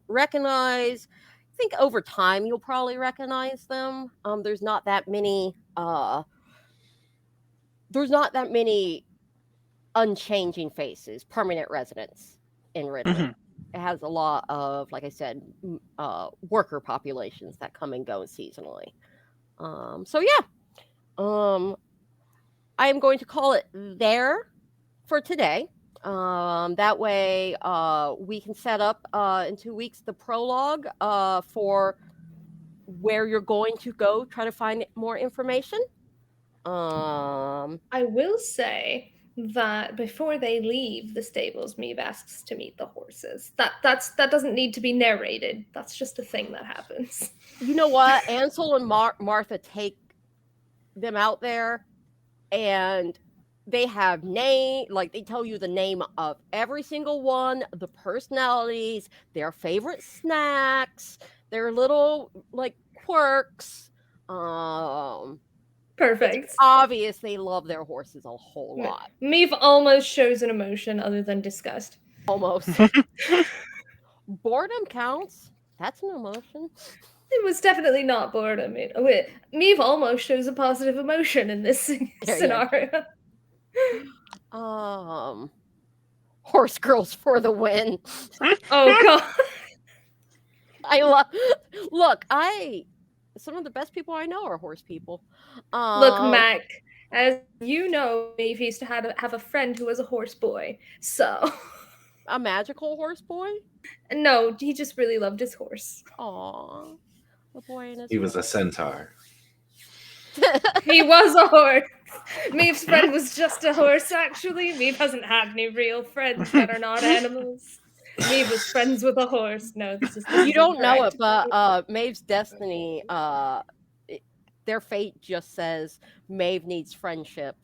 recognize. I think over time you'll probably recognize them. There's not that many unchanging faces, permanent residents in Ridley. It has a lot of, like I said, worker populations that come and go seasonally. So yeah, I am going to call it there for today. That way, we can set up in 2 weeks the prologue for where you're going to go try to find more information.
I will say that before they leave the stables, Meave asks to meet the horses. That doesn't need to be narrated. That's just a thing that happens.
You know what? Ansel and Martha take them out there, and they have they tell you the name of every single one, the personalities, their favorite snacks, their little quirks.
Perfect.
It's obvious they love their horses a whole lot.
Meave almost shows an emotion other than disgust.
Almost. Boredom counts. That's an emotion.
It was definitely not boredom. Meave almost shows a positive emotion in this scenario.
Horse girls for the win.
Oh god.
Some of the best people I know are horse people.
Look, Mac, as you know, Meave used to have a friend who was a horse boy. So
a magical horse boy?
No, he just really loved his horse.
Aww. The boy and his
He was a centaur.
He was a horse. Maeve's friend was just a horse, actually. Maeve hasn't had any real friends that are not animals. Maeve was friends with a horse. No, this is
You don't know it,
incorrect.
but Maeve's destiny, their fate just says Maeve needs friendship.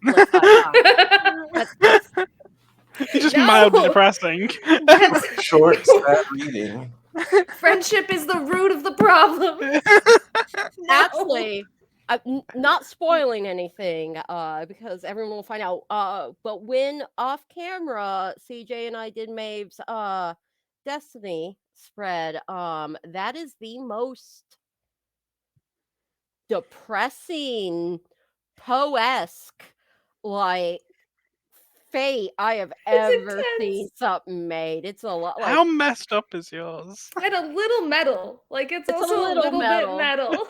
Let's not talk. That's
It's just
No!
mildly depressing.
That's
Short, sad reading.
friendship is the root of the problem. No.
actually not spoiling anything because everyone will find out. But when off camera, CJ and I did Maeve's destiny spread. That is the most depressing, poesque, like fate I have ever seen
intense.
something made. It's a lot like
How messed up is yours?
And a little metal. Like it's
It's a
also a
little
little
metal.
bit metal.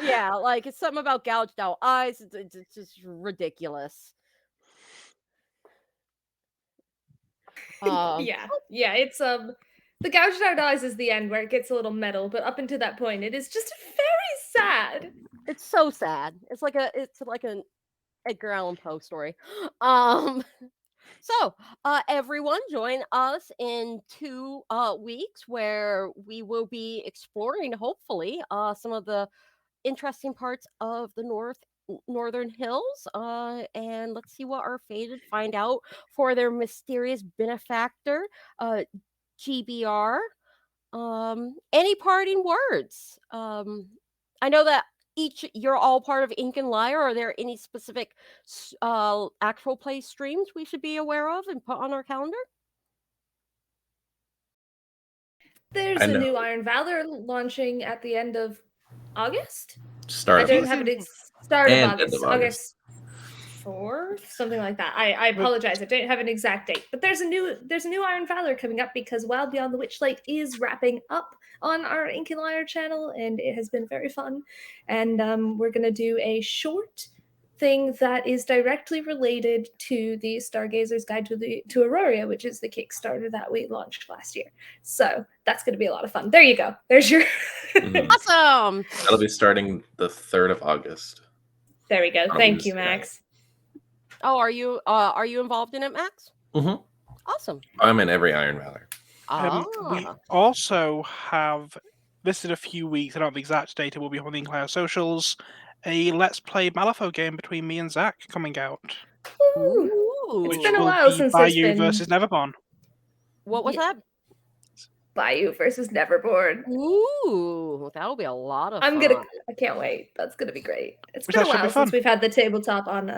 yeah, like it's something about gouged out eyes. It's just ridiculous.
Yeah. It's the gouged out eyes is the end where it gets a little metal, but up until that point, it is just very sad.
It's so sad. It's like an Edgar Allan Poe story. Um, so everyone join us in 2 weeks where we will be exploring, hopefully, some of the interesting parts of the northern hills. And let's see what our fated find out for their mysterious benefactor, GBR. Any parting words? I know that you're all part of Ink and Lyre. Are there any specific actual play streams we should be aware of and put on our calendar?
There's
I
a
know.
new Iron Valor launching at the end of August.
Start
I
of
don't
August.
have an start of
And end
August.
of August.
August 4th, something like that. I apologize. I don't have an exact date, but there's a new Iron Valor coming up because Wild Beyond the Witchlight is wrapping up on our Ink and Lyre channel, and it has been very fun. And we're gonna do a short thing that is directly related to the Stargazer's Guide to Aurora, which is the Kickstarter that we launched last year. So that's going to be a lot of fun. There you go. There's your.
Awesome.
That'll be starting the 3rd of August.
There we go.
On
Thank you,
Wednesday night.
Max.
Oh, are you involved in it, Max?
Mm-hmm.
Awesome.
I'm in every Iron Valor.
We also have listed a few weeks. I don't have the exact date. It will be on the Inclare socials. A Let's Play Malifaux game between me and Zach coming out.
Ooh.
Ooh.
It's
Which
been a
will
while
be
since there's
Bayou
been
versus Neverborn.
What was that?
Bayou versus Neverborn.
Ooh, that'll be a lot of fun.
I can't wait. That's gonna be great. It's
Which
been a
that should be
while
fun.
since we've had the tabletop on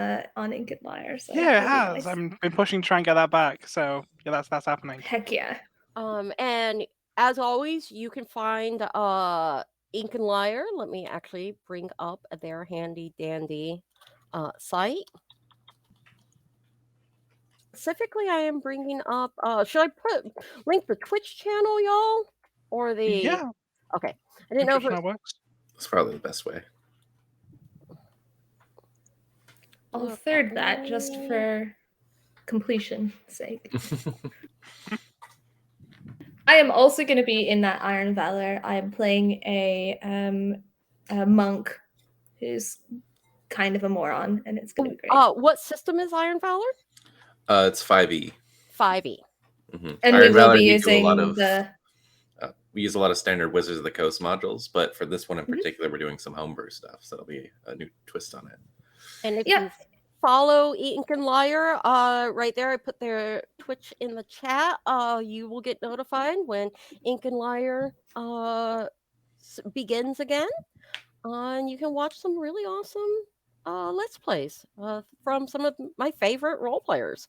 Ink and Lyre. So
Yeah, it
it'll be
has.
nice.
I've been pushing to try and get that back. So yeah, that's happening.
Heck yeah.
And as always, you can find Ink and Lyre. Let me actually bring up their handy dandy site. Specifically, I am bringing up. Should I link the Twitch channel, y'all, or the?
Yeah.
Okay, I didn't know if
That works.
That's probably the best way.
I'll third that just for completion's sake. I am also going to be in that Iron Valor. I am playing a monk who's kind of a moron, and it's going to be great.
What system is Iron Valor?
It's 5e.
5e.
Mm-hmm.
And
Iron
we will
Valor,
be
we
using
do a lot of,
the.
we use a lot of standard Wizards of the Coast modules, but for this one in
Mhm.
particular, we're doing some homebrew stuff, so it'll be a new twist on it.
And if you follow Ink and Lyre, right there, I put their Twitch in the chat. You will get notified when Ink and Lyre begins again. And you can watch some really awesome Let's Plays from some of my favorite role players.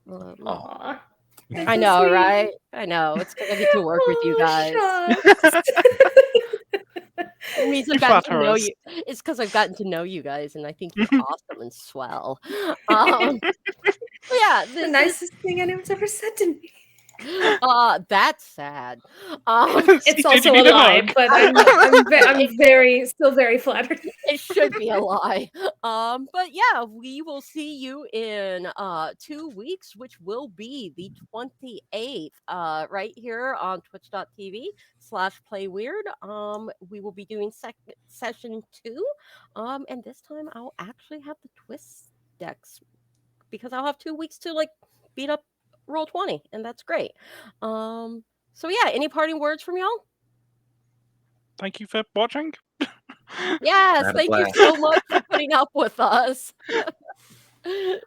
Aww.
I know, right? I know. It's because I get to work with you guys. It means I've gotten to know you. It's because I've gotten to know you guys, and I think you're awesome and swell. Yeah,
the nicest thing anyone's ever said to me.
That's sad.
It's
CJ, do you
also a
need a
lie,
hug?
but I'm still very flattered.
It should be a lie. But yeah, we will see you in 2 weeks, which will be the 28th, right here on twitch.tv/playwyrd. We will be doing session 2. And this time I'll actually have the twist decks because I'll have 2 weeks to like beat up roll 20, and that's great. So yeah, any parting words from y'all?
Thank you for watching.
Yes,
Had a
thank you
blast.
so much for putting up with us.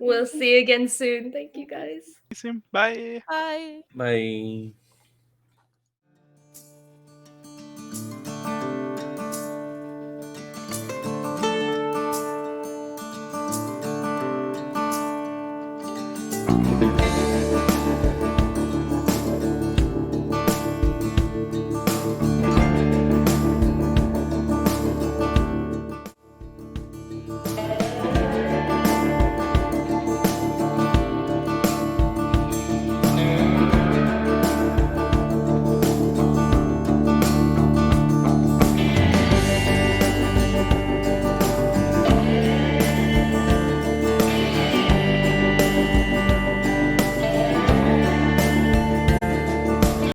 We'll see you again soon. Thank you guys.
See you soon. Bye.
Bye.
Bye.